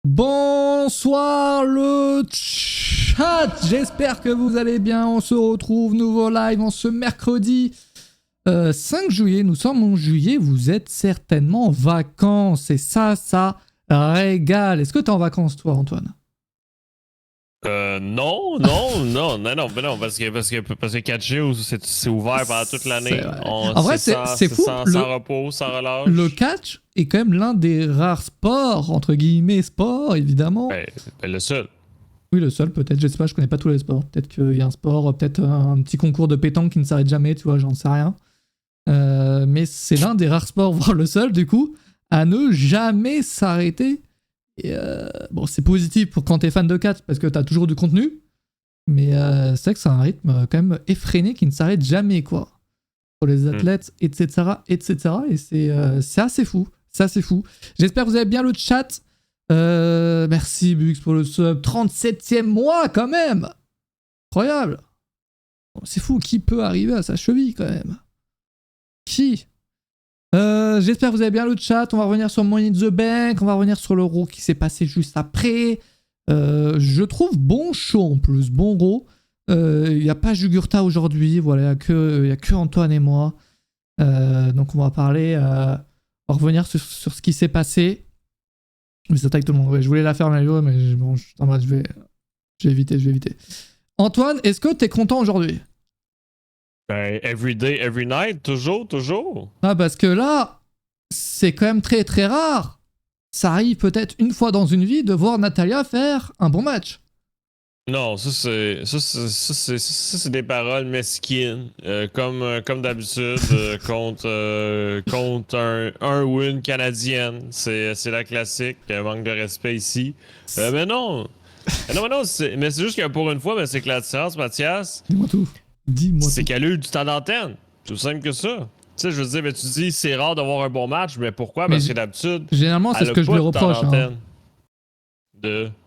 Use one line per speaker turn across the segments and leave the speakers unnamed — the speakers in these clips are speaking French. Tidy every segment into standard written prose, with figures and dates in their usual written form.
Bonsoir le chat, j'espère que vous allez bien, on se retrouve nouveau live en ce mercredi 5 juillet, nous sommes en juillet, vous êtes certainement en vacances et ça régale. Est-ce que t'es en vacances toi Antoine?
Non, parce que 4G, c'est ouvert pendant toute l'année.
En vrai, c'est fou.
Sans repos, sans relâche.
Le catch est quand même l'un des rares sports, entre guillemets, sports, évidemment.
Le seul.
Oui, le seul, peut-être, je sais pas, je connais pas tous les sports. Peut-être qu'il y a un sport, peut-être un petit concours de pétanque qui ne s'arrête jamais, tu vois, j'en sais rien. Mais c'est l'un des rares sports, voire le seul, du coup, à ne jamais s'arrêter. Et bon, c'est positif pour quand t'es fan de catch parce que t'as toujours du contenu, mais c'est vrai que c'est un rythme quand même effréné qui ne s'arrête jamais, quoi. Pour les athlètes, etc. Et c'est assez fou. C'est assez fou. J'espère que vous avez bien le chat. Merci Bux pour le sub. 37e mois quand même. Incroyable. Bon, c'est fou. Qui peut arriver à sa cheville quand même? Qui? J'espère que vous avez bien le chat. On va revenir sur Money in the Bank. On va revenir sur l'euro qui s'est passé juste après. Je trouve bon show en plus. Bon gros. Il n'y a pas Jugurta aujourd'hui. Voilà, il n'y a que Antoine et moi. Donc on va parler. On va revenir sur ce qui s'est passé. Mais ça attaque tout le monde. Ouais, je voulais la faire mais bon, je vais éviter. Antoine, est-ce que t'es content aujourd'hui?
Every day, every night, toujours.
Ah, parce que là, c'est quand même très très rare. Ça arrive peut-être une fois dans une vie de voir Natalia faire un bon match.
Non, ça c'est des paroles mesquines, comme d'habitude contre un win canadienne. C'est la classique, manque de respect ici. Mais non, mais c'est juste que pour une fois, mais c'est que la différence, Mathias.
Dis-moi
c'est
tout.
qu'elle a eu du temps d'antenne. C'est aussi simple que ça. Tu sais, je veux dire, mais tu dis c'est rare d'avoir un bon match, mais pourquoi? Parce que d'habitude,
généralement, c'est ce que je lui reproche.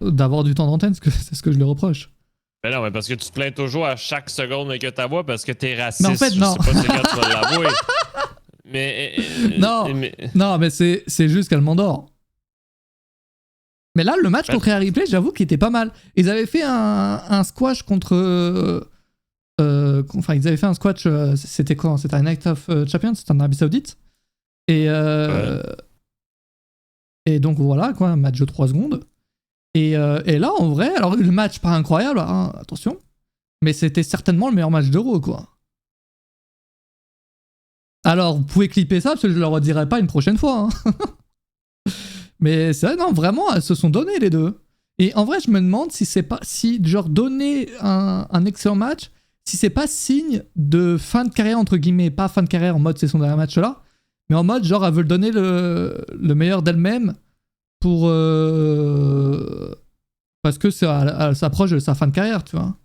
D'avoir du temps d'antenne, c'est ce que je lui reproche.
Mais non, mais parce que tu te plains toujours à chaque seconde que tu voix parce que t'es raciste.
Mais en fait, non.
Je sais pas si quand tu vas l'avouer.
Non, mais c'est juste qu'elle m'endort. Mais là, le match contre Air Replay, j'avoue qu'il était pas mal. Ils avaient fait un squash contre... Enfin, ils avaient fait un squash, c'était quoi? C'était un Night of Champions, c'était en Arabie Saoudite. Et donc voilà, quoi, un match de 3 secondes. Et là, en vrai, alors le match pas incroyable, hein, attention, mais c'était certainement le meilleur match d'Euro, quoi. Alors, vous pouvez clipper ça, parce que je le redirai pas une prochaine fois. Hein. Mais c'est vrai, non, vraiment, elles se sont données, les deux. Et en vrai, je me demande si c'est pas... Si, genre, donner un excellent match... Si c'est pas signe de fin de carrière, entre guillemets, pas fin de carrière en mode c'est son dernier match là, mais en mode genre elle veut donner le meilleur d'elle-même pour. Parce que elle s'approche de sa fin de carrière, tu vois.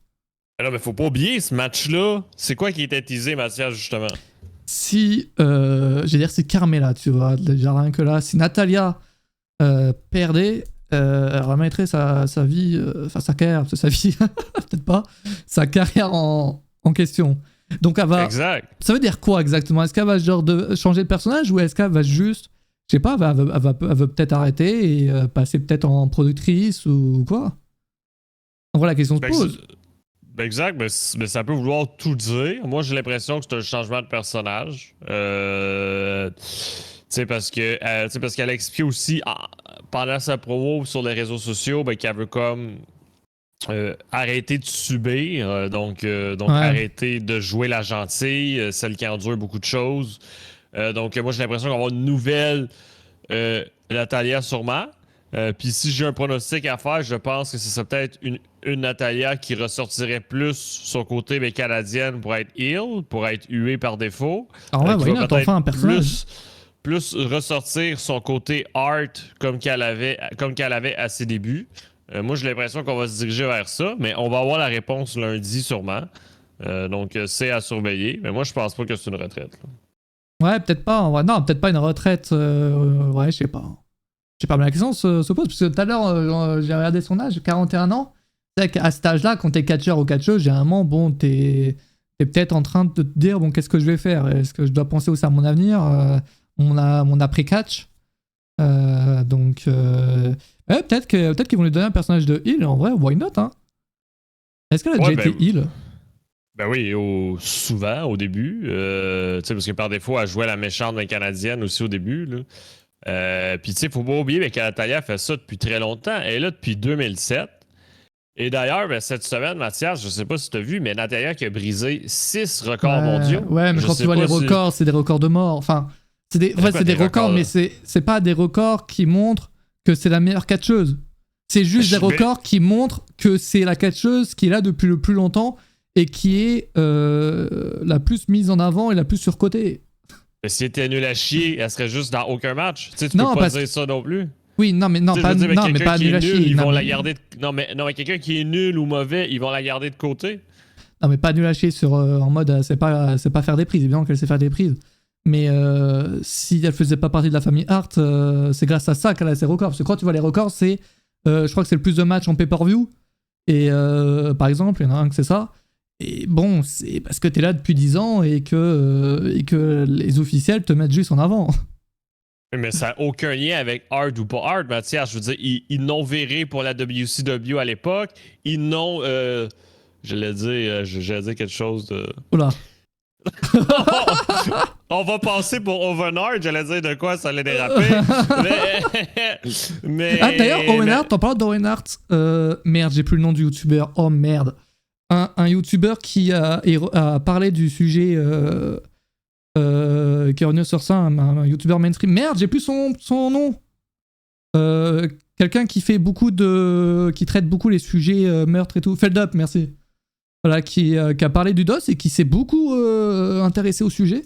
Alors, mais faut pas oublier ce match-là. C'est quoi qui était teasé, Mathias, justement?
Si. Je vais dire, c'est Carmela, tu vois. Déjà rien que là. Si Natalia perdait. Elle remettrait sa vie, enfin sa carrière, sa vie, peut-être pas, sa carrière en question. Donc elle va.
Exact.
Ça veut dire quoi exactement? Est-ce qu'elle va genre changer de personnage ou est-ce qu'elle va juste, je sais pas, elle veut peut-être arrêter et passer peut-être en productrice ou quoi? En vrai, la question se pose.
Exact, mais ça peut vouloir tout dire. Moi, j'ai l'impression que c'est un changement de personnage. Parce qu'elle explique aussi pendant sa promo sur les réseaux sociaux qu'elle veut comme arrêter de subir, donc arrêter de jouer la gentille, celle qui endure beaucoup de choses. Donc moi j'ai l'impression qu'on va avoir une nouvelle Natalia sûrement. Puis si j'ai un pronostic à faire, je pense que ce serait peut-être une Natalia qui ressortirait plus son côté canadienne pour être heel, pour être huée par défaut.
Alors ouais, enfin un personnage.
Plus ressortir son côté art comme qu'elle avait à ses débuts. Moi, j'ai l'impression qu'on va se diriger vers ça, mais on va avoir la réponse lundi sûrement. Donc, c'est à surveiller. Mais moi, je pense pas que c'est une retraite. Là.
Ouais, peut-être pas. Non, peut-être pas une retraite. Ouais, je sais pas. Je sais pas, mais la question se pose, parce que tout à l'heure, j'ai regardé son âge, 41 ans. C'est vrai qu'à cet âge-là, quand t'es catcheur ou catcheuse, généralement, bon, t'es peut-être en train de te dire, bon, qu'est-ce que je vais faire? Est-ce que je dois penser aussi à mon avenir? Mon après-catch. Ouais, peut-être qu'ils vont lui donner un personnage de heal, en vrai, why not, hein? Est-ce qu'elle a déjà été heal?
Ben oui, souvent au début. Tu sais, parce que par défaut, elle jouait la méchante d'un Canadienne aussi au début. Puis tu sais, faut pas oublier que Natalia fait ça depuis très longtemps. Elle est là depuis 2007. Et d'ailleurs, ben, cette semaine, Mathias, je sais pas si tu as vu, mais Natalia qui a brisé 6 records mondiaux.
Ouais, mais quand tu vois les records, c'est des records de mort. Enfin, c'est des records, mais c'est pas des records qui montrent que c'est la meilleure catcheuse. C'est juste des records qui montrent que c'est la catcheuse qui est là depuis le plus longtemps et qui est la plus mise en avant et la plus surcotée.
Mais si elle était nulle à chier, elle serait juste dans aucun match. Tu sais, tu peux pas dire ça non plus.
Oui, non, mais pas nul à chier.
Ils vont la garder. Non, mais quelqu'un qui est nul ou mauvais, ils vont la garder de côté.
Non, mais pas nul à chier en mode c'est pas faire des prises. Évidemment qu'elle sait faire des prises. Mais si elle faisait pas partie de la famille Hart, c'est grâce à ça qu'elle a ses records. Parce que quand tu vois les records, c'est. Je crois que c'est le plus de matchs en pay-per-view. Et par exemple, il y en a un que c'est ça. Et bon, c'est parce que t'es là depuis 10 ans et que les officiels te mettent juste en avant.
Mais ça n'a aucun lien avec hard ou pas hard, Mathias. Je veux dire, ils n'ont viré pour la WCW à l'époque. Ils n'ont. J'allais dire quelque chose de.
Oula.
On va passer pour Owen Hart. J'allais dire de quoi ça allait déraper. mais.
Ah, d'ailleurs, Owen Hart, t'en parles d'Owen Hart. Merde, j'ai plus le nom du youtubeur. Oh merde. Un youtubeur qui a parlé du sujet. Qui est revenu sur ça, un youtubeur mainstream. Merde, j'ai plus son nom. Quelqu'un qui fait qui traite beaucoup les sujets meurtres et tout. Feldup, merci. Voilà, qui a parlé du DOS et qui s'est beaucoup intéressé au sujet.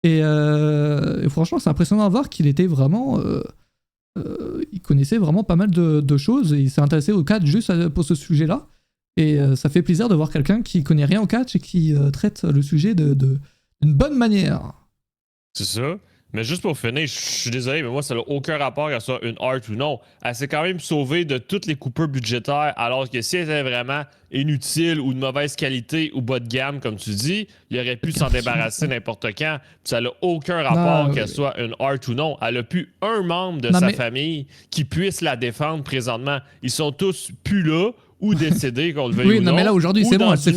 Et franchement, c'est impressionnant à voir qu'il était vraiment. Il connaissait vraiment pas mal de choses et il s'est intéressé au catch juste pour ce sujet-là. Et ça fait plaisir de voir quelqu'un qui connaît rien au catch et qui traite le sujet d'une bonne manière.
C'est ça. Mais juste pour finir, je suis désolé, mais moi, ça n'a aucun rapport à soit une art ou non. Elle s'est quand même sauvée de toutes les coupures budgétaires, alors que si elle était vraiment inutile ou de mauvaise qualité ou bas de gamme, comme tu dis, il aurait pu s'en débarrasser n'importe quand. Puis ça n'a aucun rapport qu'elle soit une art ou non. Elle n'a plus un membre de sa famille qui puisse la défendre présentement. Ils sont tous plus là ou décédés, qu'on le veuille ou non.
Mais là, aujourd'hui, c'est bon, elle s'est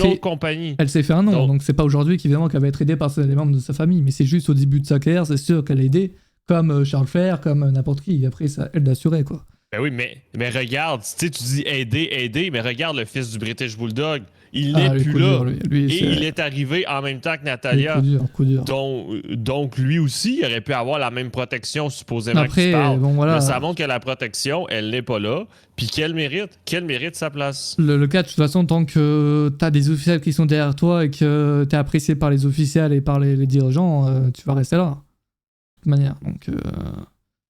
fait un nom, donc c'est pas aujourd'hui qu'évidemment qu'elle va être aidée par les membres de sa famille, mais c'est juste au début de sa carrière, c'est sûr qu'elle a aidé, comme Charles Flair, comme n'importe qui, après, ça, elle d'assurer, quoi.
Ben oui, mais regarde, tu sais, tu dis aider, mais regarde le fils du British Bulldog. Il n'est plus là. Lui, et il est arrivé en même temps que Natalia.
Coup dur.
Donc, lui aussi, il aurait pu avoir la même protection, supposément.
Après, bon, voilà.
Mais ça montre que la protection, elle n'est pas là. Puis qu'elle mérite sa place.
Le cas, de toute façon, tant que t'as des officiels qui sont derrière toi et que t'es apprécié par les officiels et par les dirigeants, tu vas rester là. De toute manière. Donc,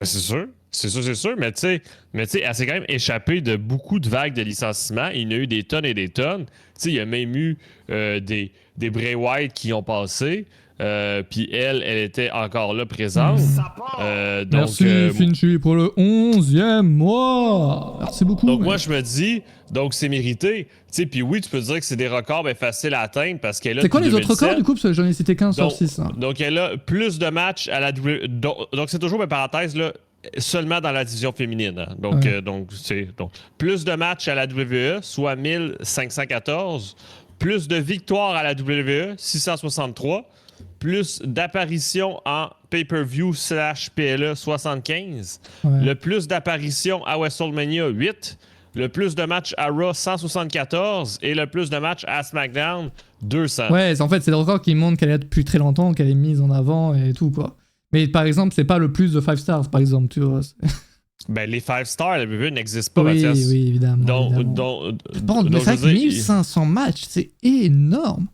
c'est sûr. C'est sûr, mais tu sais, elle s'est quand même échappée de beaucoup de vagues de licenciements. Il y en a eu des tonnes et des tonnes. Tu sais, il y a même eu des Bray Wyatt qui ont passé. Puis elle était encore là présente. Donc,
merci Finchy pour le 11e mois. Merci beaucoup.
Donc moi je me dis, donc c'est mérité. Puis oui, tu peux dire que c'est des records faciles à atteindre parce qu'elle a.
C'est quoi les autres records du coup? Parce que j'en ai cité 15 sur 6. Hein.
Donc elle a plus de matchs à la donc c'est toujours une parenthèse là. Seulement dans la division féminine. Hein. Donc, plus de matchs à la WWE, soit 1514. Plus de victoires à la WWE, 663. Plus d'apparitions en pay-per-view / PLE, 75. Le plus d'apparitions à WrestleMania, 8. Le plus de matchs à Raw, 174. Et le plus de matchs à SmackDown, 200.
Ouais, en fait, c'est le record qui montre qu'elle est là depuis très longtemps, qu'elle est mise en avant et tout, quoi. Mais par exemple, c'est pas le plus de 5 stars, par exemple, tu vois.
Ben, les 5 stars, la WWE n'existe pas, Mathias.
Oui, évidemment. Mais c'est vrai que 1500 matchs, c'est énorme.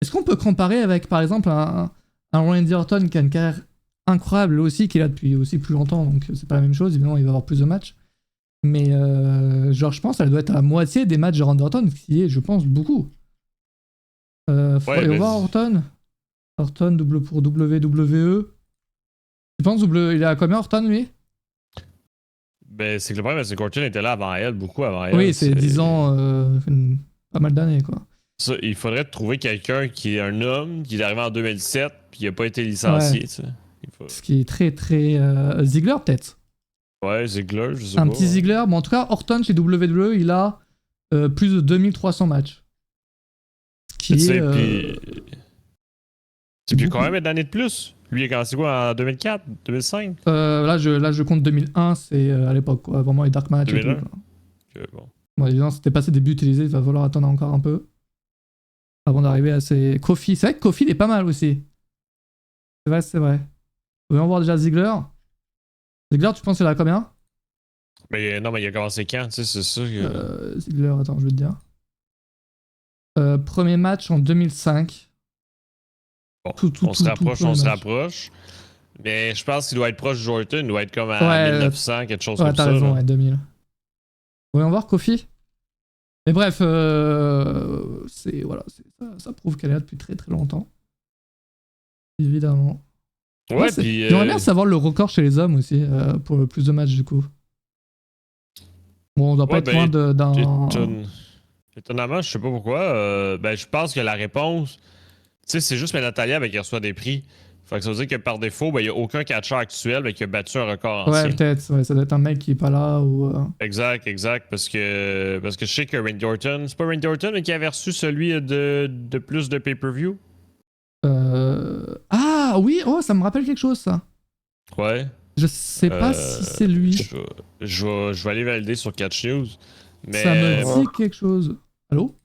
Est-ce qu'on peut comparer avec, par exemple, un Randy Orton qui a une carrière incroyable aussi, qui est là depuis aussi plus longtemps, donc c'est pas la même chose, évidemment, il va avoir plus de matchs. Mais genre, je pense qu'elle doit être à la moitié des matchs de Randy Orton, ce qui est, je pense, beaucoup. Faut aller voir Orton. Orton, double pour WWE. Tu penses il est à combien, Orton, lui?
Ben, c'est que le problème, c'est qu'Orton était là avant elle, beaucoup avant elle.
Oui, c'est 10 ans, pas mal d'années, quoi.
Ça, il faudrait trouver quelqu'un qui est un homme, qui est arrivé en 2007, puis qui n'a pas été licencié, tu sais.
Ce qui est très, très... Ziggler, peut-être?
Ouais, Ziggler, je sais pas.
Un petit Ziggler. Bon, en tout cas, Orton chez WWE, il a plus de 2300 matchs. Qui
Tu sais,
est.
puis quand même d'années de plus. Lui, il a commencé quoi en 2004, 2005?
Là, je compte 2001, c'est à l'époque, quoi. Vraiment les Dark Match et tout.
2001?
Quoi.
Bon.
Bon, évidemment, c'était pas ses débuts utilisés, il va falloir attendre encore un peu. Avant d'arriver à ces. Kofi, c'est vrai que Kofi, il est pas mal aussi. C'est vrai, c'est vrai. On va voir déjà Ziggler. Ziggler, tu penses qu'il a combien?
Mais non, mais il a commencé quand, tu sais, c'est ça.
Ziggler, attends, je vais te dire. Premier match en 2005.
Bon, on se rapproche. Mais je pense qu'il doit être proche de Jordan, il doit être comme à 1900, quelque chose comme ça.
Ouais, t'as raison,
là.
ouais, 2000. Voyons voir Kofi. Mais bref, ça prouve qu'elle est là depuis très très longtemps. Évidemment.
Ouais, puis.
J'aimerais bien savoir le record chez les hommes aussi, pour le plus de matchs du coup. Bon, on doit pas être loin d'un.
Étonnamment, je sais pas pourquoi. Ben, je pense que la réponse, tu sais, c'est juste Natalia qui reçoit des prix. Fait que ça veut dire que par défaut, ben, il n'y a aucun catcheur actuel qui a battu un record ancien.
Ouais, peut-être. Ouais, ça doit être un mec qui est pas là ou.
Exact. Parce que je sais que Randy Orton, c'est pas Randy Orton, mais qui avait reçu celui de plus de pay-per-view.
Ah oui, oh, ça me rappelle quelque chose ça.
Ouais.
Je sais pas si c'est lui.
Je vais aller valider sur Catch News. Mais...
Ça me dit quelque chose. Allô?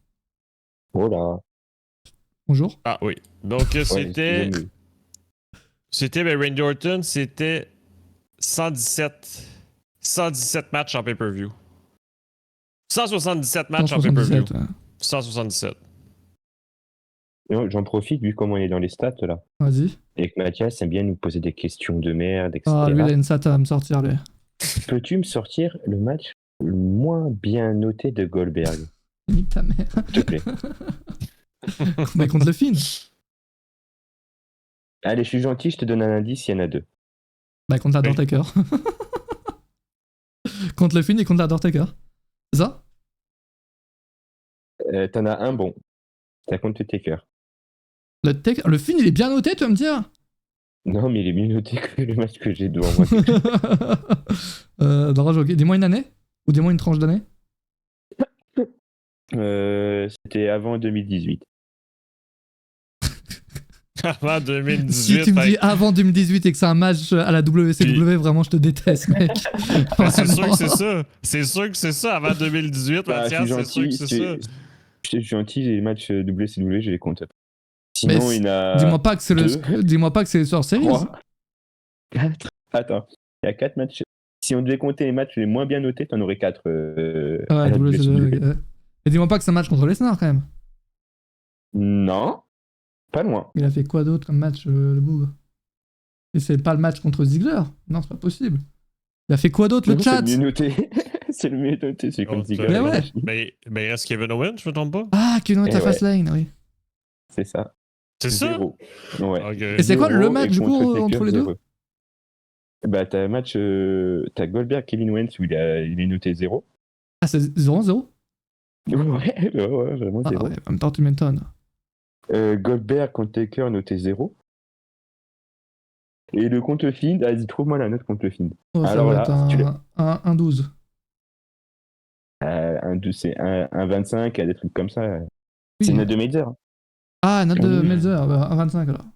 Oh là.
Bonjour.
Ah oui. Donc c'était. C'était Randy Orton, c'était 117 matchs en pay-per-view. 177 matchs en pay-per-view.
Ouais.
177.
J'en profite, vu comment il est dans les stats, là.
Vas-y.
Et que Mathias aime bien nous poser des questions de merde, etc.
Ah, lui, il a une stat à me sortir, lui.
Peux-tu me sortir le match le moins bien noté de Goldberg?
Nique ta mère.
S'il te plaît.
Mais contre le Finn.
Allez, je suis gentil, je te donne un indice, il y en a deux.
Bah, contre l'Undertaker. Contre le Finn et contre l'Undertaker. C'est ça?
T'en as un bon. T'as contre le Taker.
Le Finn, il est bien noté, tu vas me dire?
Non, mais il est mieux noté que le match que j'ai devant moi.
Dis-moi une année? Ou dis-moi une tranche d'année?
C'était avant 2018.
Avant 2018.
Si tu me dis avant 2018 et que c'est un match à la WCW, vraiment, je te déteste, mec.
C'est sûr que c'est ça. C'est sûr que c'est ça avant 2018, Mathias. C'est sûr que c'est ça.
Je suis gentil, les matchs WCW, je les compte. Sinon, il y en a.
Dis-moi pas que c'est dis-moi pas que c'est le Survivor Series.
3, 4. Attends, il y a 4 matchs. Si on devait compter les matchs les moins bien notés, t'en aurais 4.
Ouais, WCW. Et dis-moi pas que c'est un match contre Lesnar quand même.
Non, pas loin.
Il a fait quoi d'autre comme match, le Boog? Et c'est pas le match contre Ziggler? Non, c'est pas possible. Il a fait quoi d'autre, le chat?
C'est le mieux noté. C'est le mieux noté, c'est comme Ziggler.
Mais ouais.
Mais il reste Kevin Owens, je me trompe pas?
Ah, Kevin Owens à Fastlane, oui.
C'est ça.
C'est ça?
0. Ouais.
Okay.
Et c'est quoi le match du coup entre les deux?
Bah, t'as un match. T'as Goldberg, Kevin Owens où il est noté 0.
Ah, c'est 0-0?
Ouais, vraiment 0.
Ah, ouais, en même temps, tu m'étonnes.
Goldberg contre Taker noté 0. Et le contre Fiend, vas-y, trouve-moi la note contre le Fiend.
Oh, ça va être un 12.
Un 12, c'est un 25, des trucs comme ça. Oui. C'est une note de Meltzer.
Ah, note de Meltzer, un 25 alors.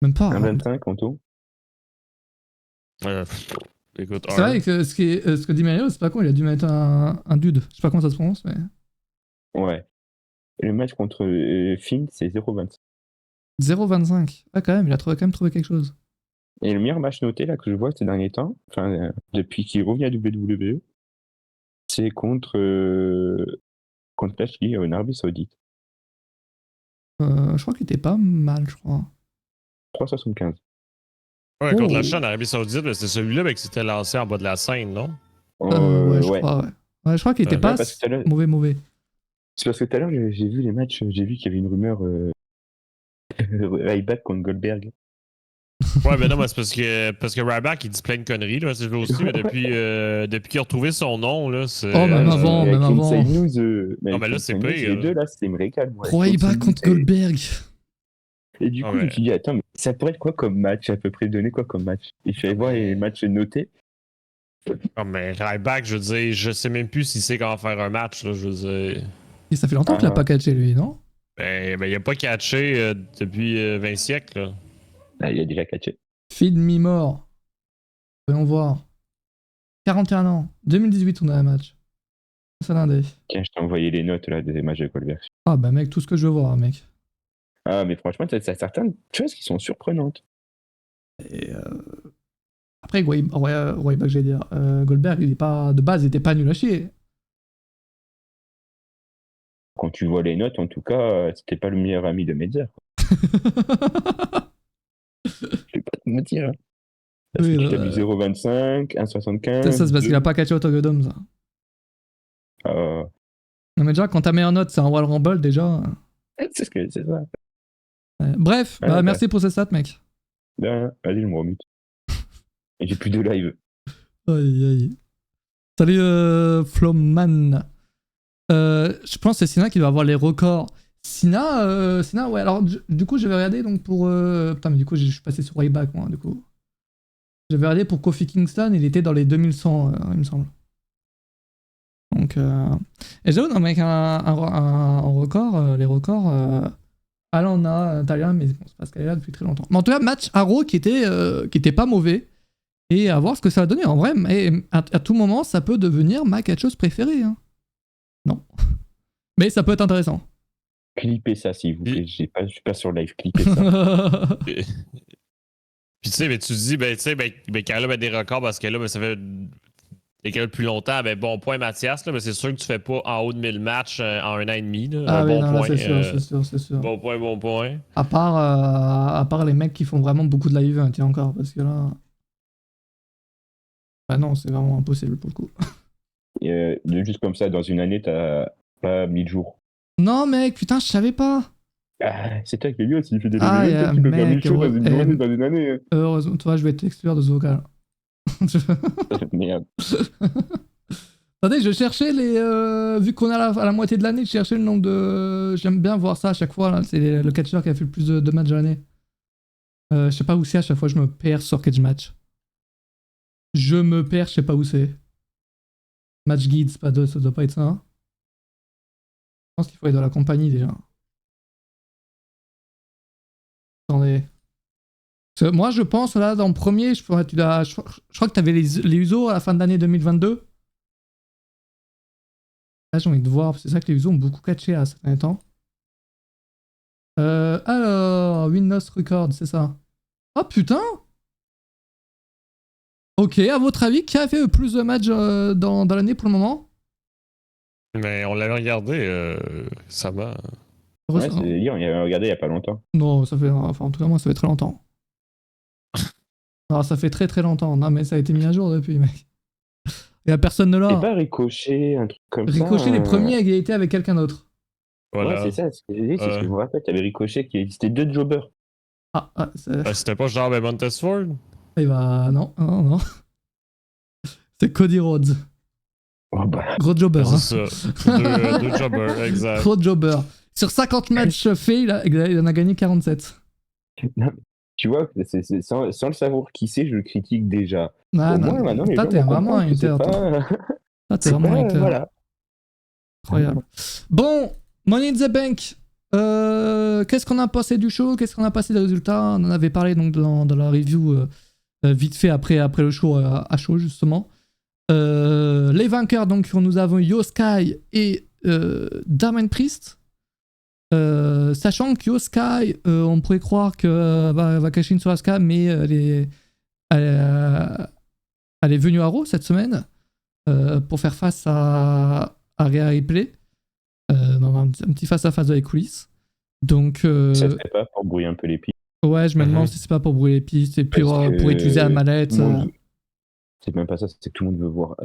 Même pas.
Un 25 en tout.
Écoute,
c'est vrai que ce que dit Mario, c'est pas con, il a dû mettre un dude. Je sais pas comment ça se prononce, mais.
Ouais. Et le match contre Fiend, c'est 0,25.
0,25. Ah, quand même, il a quand même trouvé quelque chose.
Et le meilleur match noté là que je vois ces derniers temps, enfin depuis qu'il revient à WWE, c'est contre Lashley en Arabie Saoudite.
Je crois qu'il était pas mal, je crois.
3,75.
Ouais, contre la chaîne Arabie Saoudite, c'est celui-là qui s'était lancé en bas de la scène, non?
Ouais, je crois, ouais. Ouais, je crois qu'il était pas mauvais.
C'est parce que tout à l'heure, j'ai vu les matchs, j'ai vu qu'il y avait une rumeur Ryback contre Goldberg.
Ouais, mais non, mais c'est parce que Ryback, il dit plein de conneries, là, c'est vrai aussi, mais depuis qu'il a retrouvé son nom, là, c'est...
Oh, même avant.
News,
non, mais là, c'est pire.
Les deux, là, c'est me régale, moi.
Ryback contre Goldberg.
Et du coup, je me suis dit, attends, mais ça pourrait être quoi comme match, à peu près donner quoi comme match? Et je suis allé voir les matchs notés.
Oh, mais Ryback, je veux dire, je sais même plus s'il sait comment faire un match, là, je veux dire.
Et ça fait longtemps qu'il a pas catché, lui, non?
Ben, il a pas catché depuis 20 siècles, là.
Ah, il a déjà catché.
Feed Me More. Voyons voir. 41 ans. 2018, on a un match. C'est l'indé.
Tiens, je t'ai envoyé les notes là, des matchs de Goldberg.
Ah bah mec, tout ce que je veux voir, mec.
Ah, mais franchement, t'as certaines choses qui sont surprenantes.
Et après, Ryback, j'allais dire. Goldberg, il est pas... de base, il était pas nul à chier.
Quand tu vois les notes, en tout cas, c'était pas le meilleur ami de Metzer. Je vais pas te mentir. Hein. Parce
Oui,
que tu as vu 0,25, 1,75.
ça, c'est parce qu'il a pas catché au Togodome, ça. Non, mais déjà, quand ta meilleure note, c'est un Royal Rumble, déjà.
C'est ça.
Ouais. Bref, bah, merci pour ces stats, mec.
Ben, allez, je me remute. Et j'ai plus de live.
Aïe, aïe. Salut, Flowman. Je pense que c'est Sina qui va avoir les records. Sina, ouais, alors du coup, j'avais regardé donc pour. Putain, mais du coup, je suis passé sur Ryback, moi, du coup. J'avais regardé pour Kofi Kingston, il était dans les 2100, il me semble. Donc. Et j'avoue, non, mec, un record, les records. Alana, Talia, mais bon, c'est parce qu'elle est là depuis très longtemps. Mais en tout cas, match à Raw qui était pas mauvais. Et à voir ce que ça va donner. En vrai, à tout moment, ça peut devenir ma catcheuse préférée. Hein. Non. Mais ça peut être intéressant.
Clippez ça, s'il vous plaît. Je suis pas sur live. Clippez ça.
Puis tu sais, mais tu te dis, ben, tu sais, ben, quand elle a des records, parce que là, ben, ça fait depuis longtemps, ben, bon point, Mathias, là, mais c'est sûr que tu fais pas en haut de 1000 matchs en un an et demi. Là,
Ah
un
oui,
bon
non,
point.
c'est sûr.
Bon point.
À part les mecs qui font vraiment beaucoup de live event, et encore, parce que là. Bah non, c'est vraiment impossible pour le coup.
Juste comme ça, dans une année, t'as pas 1000 jours.
Non, mec, putain, je savais pas.
Ah, c'est toi qui lui aussi, il fait des
Ah,
live tu peux faire 1000 jours dans une journée, dans une année.
Heureusement, toi, je vais t'exclure de ce vocal.
Merde.
Attendez, je cherchais les. Vu qu'on est à la moitié de l'année, je cherchais le nombre de. J'aime bien voir ça à chaque fois. Là. C'est le catcheur qui a fait le plus de matchs de l'année. Je sais pas où c'est, à chaque fois, je me perds sur Catch Match. Je me perds, je sais pas où c'est. Match Guide, ça doit pas être ça. Hein. Je pense qu'il faut être dans la compagnie déjà. Attendez. Moi, je pense, là, dans le premier, je crois que t'avais les USO à la fin de l'année 2022. Là, j'ai envie de voir, c'est ça que les USO ont beaucoup catché à ce dernier temps. Alors, Windows Record, c'est ça. Oh putain! Ok, à votre avis, qui a fait le plus de matchs dans l'année pour le moment?
Mais on l'avait regardé, ça va.
Ouais, c'est hier, on avait regardé il y a pas longtemps.
Non, ça fait. Enfin, en tout cas, moi, ça fait très longtemps. Alors, ça fait très très longtemps. Non, mais ça a été mis à jour depuis, mec. Il y a personne de là.
Et pas Ricochet, un truc comme ça.
Ricochet, les premiers à égalité avec quelqu'un d'autre.
Voilà. Ouais, c'est ça, c'est ce que je me rappelle. T'avais Ricochet c'était 2 jobbers.
C'était pas genre Montez Ford?
Il va. Non. C'est Cody Rhodes.
Oh bah.
Gros jobber.
C'est ça. Deux jobbers, exact.
Gros jobber. Sur 50 matchs faits, il en a gagné 47.
Tu vois, sans le savoir qui c'est, je le critique déjà.
Moi, maintenant, les gens t'es vraiment un hater. T'es vraiment un hater.
Voilà.
Incroyable. Bon, Money in the Bank. Qu'est-ce qu'on a passé du show? Qu'est-ce qu'on a passé des résultats? On en avait parlé donc dans la review vite fait après le show à chaud justement. Les vainqueurs, donc nous avons Io Sky et Damien Priest. Sachant que Io Sky, on pourrait croire que va cacher une sur Asuka, mais elle est venue à Raw cette semaine pour faire face à Rhea Ripley dans un petit face-à-face dans les coulisses. Donc,
ça serait pas pour brouiller un peu les pistes.
Ouais, je me demande si c'est pas pour brouiller les pistes et puis pour utiliser la mallette.
C'est même pas ça, c'est que tout le monde veut voir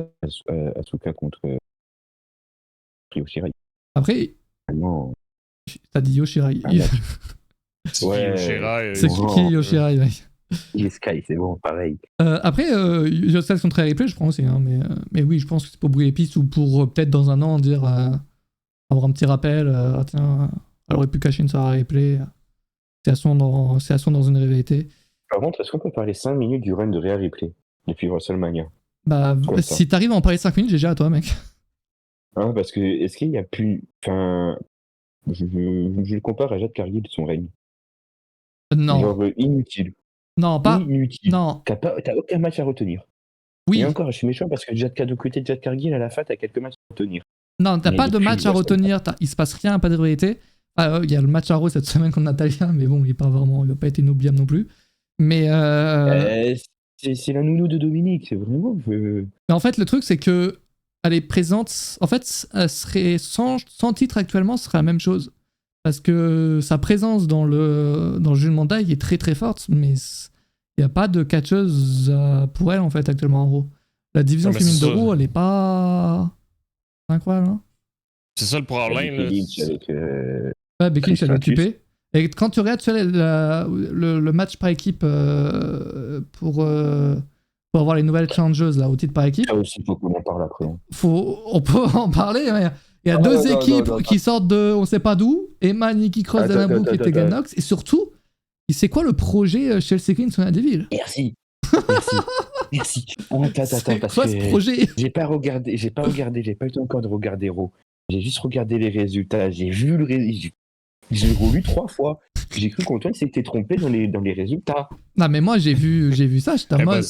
Asuka contre Io Shirai.
Après, t'as dit Io Shirai. C'est qui Io Shirai, mec?
Io Sky, c'est bon, pareil.
Après, Io Sky contre Rhea Ripley, je prends aussi, hein, mais oui, je pense que c'est pour brouiller les pistes ou pour peut-être dans un an dire avoir un petit rappel. Tiens, elle aurait pu cacher une soirée Ripley. C'est à son dans une rivalité.
Par contre, est-ce qu'on peut parler 5 minutes du run de Rhea Ripley depuis WrestleMania?
Bah,
Comme ça.
si t'arrives à en parler 5 minutes, GG à toi, mec.
Hein, parce que est-ce qu'il y a plus. Enfin, je le compare à Jade Cargill, son règne.
Non.
Genre inutile.
Non, pas.
Inutile.
Non.
T'as aucun match à retenir.
Oui.
Et encore, je suis méchant parce que de côté de Jade Cargill, à la fin, t'as quelques matchs à retenir.
Non, t'as
Mais
pas de
depuis,
match à
ouais,
retenir. Il se passe rien, pas de vérité. Il y a le match à Raw cette semaine contre Natalia, mais bon, il va pas être inoubliable non plus. Mais
c'est la nounou de Dominique, c'est vraiment.
mais en fait, le truc, c'est que elle est présente. En fait, elle serait sans titre actuellement, ce serait la même chose. Parce que sa présence dans le jugement d'Aïe est très très forte, mais il n'y a pas de catcheuse pour elle en fait actuellement en Raw. La division féminine de Raw, elle est pas incroyable. Hein.
C'est ça le problème. Là.
Ouais, Becky Lynch, elle est occupée. Et quand tu regardes le match par équipe pour avoir les nouvelles challengeuses là, au titre par équipe.
Ça aussi, il faut qu'on en parle après.
On peut en parler, mais il y a deux équipes qui sortent de on sait pas d'où. Emma, Nikki Cross, Dana Brooke et Tegan Nox. Et surtout, c'est quoi le projet Chelsea Green, Sonia Deville?
Merci. Merci.
C'est quoi ce projet?
J'ai pas eu le temps encore de regarder Raw. J'ai juste regardé les résultats. J'ai vu j'ai relu 3 fois. J'ai cru qu'Antoine s'était trompé dans les résultats.
Non, mais moi, j'ai vu ça. J'étais en mode.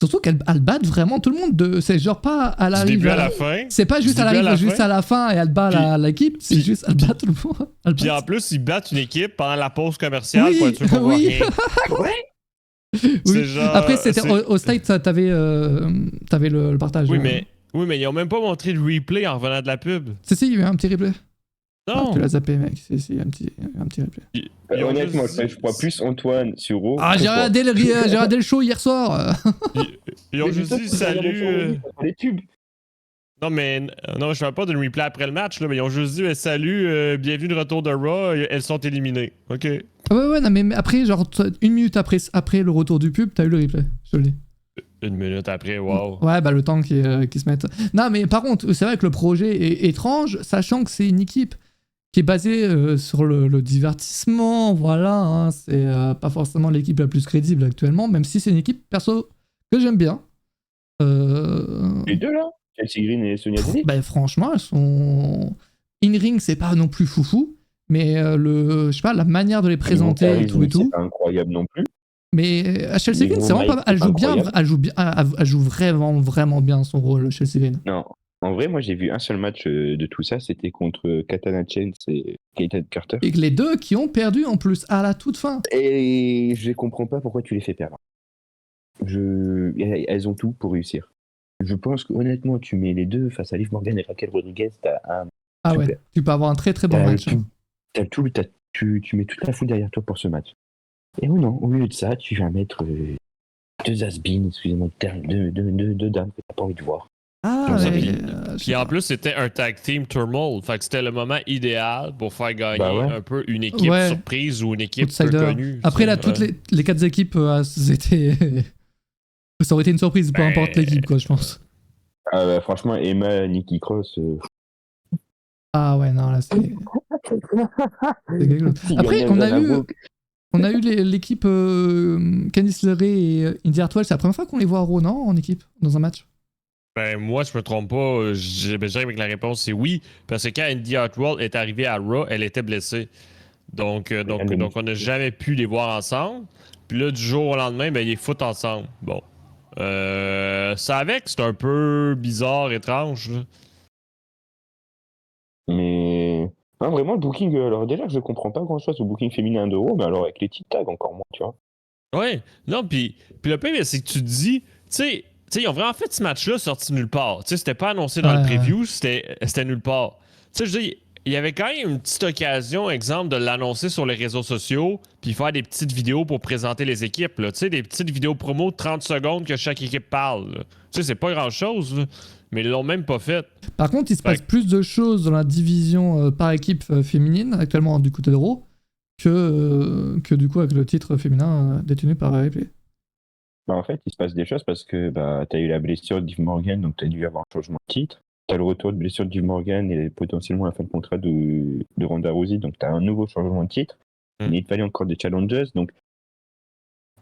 Surtout qu'elle bat vraiment tout le monde. C'est genre pas à la
début à la fin.
C'est pas juste à la fin et elle bat l'équipe. C'est juste elle bat tout le monde.
Puis en plus, ils battent une équipe pendant la pause commerciale pour être sûr qu'on voit rien.
Oui. Genre, après, c'était au State, t'avais le partage.
Oui, mais ils ont même pas montré le replay en revenant de la pub.
Si, il y a eu un petit replay.
Non.
Tu l'as zappé, mec. C'est un petit replay.
Honnêtement, je crois plus Antoine sur Raw.
Ah, j'ai regardé le show hier soir.
Ils ont juste dit salut.
Les tubes.
Non, je parle pas d'une replay après le match, là, mais ils ont juste dit salut, bienvenue de retour de Raw, elles sont éliminées. Ok.
Ouais, non, mais après, genre, 1 minute après le retour du pub, t'as eu le replay. Je te le dis.
1 minute après, wow.
Ouais, bah le temps qu'ils se mettent. Non, mais par contre, c'est vrai que le projet est étrange, sachant que c'est une équipe qui est basée sur le divertissement, voilà. Hein, c'est pas forcément l'équipe la plus crédible actuellement, même si c'est une équipe, perso, que j'aime bien.
Les deux, là Chelsea Green et Sonia Deville.
Bah franchement, elles sont... In-ring, c'est pas non plus foufou, mais je sais pas, la manière de les présenter et tout.
C'est pas incroyable non plus.
Mais Chelsea Green, c'est vraiment pas... Elle joue bien, elle joue vraiment bien son rôle, Chelsea Green.
Non, en vrai, moi j'ai vu un seul match de tout ça, c'était contre Katana Chance et Caitlyn Carter.
Et les deux qui ont perdu en plus à la toute fin.
Et je comprends pas pourquoi tu les fais perdre. Elles ont tout pour réussir. Je pense qu'honnêtement, tu mets les deux face à Liv Morgan et Raquel Rodriguez, t'as un...
Ah super. Ouais, tu peux avoir un très très bon match.
Tu mets toute la foule derrière toi pour ce match. Et oh non, au lieu de ça, tu vas mettre 2 has-beens, excusez-moi, 2 dames que t'as pas envie de voir.
Ah,
puis en plus, c'était un tag team turmoil. Fait que c'était le moment idéal pour faire gagner un peu une équipe surprise ou une équipe peu connue.
Après, là, toutes les 4 équipes, ça aurait été une surprise, peu importe l'équipe, quoi, je pense.
Franchement, Emma, Nikki Cross...
Ah ouais, non, là, c'est quelque chose. Après, on a eu l'équipe Candice LeRae et Indy Hartwell. C'est la première fois qu'on les voit à Raw, non, en équipe, dans un match?
Ben, moi, je me trompe pas. Je dirais que la réponse, c'est oui. Parce que quand Indy Hartwell est arrivée à Raw, elle était blessée. Donc on n'a jamais pu les voir ensemble. Puis là, du jour au lendemain, ben, ils les foutent ensemble. Bon. Ça avec, c'est un peu bizarre, étrange. Là.
Mais... Non, vraiment, le booking... Alors déjà, je comprends pas grand-chose au booking féminin de Raw, mais alors avec les titres tags, encore moins, tu vois.
Ouais. Non, puis le pire, c'est que tu te dis... Tu sais, ils ont vraiment fait ce match-là sorti nulle part. Tu sais, c'était pas annoncé dans le preview, c'était nulle part. Tu sais, je dis... Il y avait quand même une petite occasion, exemple, de l'annoncer sur les réseaux sociaux, puis faire des petites vidéos pour présenter les équipes. Tu sais, des petites vidéos promo de 30 secondes que chaque équipe parle. Là. Tu sais, c'est pas grand-chose, là, mais ils l'ont même pas fait.
Par contre, il se passe plus de choses dans la division par équipe féminine, actuellement du côté de Raw, que du coup avec le titre féminin détenu par Ripley.
En fait, il se passe des choses parce que t'as eu la blessure de Liv Morgan, donc t'as dû avoir un changement de titre. T'as le retour de blessure de Liv Morgan et potentiellement la fin de contrat de Ronda Rousey, donc t'as un nouveau changement de titre. Mais il fallait encore des challenges, donc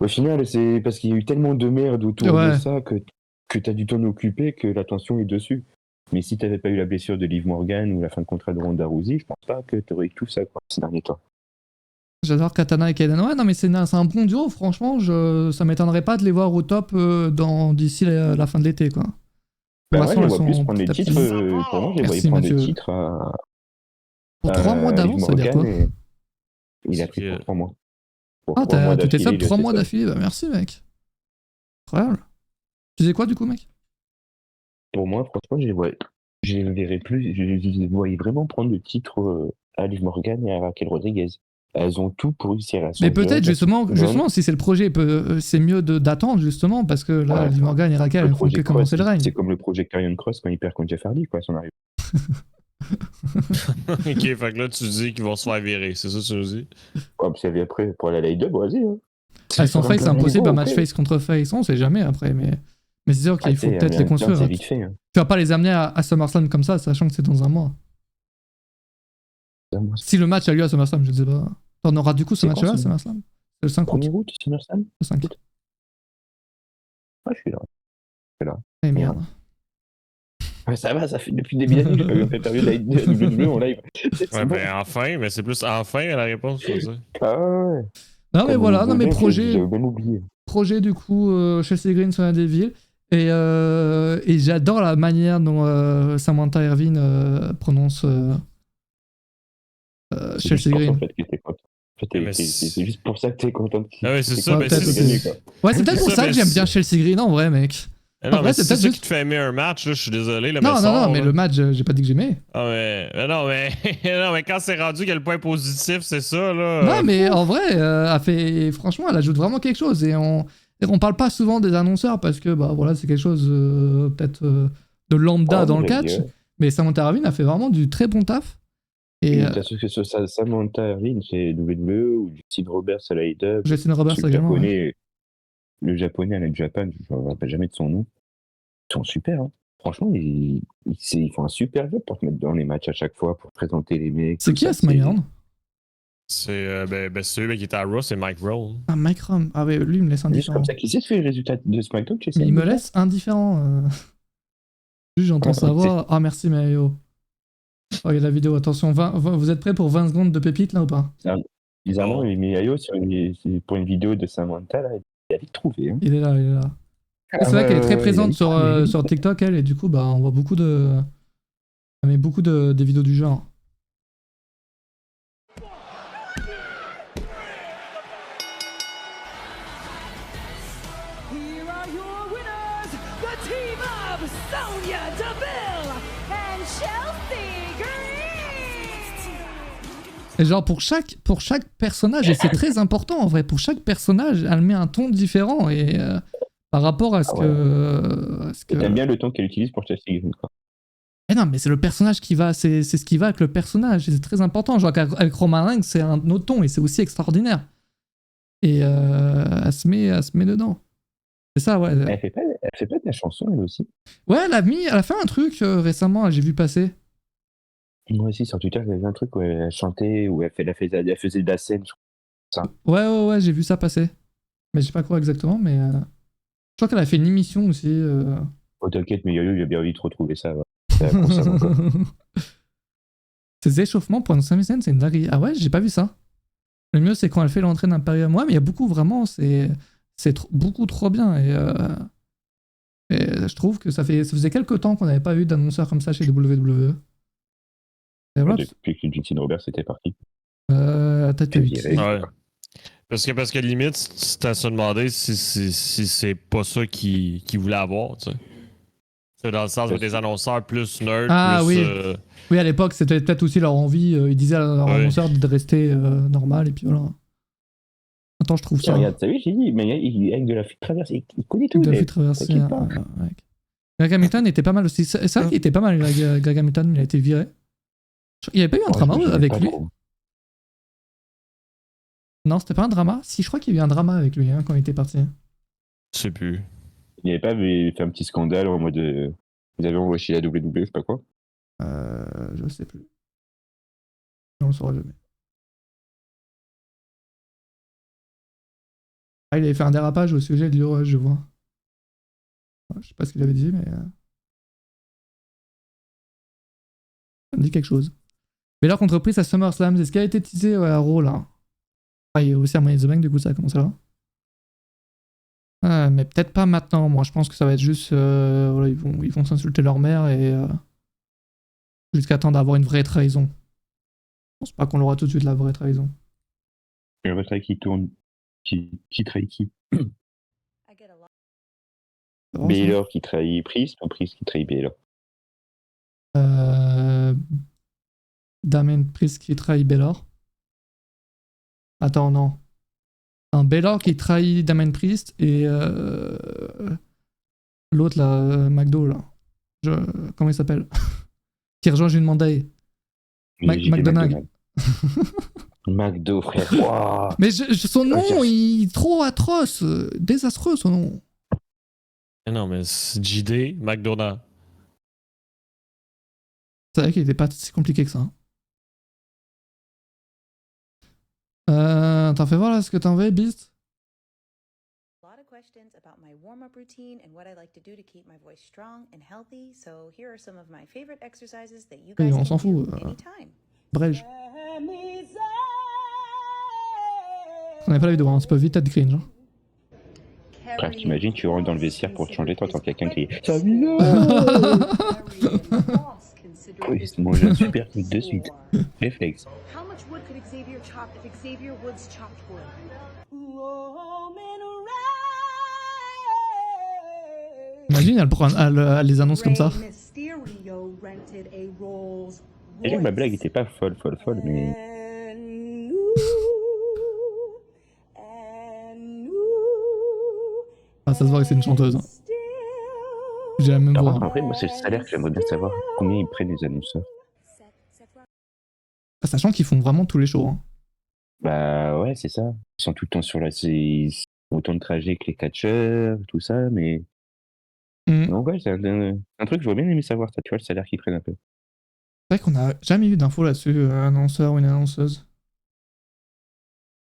Au final, c'est parce qu'il y a eu tellement de merde autour de
Ouais.
ça que t'as dû t'en occuper que l'attention est dessus. Mais si t'avais pas eu la blessure de Liv Morgan ou la fin de contrat de Ronda Rousey, je pense pas que t'aurais eu tout ça quoi, ces derniers temps.
J'adore Katana et Kaden. Ouais, non, mais c'est un bon duo, franchement. Ça m'étonnerait pas de les voir au top d'ici la fin de l'été, quoi.
Bah
Pour
ouais,
l'instant,
je
elles
vois plus
sont
prendre les
petit à
titres.
petit.
Pour moi, je les voyais
Merci,
prendre les
Mathieu.
titres
Pour 3 mois
à Liv
d'avance, ça veut dire quoi?
Morgan et il a
C'est
pris
que-
pour 3 mois. Pour
Ah,
3 mois
tu t'es
d'affilée,
sub
il est
3
assez
mois
sub.
d'affilée. Bah, merci, mec. Incroyable. Tu disais quoi, du coup, mec?
Pour moi, franchement, je les verrais plus. Je les voyais vraiment prendre le titre à Liv Morgan et à Raquel Rodriguez. Elles ont tout pour réussir. Elles
Mais
sont
peut-être,
jeunes, elles sont
justement, si c'est le projet, c'est mieux d'attendre, justement, parce que là,
ouais,
Liv Morgan et Raquel,
le
elles font que
projet Cross,
commencer le règne.
c'est comme le projet Karrion Cross quand il perd contre Jeff Hardy, quoi, son arrivée.
Ok, fait que là, tu dis qu'ils vont se faire virer. C'est ça que tu nous dis?
Ouais, puis après, pour aller à l'AEW, vas-y. Hein.
Elles sont face, c'est impossible, un match
après.
face contre face, on sait jamais après, mais c'est sûr qu'il faut peut-être les construire.
C'est vite fait. Hein.
Tu vas pas les amener à SummerSlam comme ça, sachant que c'est dans un mois. Si le match a lieu à SummerSlam, je ne sais pas. On aura du coup ce match-là à SummerSlam? C'est le 5 août.
1er août, SummerSlam
Le 5 août.
Ouais, je suis là.
Eh merde.
Ouais, ça va, ça fait depuis le début d'année que j'ai pas eu un pay-per-view de WWE en live.
Ouais, ben enfin, mais c'est plus enfin la réponse, je veux dire.
Ah ouais.
Non, mais voilà, non, mais projet.
J'avais même oublié.
Projet du coup, Chelsea Green sur la Deville. Et j'adore la manière dont Samantha Irvine prononce Chelsea Green.
En fait, c'est juste pour ça que t'es content.
Ah ouais, c'est ça,
ben c'est ouais, c'est peut-être pour ça que j'aime bien Chelsea Green en vrai, mec.
Non, mais
c'est
c'est ça qui te fait aimer un match, là, je suis désolé. Là,
non, mais le match, j'ai pas dit que j'aimais.
Ah, non, mais quand c'est rendu qu'il y a le point positif, c'est ça, là.
Non, mais en vrai, franchement, elle ajoute vraiment quelque chose. Et on parle pas souvent des annonceurs parce que bah, voilà, c'est quelque chose peut-être de lambda dans le catch. Mais Samantha Irvine a fait vraiment du très bon taf.
Et t'as sûr que Samantha Irvine, c'est WWE ou Justin Roberts à la AEW.
Justin Roberts également.
Le japonais à la Japan, je ne me rappelle jamais de son nom. Ils sont super, hein. Franchement, ils font un super job pour te mettre dans les matchs à chaque fois, pour présenter les mecs.
C'est qui à SmackDown?
C'est celui qui était à Raw, c'est Mike Rowe.
Ah, Mike Rom. Ah ouais, lui, il me laisse indifférent.
Juste comme ça, qui sait fait le résultat de SmackDown chez
Mais il me laisse indifférent. Juste, j'entends sa voix. Ah, merci, Mario. Oh, il y a la vidéo. Attention, vous êtes prêts pour 20 secondes de pépite, là, ou pas?
Bizarrement, il met Ayo pour une vidéo de Samantha, là, il a vite trouvé. Hein.
Il est là. C'est vrai qu'elle est très présente sur TikTok, elle, et du coup, bah, on voit beaucoup de. Elle met beaucoup des vidéos du genre.
Here are your winners, the team of Sonya Deville and Chelsea Green.
Et genre, pour chaque personnage, et c'est très important en vrai, pour chaque personnage, elle met un ton différent, et par rapport à ce que.
T'aimes bien le ton qu'elle utilise pour Chelsea Green, quoi.
Mais non, mais c'est le personnage qui va, c'est ce qui va avec le personnage, et c'est très important. Genre, avec Roman Reigns, c'est un autre ton, et c'est aussi extraordinaire. Et elle se met dedans. C'est ça, ouais.
Elle fait pas de la chanson, elle aussi.
Ouais, elle a fait un truc récemment, j'ai vu passer.
Moi aussi, sur Twitter, j'avais vu un truc où elle chantait, où elle faisait de la scène.
Ouais, j'ai vu ça passer. Mais je sais pas quoi exactement, mais je crois qu'elle a fait une émission aussi.
Oh, t'inquiète, mais Yo-Yo, il a bien envie de retrouver ça. Ouais.
Ces échauffements pour une Sami Zayn, c'est une dinguerie. Ah ouais, j'ai pas vu ça. Le mieux, c'est quand elle fait l'entrée d'Imperium. Ouais, mais il y a beaucoup, vraiment, c'est beaucoup trop bien. Et je trouve que ça faisait quelques temps qu'on n'avait pas eu d'annonceur comme ça chez WWE. Et voilà.
Depuis que Justin Roberts était parti.
Peut-être
ouais. Parce que limite, c'était à se demander si c'est pas ça qu'il voulait avoir, tu sais. C'est dans le sens où des annonceurs plus nerds, plus...
oui. Oui, à l'époque, c'était peut-être aussi leur envie. Ils disaient à leur annonceur de rester normal, et puis voilà. Attends, je trouve ça.
Regarde, t'as vu, j'ai dit, mais avec de la fuite traversée, il connaît tout.
De la fuite traversée. Greg Hamilton était pas mal aussi. C'est vrai qu'il était pas mal, Greg Hamilton, il a été viré. Il n'y avait pas eu un drama avec lui? Non, c'était pas un drama? Si, je crois qu'il y a eu un drama avec lui quand il était parti.
Je sais plus.
Il n'y avait pas fait un petit scandale en mode. Vous avez envoyé chez la WWE, je sais pas quoi.
Je sais plus. On le saura jamais. Ah, il avait fait un dérapage au sujet du rush, je vois. Je sais pas ce qu'il avait dit, mais. Ça me dit quelque chose. Baylor contre Priest à SummerSlam, c'est ce qui a été teasé à Raw là. Ah, il y a aussi à Money in the Bank, du coup, ça commence là. Mais peut-être pas maintenant, moi. Je pense que ça va être juste. Voilà, ils vont s'insulter leur mère et. Jusqu'à temps d'avoir une vraie trahison. Je pense pas qu'on l'aura tout de suite la vraie trahison.
Le vrai qui tourne. Qui trahit qui?
I get a lot.
C'est vrai, ça.
Baylor qui trahit Priest ou Priest qui trahit Baylor?
Damien Priest qui trahit Baylor. Attends, non. Un Baylor qui trahit Damien Priest et l'autre là, McDo là. Comment il s'appelle? Qui rejoint June Monday. McDonald.
McDo, frère. Wow.
Mais son nom, il est trop atroce. Désastreux son nom.
Non, mais c'est JD, McDonald.
C'est vrai qu'il était pas si compliqué que ça. T'en fais voir là ce que t'en veux, Beast?
A lot of questions about my warm-up routine and what I like to do to keep my voice strong and healthy. So here are some of my favorite exercises that you
Oui,
guys
on
can
s'en fout.
do anytime.
Brège. On avait pas la vidéo, hein. C'est pas vite être cringe. Hein.
Bref, t'imagines, tu rentres dans le vestiaire pour te changer, toi, t'entends quelqu'un qui est. Oui, c'est mon jeu super truc de suite. Réflexe.
How much wood could Xavier chop if Xavier Woods chopped wood?
Imagine, elle les annonce comme ça.
Déjà que ma blague était pas folle, mais.
Ah, ça se voit que c'est une chanteuse. Hein. J'ai la même voix.
Après, moi, c'est le salaire que j'aimerais bien savoir. Combien ils prennent les annonceurs?
Sachant qu'ils font vraiment tous les shows. Hein.
Bah ouais, c'est ça. Ils sont tout le temps sur la. C'est autant de trajets que les catcheurs, tout ça, mais. Donc ouais, c'est un truc que j'aurais bien aimé savoir, ça, tu vois, le salaire qu'ils prennent un peu.
C'est vrai qu'on a jamais eu d'infos là-dessus, un annonceur ou une annonceuse.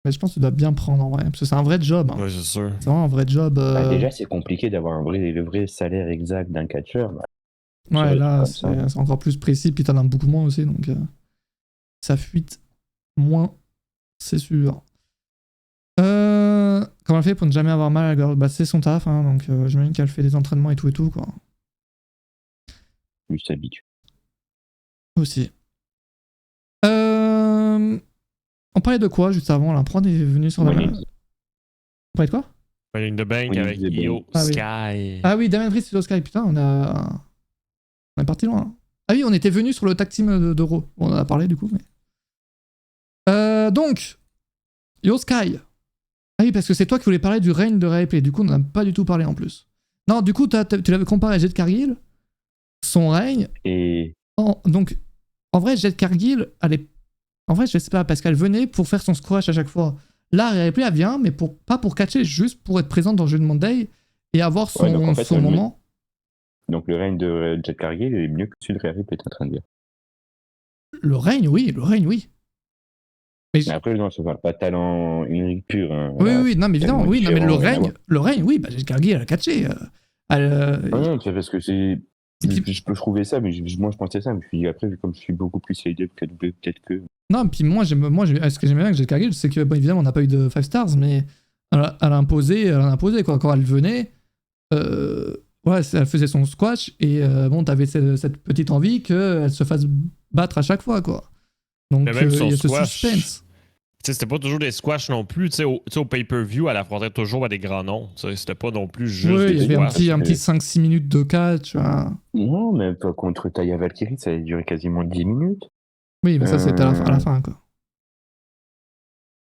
Mais je pense que tu dois bien prendre en vrai, parce que c'est un vrai job. Hein.
Ouais, c'est sûr.
C'est vraiment un vrai job.
Bah, déjà, c'est compliqué d'avoir le vrai salaire exact d'un catcheur. Bah,
ouais, là, c'est encore plus précis, puis t'en as beaucoup moins aussi, donc ça fuite moins, c'est sûr. Comment elle fait pour ne jamais avoir mal à la gorge? Bah, c'est son taf, hein, donc j'imagine qu'elle fait des entraînements et tout, quoi.
Lui s'habitue.
Aussi. On parlait de quoi juste avant? La prod est venue sur la. On parlait de quoi?
Running the Bank avec Io Sky.
Ah oui, Damien Priest et Io Sky, putain, on est parti loin. Ah oui, on était venu sur le tag team de Raw. On en a parlé du coup, mais. Donc, Io Sky. Ah oui, parce que c'est toi qui voulais parler du règne de Rhea Ripley. Du coup, on n'en a pas du tout parlé en plus. Non, du coup, tu l'avais comparé à Jade Cargill. Son règne.
Et.
Donc, en vrai, Jade Cargill, elle est. En vrai, je sais pas, parce qu'elle venait pour faire son squash à chaque fois. Là, Rhea Ripley, elle vient, mais pas pour catcher, juste pour être présente dans le jeu de Monday et avoir son,
ouais, donc en fait,
son moment.
Donc le règne de Jade Cargill est mieux que celui de Rhea Ripley, t'es en train de dire.
Le règne, oui.
Mais après, non, ça parle pas de talent unique pur. Hein,
oui, non, mais évidemment, oui, non, mais le règne, oui, bah, Jade Cargill, elle a catché.
Non, c'est parce que c'est. Je peux trouver ça, mais moi je pensais ça, mais puis après, comme je suis beaucoup plus AEW qu'AW, peut-être que.
Non, puis moi, ce que j'aimais bien avec Jade Cargill, c'est que, bon, évidemment, on n'a pas eu de 5 stars, mais elle a imposé, quoi. Quand elle venait, ouais, elle faisait son squash, et bon, t'avais cette petite envie qu'elle se fasse battre à chaque fois, quoi. Donc, il y a ce suspense.
C'était pas toujours des squash non plus. Au pay-per-view, elle affrontait toujours des grands noms. C'était pas non plus juste
des
des
squash. Il y avait un petit 5-6 minutes de catch.
Non, mais pas contre Taya Valkyrie, ça a duré quasiment 10 minutes.
Oui, mais ça, c'était à la fin, quoi.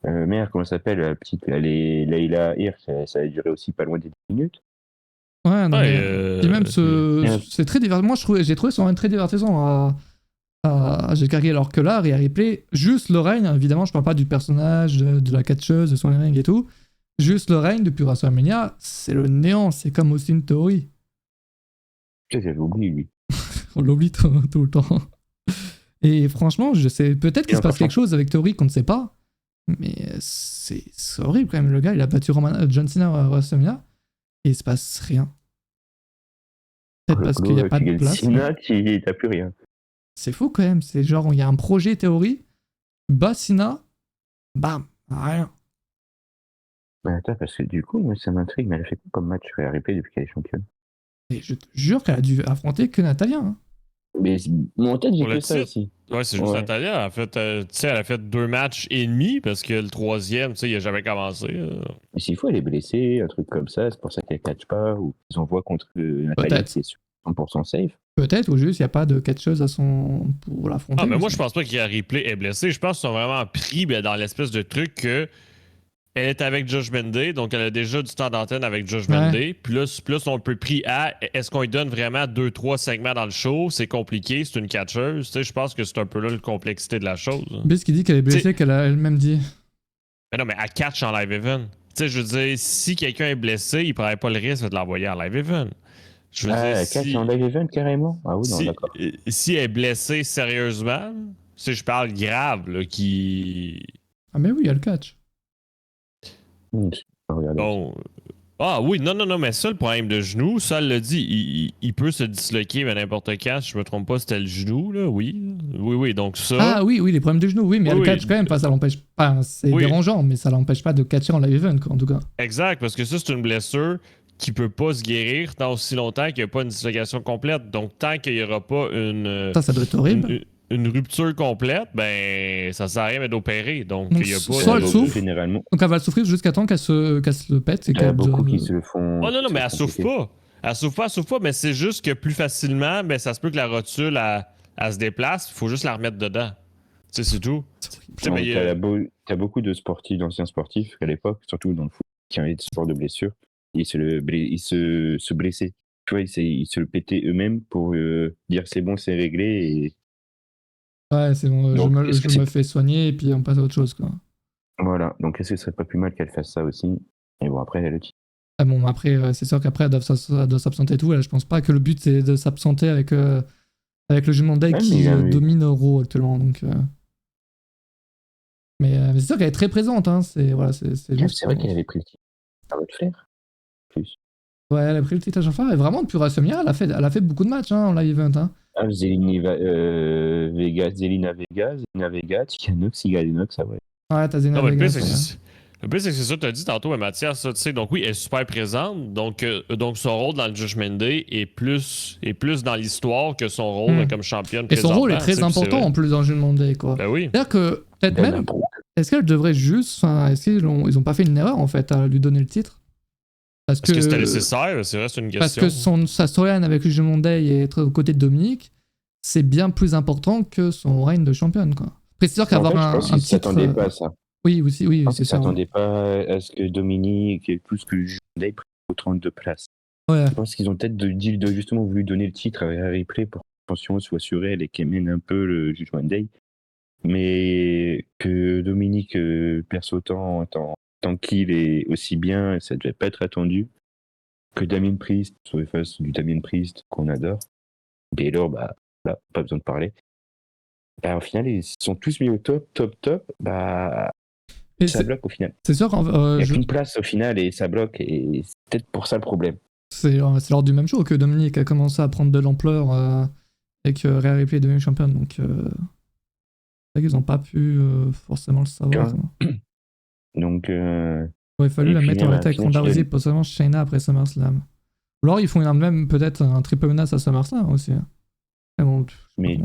Merde, comment ça s'appelle, la petite, Layla Hirsch, ça a duré aussi pas loin des 10 minutes.
Ouais, non, mais... Et même c'est très divertissant. Moi, j'ai trouvé son règne très divertissant à Jade Cargill, alors que là, Rhea Ripley, juste le règne, évidemment, je parle pas du personnage, de la catcheuse, de son ring et tout, juste le règne depuis WrestleMania, c'est le néant, c'est comme Austin Theory.
J'avais oublié, lui.
On l'oublie tout le temps. Et franchement, je sais, peut-être qu'il se passe quelque chose avec Theory qu'on ne sait pas, Mais c'est horrible quand même. Le gars, il a battu John Cena à WrestleMania et il se passe rien. Peut-être parce qu'il n'y a pas de place.
Cena, t'as plus rien.
C'est fou quand même. C'est genre, il y a un projet théorie, bat Cena, bam, rien.
Mais attends, parce que du coup, moi, ça m'intrigue, mais elle a fait quoi comme match sur la replay depuis qu'elle est championne?
Et je te jure qu'elle a dû affronter que Natalia. Hein.
Mais mon tête, j'ai
Pour
que
le
ça
titre.
aussi.
Ouais, c'est juste
Ouais.
Natalia. Elle a fait, tu sais, elle a fait 2 matchs et demi parce que le troisième, tu sais, il a jamais commencé.
Mais s'il faut, elle est blessée, un truc comme ça, c'est pour ça qu'elle catch pas, ou ils envoient contre Natalia
Peut-être.
qui est sur 100% safe.
Peut-être, ou juste, il n'y a pas de catcheuse pour l'affronter.
Ah, mais moi,
aussi.
je pense pas qu'il y a replay est blessé. Je pense qu'ils sont vraiment pris dans l'espèce de truc que elle est avec Judgment Day, donc elle a déjà du temps d'antenne avec Judgment Day. Plus on peut pris à est-ce qu'on lui donne vraiment 2, 3 segments dans le show? C'est compliqué, c'est une catcheuse. Tu sais, je pense que c'est un peu là la complexité de la chose.
Bis qui dit qu'elle est blessée, qu'elle a elle-même dit.
Mais non, mais elle catch en live event. Tu sais, je veux dire, si quelqu'un est blessé, il prendrait pas le risque de l'envoyer en live event. Je veux dire,
Elle catch en live event carrément? Ah oui, non, d'accord.
si elle est blessée sérieusement, si je parle grave, là, qui.
Ah, mais oui, il y a le catch.
Regardez.
Bon. Ah oui, non, mais ça, le problème de genou, ça, elle l'a dit, il peut se disloquer à n'importe quand, si je me trompe pas, c'était le genou, là, oui. Oui, donc ça.
Ah oui, les problèmes de genoux, oui, mais
Oui,
elle catch quand même, pas, ça l'empêche pas. C'est
Oui.
dérangeant, mais ça l'empêche pas de catcher en live event, quoi, en tout cas.
Exact, parce que ça, c'est une blessure qui peut pas se guérir tant aussi longtemps qu'il n'y a pas une dislocation complète. Donc, tant qu'il n'y aura pas
Ça doit être horrible.
une rupture complète, ben, ça sert à rien d'opérer. Donc,
Donc,
il n'y a pas.
soit elle souffre.
Généralement,
Donc elle va souffrir jusqu'à temps qu'elle se le pète. Et
il y a
qu'elle
beaucoup qui se le font.
Oh non, mais elle
se
souffre
compliquer.
pas. Elle souffre pas, mais c'est juste que plus facilement, ben, ça se peut que la rotule, elle se déplace. Il faut juste la remettre dedans. Tu sais, c'est tout. Tu sais,
Donc,
mais,
t'as beaucoup de sportifs, d'anciens sportifs à l'époque, surtout dans le foot, qui ont eu ce genre de blessures. Ils se blessaient. Tu vois, ils se le pétaient eux-mêmes pour dire c'est bon, c'est réglé.
Ouais, c'est bon,
Donc,
je me fais soigner et puis on passe à autre chose, quoi.
Et voilà. Donc, est-ce que ce serait pas plus mal qu'elle fasse ça aussi? Et bon, après, elle le dit.
Ah bon, après, c'est sûr qu'après, elle doit s'absenter et tout. Là, je pense pas que le but, c'est de s'absenter avec le Judgment Day
Ouais,
qui
mais
domine Raw actuellement. Donc, mais c'est sûr qu'elle est très présente. Hein. C'est juste.
C'est vrai qu'elle avait pris le titre. Ça va te faire. Plus.
Ouais, elle a pris le titre à chaque fois. Et vraiment, depuis WrestleMania, elle a fait beaucoup de matchs hein, en live event. Hein.
Ah, Zelina Vega, Tikanox, Iganox, ça ouais.
Ouais, t'as Zelina
non, mais
Vega.
le pire, c'est que c'est ça que tu as dit tantôt, Mathias. Ça, tu sais, donc oui, elle est super présente. Donc son rôle dans le Judgment Day est plus dans l'histoire que son rôle comme championne.
Et son rôle est
présentement,
très important en plus dans le Judgment Day, quoi.
Ben oui.
C'est-à-dire que, peut-être même, est-ce qu'elle devrait juste. Est-ce qu'ils ont pas fait une erreur, en fait, à lui donner le titre? Parce
que c'était nécessaire, c'est vrai, c'est une question.
Parce que sa storyline avec le Judgment Day et être aux côtés de Dominique, c'est bien plus important que son règne de championne, quoi. Après, c'est sûr qu'avoir un titre.
Je s'attendait pas à ça.
Oui, c'est ça.
Je s'attendais pas à ce que Dominique et plus que le Judgment Day prenne autant de place.
Ouais.
Je pense qu'ils ont peut-être justement voulu donner le titre à Ripley pour que l'attention soit sur elle et qu'elle mène un peu le Judgment Day. Mais que Dominique perce autant tant qu'il est aussi bien, ça devait pas être attendu. Que Damien Priest soit face du Damien Priest qu'on adore. Baylor, bah là, pas besoin de parler. Bah, au final, ils sont tous mis au top. Bah, ça bloque au final.
C'est sûr
il n'y a qu'une place au final et ça bloque et c'est peut-être pour ça le problème.
C'est lors du même show que Dominique a commencé à prendre de l'ampleur et que Rhea Ripley est devenue championne. Donc, c'est vrai qu'ils n'ont pas pu forcément le savoir.
Donc,
il aurait fallu la mettre en réalité avec Ronda Rousey, potentiellement Shayna après SummerSlam. Ou alors ils font même peut-être un triple menace à SummerSlam aussi.
Mais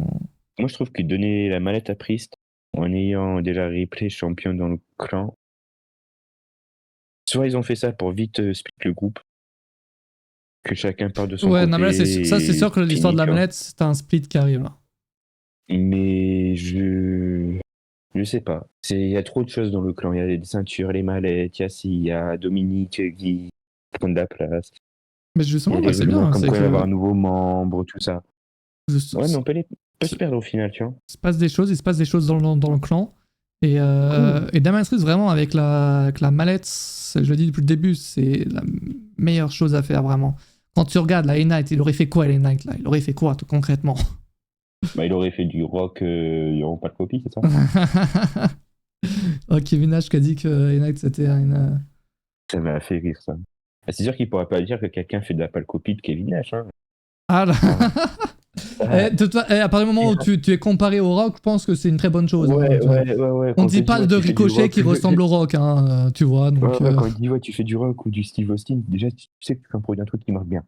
moi je trouve que donner la mallette à Priest en ayant déjà Ripley champion dans le clan, soit ils ont fait ça pour vite split le groupe, que chacun part de son côté.
Ouais, non mais là c'est sûr que l'histoire de la mallette c'est un split qui arrive là.
Mais je sais pas. Il y a trop de choses dans le clan. Il y a les ceintures, les mallettes, il y a Dominique qui prend de la place.
Mais justement, c'est bien.
Comme
c'est
quoi,
que...
avoir un nouveau membre, tout ça. Ouais, mais on peut se perdre au final, tu vois.
Il se passe des choses dans le clan. Et Damien Priest, vraiment, avec la mallette, je le dis depuis le début, c'est la meilleure chose à faire, vraiment. Quand tu regardes la A-Night, il aurait fait quoi, la A-Night, là? Il aurait fait quoi, concrètement?
Bah, il aurait fait du rock, il n'y aura pas de copie, c'est ça?
Oh, Kevin Nash qui a dit que Knight c'était une.
Ça m'a fait rire, ça. C'est sûr qu'il pourra pas dire que quelqu'un fait de la pâle copie de Kevin Nash. Hein.
Ah là à partir du moment où tu es comparé au Rock, je pense que c'est une très bonne chose.
Ouais.
On dit pas de Ricochet qui ressemble au Rock, hein, tu vois. Donc,
quand il dit tu fais du Rock ou du Steve Austin, déjà tu sais que tu fais un produit un truc qui marche bien.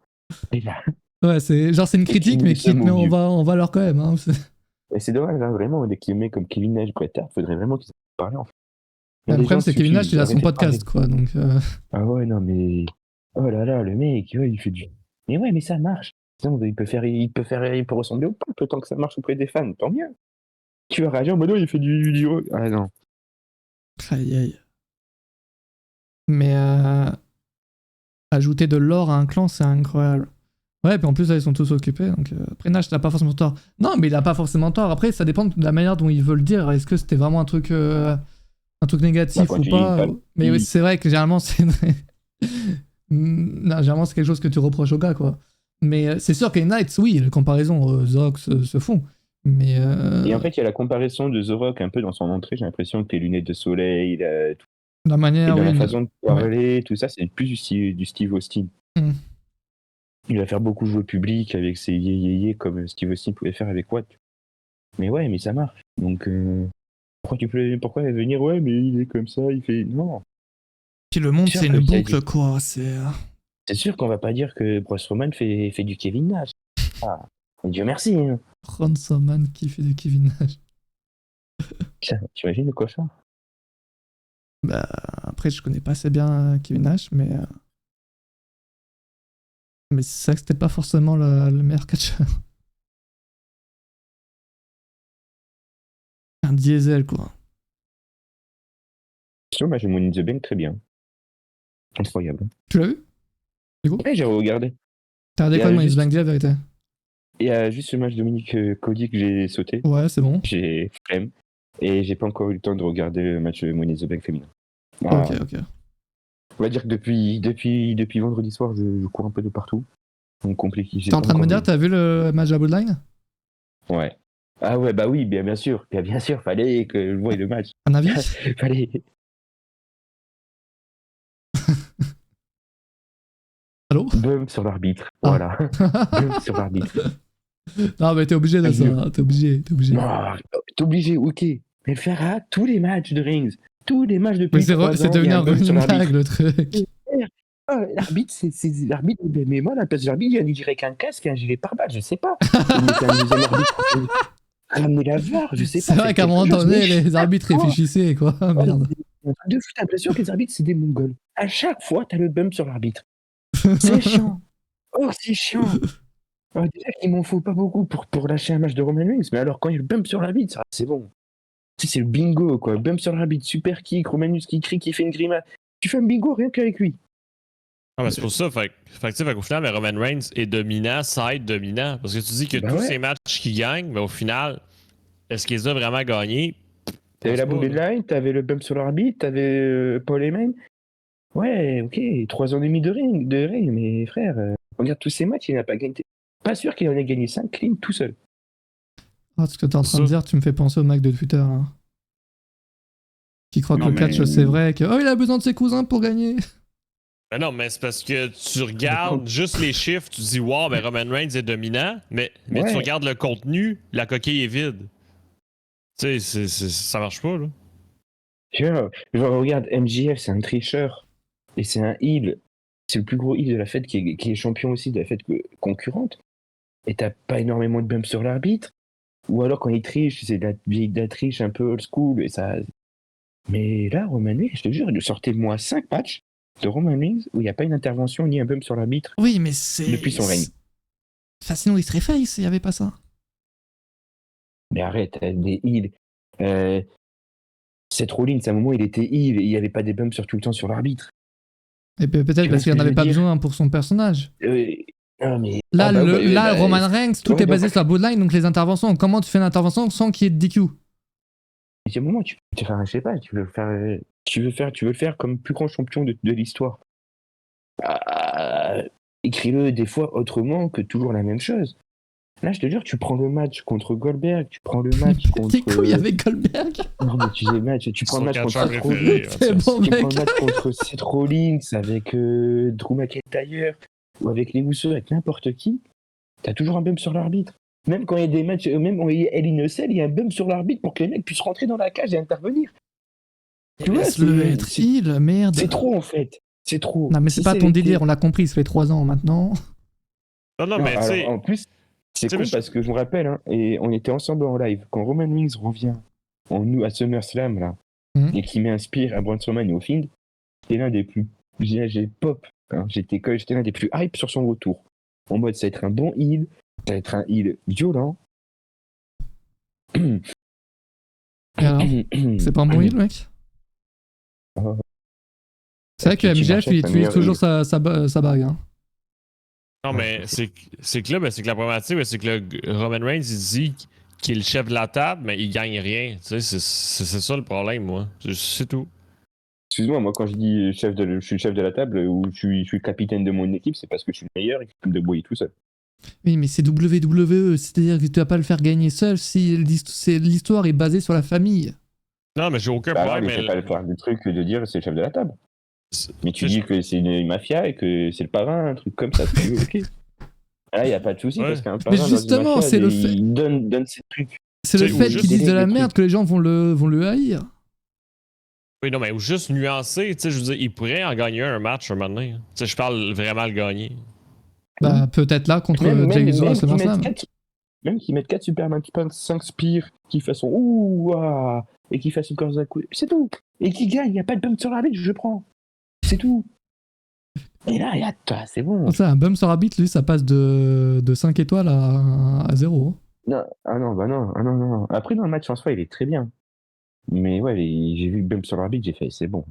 Et là,
ouais, c'est une critique, mais qui te met en valeur quand même. Hein.
Et c'est dommage, hein, vraiment, des mecs comme Kevin Nash, Bret Hart, faudrait vraiment qu'ils en parlent en fait.
Le problème, c'est que Kevin Nash, il a son podcast, quoi. Donc,
Ah ouais, non, mais. Oh là là, le mec, ouais, il fait du. Mais ouais, mais ça marche. Non, il peut ressembler au peuple tant que ça marche auprès des fans, tant mieux. Tu vas réagir, bah non, il fait du rock. Ah non.
Aïe aïe. Mais ajouter de l'or à un clan, c'est incroyable. Ouais, puis en plus, là, ils sont tous occupés. Donc, après, Nash n'a pas forcément tort. Non, mais il a pas forcément tort. Après, ça dépend de la manière dont il veut le dire. Est-ce que c'était vraiment un truc négatif ou pas Mais oui, c'est vrai que généralement, c'est. Non, généralement, c'est quelque chose que tu reproches au gars, quoi. Mais c'est sûr que les Knights, oui, les comparaisons, The Rock se font. Mais
Et en fait, il y a la comparaison de The Rock un peu dans son entrée. J'ai l'impression que les lunettes de soleil,
la manière,
et dans
oui,
la façon de parler, tout ça, c'est plus du Steve Austin. Il va faire beaucoup jouer public avec ses yé comme Steve Austin pouvait faire avec Watt. Mais ouais, mais ça marche. Donc, pourquoi venir, ouais, mais il est comme ça, il fait. Non.
Puis le monde, c'est une boucle, quoi.
C'est sûr qu'on va pas dire que Braun Strowman fait du Kevin Nash. Ah, Dieu merci. Hein.
Braun Strowman qui fait du Kevin Nash.
T'imagines le cauchemar?
Bah, après, je connais pas assez bien Kevin Nash, mais c'est vrai que c'était pas forcément le meilleur catcheur. Un diesel, quoi.
Sur j'ai Money in the Bank très bien. Incroyable.
Tu l'as vu?
Ouais, j'ai regardé.
T'as regardé quoi de Money in the Bank, la vérité?
Il y a juste ce match Dominique Cody que j'ai sauté.
Ouais, c'est bon.
J'ai flemme. Et j'ai pas encore eu le temps de regarder le match Money in the Bank féminin. Voilà.
Ok.
On va dire que depuis vendredi soir, je cours un peu de partout. Donc compliqué.
T'es en train de me dire, t'as vu le match à Bloodline?
Ouais. Ah ouais, bah oui, bien sûr. Bien sûr, fallait que je voie le match.
Un avis?
Fallait.
Allô?
Bump sur l'arbitre. Voilà. Bump sur l'arbitre.
Non, mais t'es obligé de ça. Hein. T'es obligé.
Non, t'es obligé, ok. Mais elle fera tous les matchs de Rings. Tous les matchs de
Mais c'est devenu un blague, le truc.
L'arbitre, c'est l'arbitre. Mais moi, la place de l'arbitre, il lui dirait qu'un casque et un gilet pare-balles, je sais pas. Ramener la VAR, je sais pas.
C'est vrai qu'à un moment donné, les arbitres réfléchissaient, quoi. Merde.
De fou, t'as l'impression que les arbitres, c'est des Mongols. À chaque fois, t'as le bump sur l'arbitre. C'est chiant. Oh, c'est chiant. Alors, déjà qu'il m'en faut pas beaucoup pour lâcher un match de Roman Reigns, mais alors quand il y a le bump sur l'arbitre, c'est bon. Tu sais, c'est le bingo, quoi. Bump sur l'arbitre, super kick, Roman Reigns qui crie, qui fait une grimace. Tu fais un bingo rien qu'avec lui.
Ah, mais c'est pour ça, fait qu'au final, le Roman Reigns est dominant, side dominant. Parce que tu dis que tous ces matchs qu'il gagne, mais au final, est-ce qu'il les a vraiment gagnés?
T'avais la bombe line, t'avais le bump sur l'arbitre, t'avais Paul Heyman. Ouais, ok, 3 ans et demi de règne, mais frère, regarde tous ces matchs, il n'a pas gagné. Pas sûr qu'il en ait gagné 5 clean tout seul.
Oh, ce que t'es en train de dire, tu me fais penser au mec de Twitter, là. Qui croit que le catch, c'est vrai, que il a besoin de ses cousins pour gagner.
Ben non, mais c'est parce que tu regardes juste les chiffres, tu dis wow, ben Roman Reigns est dominant, mais tu regardes le contenu, la coquille est vide. Tu sais, ça marche pas, là.
Genre, regarde, MJF, c'est un tricheur. Et c'est un heel. C'est le plus gros heel de la fête qui est champion aussi de la fête concurrente. Et t'as pas énormément de bumps sur l'arbitre. Ou alors quand il triche, c'est de la triche un peu old school. Et ça... Mais là, Roman Reigns, je te jure, sortez-moi 5 matchs de Roman Reigns où il n'y a pas une intervention ni un bump sur l'arbitre.
Oui, mais c'est...
Depuis son règne.
Enfin, sinon, il serait face, il n'y avait pas ça.
Mais arrête, des heals. Seth Rollins, à un moment, il était heel et il n'y avait pas des bumps tout le temps sur l'arbitre.
Et peut-être parce qu'il n'en avait pas besoin pour son personnage.
Non, mais...
Là, Roman Reigns, tout est basé sur la bloodline, donc les interventions. Comment tu fais une intervention sans qu'il y ait de DQ?
À un moment, je sais pas, tu veux le faire comme plus grand champion de l'histoire. Écris-le des fois autrement que toujours la même chose. Là, je te jure, tu prends le match contre Goldberg, tu prends le match contre.
T'es couilles avec Goldberg.
Non, mais tu sais, match, tu prends le match contre
catcheur
Seth
préféré,
Rollins,
C'est bon,
tu prends
mec.
le match contre Seth Rollins avec Drew McIntyre ou avec les Usos, avec n'importe qui, t'as toujours un bump sur l'arbitre. Même quand il y a des matchs, même quand il y a Hell in a Cell, il y a un bump sur l'arbitre pour que les mecs puissent rentrer dans la cage et intervenir. Tu vois,
Laisse-le être heal, merde.
c'est trop en fait. C'est trop.
Non, mais c'est
Si
pas ton
avec
délire, on l'a compris, ça fait 3 ans maintenant.
Non,
Non,
mais tu
alors,
sais.
en plus, c'est
Tu sais,
con
mais
parce que je me rappelle, hein, et on était ensemble en live, quand Roman Reigns revient à SummerSlam, là,
Mhm.
et qui m'inspire à Braun Strowman et au Fiend, c'était l'un des plus. J'ai pop. Hein, j'étais l'un des plus hype sur son retour. En mode, ça va être un bon heal, ça va être un heal violent.
Et alors, c'est pas un bon heal, mec. C'est vrai que
Tu
MJF,
marches
il
avec un
utilise
meilleur
toujours sa bague. Hein.
Non, mais c'est que là, c'est que la problématique, c'est que Roman Reigns, il dit qu'il est le chef de la table, mais il gagne rien. Tu sais, c'est ça le problème, moi. C'est tout.
Excuse-moi, moi, quand je dis je suis le chef de la table ou je suis le capitaine de mon équipe, c'est parce que je suis le meilleur et que je peux me débrouiller tout seul.
Oui, mais c'est WWE, c'est-à-dire que tu vas pas le faire gagner seul si l'histoire est basée sur la famille.
Non, mais j'ai aucun
Bah,
problème.
mais c'est
Mais
pas le faire du truc de dire c'est le chef de la table.
c'est-
Mais tu
c'est-
dis que c'est une mafia et que c'est le parrain, un truc comme ça, tu veux, ok. Ah, là, il n'y a pas de souci
Ouais.
parce qu'un parrain dans
justement,
une mafia,
c'est le fait-
il donne ses trucs.
C'est le
C'est- ou
fait
juste
qu'ils disent de la
délègue le
merde
truc.
que les gens vont le haïr.
Oui, non, mais ou juste nuancer, tu sais, je veux dire, il pourrait en gagner un match un moment donné. Tu sais, je parle vraiment le gagner.
Bah, peut-être là contre
Même
Jay Uso à
qu'ils
SummerSlam.
mettent 4 Superman 5 Spears, qui fassent ouh, ah, et qui fassent encore un coup. C'est tout. Et qui gagne, il n'y a pas de bump sur l'arbitre, je prends. C'est tout. Et là, c'est bon.
Ça, un bump sur arbitre, lui, ça passe de 5 étoiles à 0.
Non, non. Après, dans le match en soi, il est très bien. Mais ouais, j'ai vu le bump sur l'arbitre, j'ai fait, c'est bon.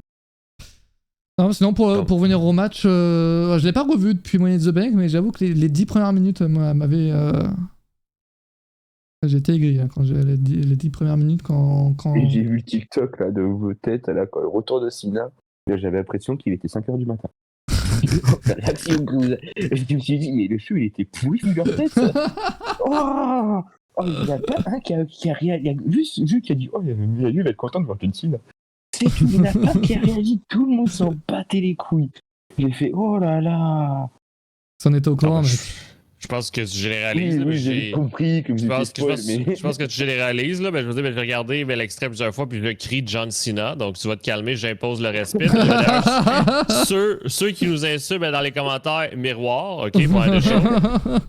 Non, sinon, pour venir au match, je l'ai pas revu depuis Money in the Bank, mais j'avoue que les 10 premières minutes, moi, m'avaient. J'étais aigri hein, quand j'ai les 10 premières minutes quand...
Et j'ai vu le TikTok là, de vos têtes, là, quand le retour de Cena. Là, j'avais l'impression qu'il était 5h du matin. Je me suis dit, mais le show, il était pourri sur leur tête. Oh, il n'y a pas un qui a réagi. Juste qui a dit, oh, lui, il va être content de voir John Cena. C'est tout, il n'y en a pas un qui a réagi. Tout le monde s'en battait les couilles. J'ai fait, oh là là.
Si on était au courant,
Ah,
mais...
Je pense que tu généralises.
Oui,
là, mais
j'ai compris que vous
Je pense,
étiez spoil, mais...
je pense que tu généralises, là. Ben, je veux dire, ben, j'ai regardé l'extrait plusieurs fois, puis le cri de John Cena. Donc, tu vas te calmer, j'impose le respect. D'ailleurs, ceux qui nous insultent, ben, dans les commentaires, miroir, OK, pour la chose.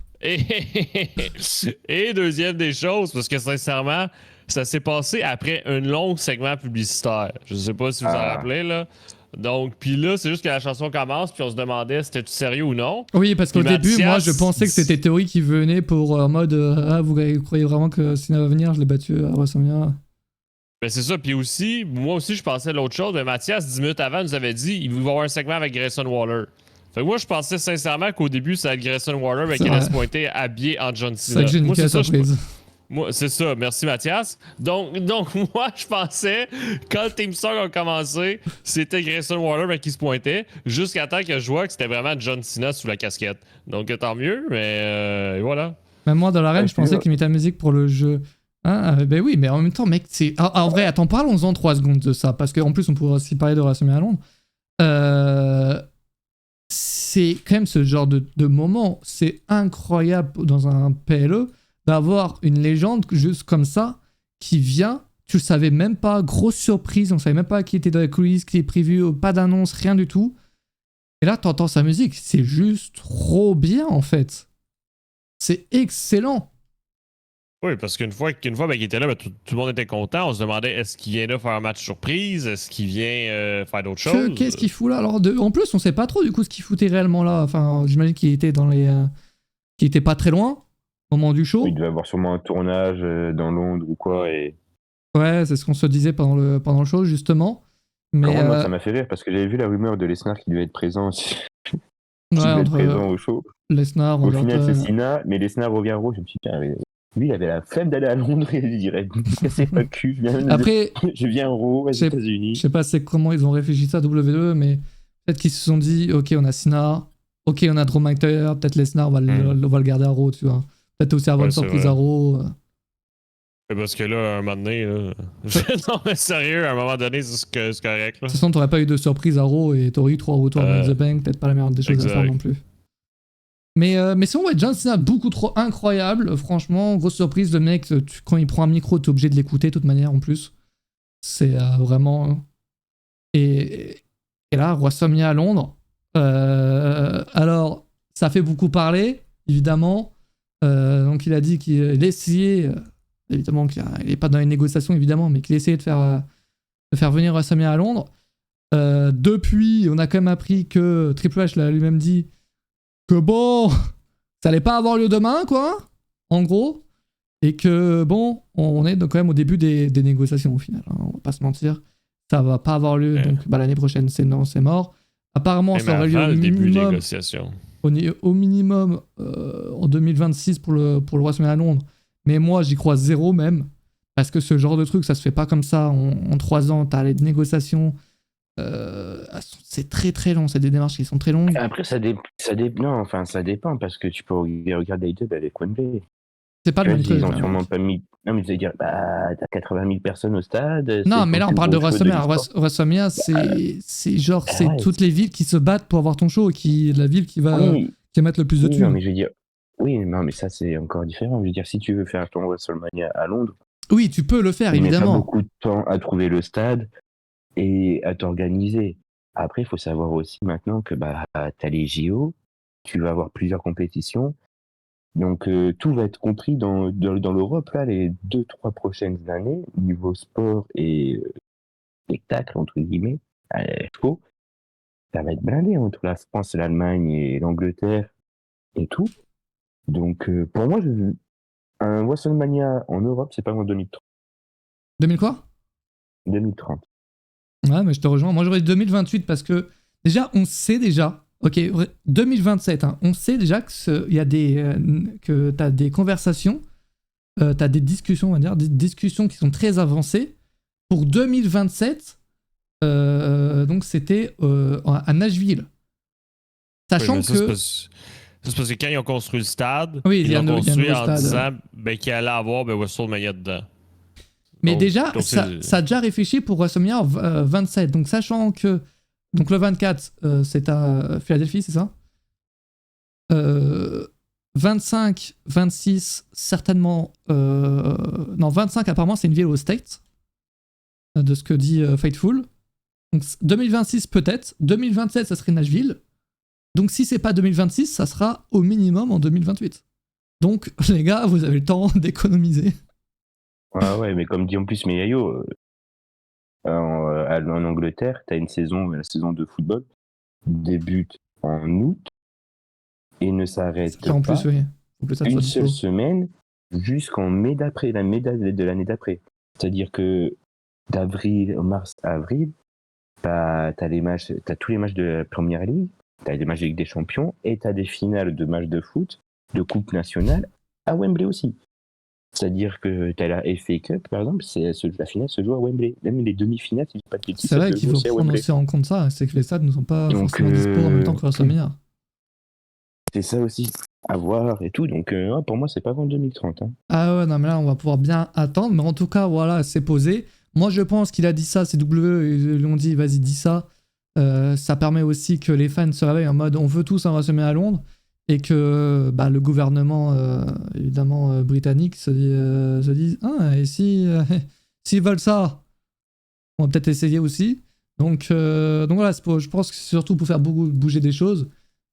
Et deuxième des choses, parce que sincèrement, ça s'est passé après un long segment publicitaire. Je sais pas si vous en rappelez, là. Donc, puis là, c'est juste que la chanson commence, puis on se demandait si c'était sérieux ou non.
Oui, parce qu'au
Puis
début,
Mathias-
moi, je pensais que c'était Théorie qui venait pour en mode ah, vous croyez vraiment que Cena va venir? Je l'ai battu à WrestleMania.
Ben c'est ça, puis aussi, moi aussi, je pensais à l'autre chose. Mais Mathias, 10 minutes avant, nous avait dit il va y avoir un segment avec Grayson Waller. Fait que moi, je pensais sincèrement qu'au début, ça allait être Grayson Waller, mais
C'est
qu'il allait
vrai.
se pointer habillé en John
C'est ça
Cena.
que j'ai
Moi,
niqué la surprise.
Moi, c'est ça. Merci, Mathias. Donc moi, je pensais, quand le Team Song a commencé, c'était Grayson Waller mais qui se pointait, jusqu'à temps que je vois que c'était vraiment John Cena sous la casquette. Donc, tant mieux, mais voilà.
Même moi, dans l'arène, je pensais qu'il mettait la musique pour le jeu. Ah, ben oui, mais en même temps, mec, c'est... Ah, en vrai, attends, parlons-en 3 secondes de ça, parce qu'en plus, on pourrait aussi parler de WrestleMania à Londres. C'est quand même ce genre de moment, c'est incroyable dans un PLE d'avoir une légende juste comme ça qui vient, tu le savais même pas, grosse surprise, on savait même pas qui était dans la coulisse, qui est prévu, pas d'annonce, rien du tout. Et là, t'entends sa musique, c'est juste trop bien en fait. C'est excellent.
Oui, parce qu'une fois qu'il était là, ben, tout le monde était content. On se demandait est-ce qu'il vient là faire un match surprise? Est-ce qu'il vient faire d'autres choses?
Qu'est-ce qu'il fout là? Alors, en plus, on sait pas trop du coup ce qu'il foutait réellement là. Enfin, j'imagine qu'il était dans les. Qu'il était pas très loin au moment du show.
Il devait avoir sûrement un tournage dans Londres ou quoi. Et...
Ouais, c'est ce qu'on se disait pendant le show justement. Mais
Alors, moi, ça m'a fait rire parce que j'avais vu la rumeur de Lesnar qui devait être présent aussi. Qui
ouais,
devait être
entre
présent au show.
Lesnar,
Au final, c'est
Orton.
Cena, mais Lesnar revient à Raw. Je me suis dit, putain, lui, il avait la flemme d'aller à Londres et il dirait, cassez pas le cul,
Après,
je viens à Raw, aux
je
États-Unis.
sais pas c'est comment ils ont réfléchi ça à WWE, mais peut-être qu'ils se sont dit, ok, on a Cena, ok, on a Drew McIntyre, peut-être Lesnar, on va le garder à Raw, tu vois. Peut-être aussi avoir
Ouais,
une
c'est
surprise
vrai.
à Raw.
Parce que là, à un moment donné, là... non, mais sérieux, à un moment donné, c'est correct,
De
là.
toute façon, t'aurais pas eu de surprise à Raw et t'aurais eu 3 retours à Money in the Bank, peut-être pas la meilleure des choses à faire
Exact.
non plus. Mais sinon, ouais, John Cena, beaucoup trop incroyable. Franchement, grosse surprise. Le mec, quand il prend un micro, t'es obligé de l'écouter de toute manière en plus. C'est vraiment. Et là, WrestleMania à Londres. Alors, ça fait beaucoup parler, évidemment. Donc, il a dit qu'il essayait, évidemment, qu'il n'est pas dans les négociations, évidemment, mais qu'il essayait de faire venir WrestleMania à Londres. Depuis, on a quand même appris que Triple H l'a lui-même dit que bon, ça allait pas avoir lieu demain, quoi, en gros, et que bon, on est quand même au début des négociations au final, hein, on va pas se mentir, ça va pas avoir lieu, donc l'année prochaine, c'est non, c'est mort. Apparemment,
Même
ça aurait lieu
avant
au
le début des
minimum,
négociations.
au minimum en 2026 pour le WrestleMania à Londres, mais moi, j'y crois zéro même, parce que ce genre de truc, ça se fait pas comme ça, en 3 ans, t'as les négociations. C'est très très long, c'est des démarches qui sont très longues.
Après, ça dépend parce que tu peux regarder AEW avec Wembley.
C'est pas
Tu
le
vois,
même truc.
ils ont sûrement pas mis. Non, mais tu vas dire, bah, t'as 80 000 personnes au stade.
Non,
c'est
mais
ton
là on
plus
parle de
gros show
WrestleMania.
l'histoire.
WrestleMania, c'est genre, c'est
ouais,
toutes les villes qui se battent pour avoir ton show et la ville qui va
Oui,
mettre le plus de
oui, non,
thunes.
mais je veux dire. Oui, non, mais ça, c'est encore différent. Je veux dire, si tu veux faire ton WrestleMania à Londres,
Oui, tu peux le faire,
tu mets pas
évidemment.
beaucoup de temps à trouver le stade et à t'organiser. Après, il faut savoir aussi maintenant que bah, t'as les JO, tu vas avoir plusieurs compétitions. Donc, tout va être compris dans l'Europe, là, les 2-3 prochaines années, niveau sport et spectacle, entre guillemets, show, ça va être blindé entre la France, l'Allemagne et l'Angleterre et tout. Donc, pour moi, un WrestleMania en Europe, c'est pas en 2030.
2000 quoi?
2030.
Ouais, mais je te rejoins. Moi, j'aurais dit 2028 parce que déjà, on sait déjà. Ok, 2027, hein, on sait déjà que t'as des conversations, t'as des discussions, on va dire, des discussions qui sont très avancées. Pour 2027, donc c'était à Nashville. Sachant
Oui, mais
que.
c'est parce que quand ils ont construit le stade,
Oui,
ils
il y a
l'ont
un
construit
nouveau
en
stade.
disant qu'il allait avoir WrestleMania dedans.
Mais
Donc-
déjà,
donc
ça
c'est-
a déjà réfléchi pour WrestleMania 27. Donc, sachant que donc le 24, c'est à Philadelphie, c'est ça 25, 26, certainement. Non, 25, apparemment, c'est une ville aux States, de ce que dit Fightful. Donc, 2026, peut-être. 2027, ça serait Nashville. Donc, si c'est pas 2026, ça sera au minimum en 2028. Donc, les gars, vous avez le temps d'économiser.
Ah ouais, mais comme dit en plus Meyayo, en Angleterre, t'as la saison de football débute en août et ne s'arrête
En
pas
plus, oui. En plus, ça te
une
soit
seule
dispo.
semaine jusqu'en mai d'après, la mai de l'année d'après. C'est-à-dire que d'avril, mars à avril, t'as tous les matchs de la Première Ligue, t'as des matchs de Ligue des Champions et t'as des finales de matchs de foot, de Coupe nationale à Wembley aussi. C'est-à-dire que t'as la FA Cup, par exemple, la finale se joue à Wembley. Même les demi-finales, si je dis pas de bêtises,
C'est vrai
ça se
qu'il
joue
faut
aussi à
prendre
Wembley.
aussi en compte ça, c'est que les stades ne sont pas
Donc,
forcément dispo en même temps que WrestleMania.
C'est ça aussi à voir et tout. Donc, ouais, pour moi, c'est pas avant 2030. Hein.
Ah ouais, non, mais là, on va pouvoir bien attendre. Mais en tout cas, voilà, c'est posé. Moi, je pense qu'il a dit ça, CW, ils lui ont dit, vas-y, dis ça. Ça permet aussi que les fans se réveillent en mode, on veut tous un WrestleMania à Londres. Et que bah, le gouvernement, évidemment, britannique se dit, ah, et si, s'ils veulent ça, on va peut-être essayer aussi. Donc voilà, je pense que c'est surtout pour faire bouger des choses.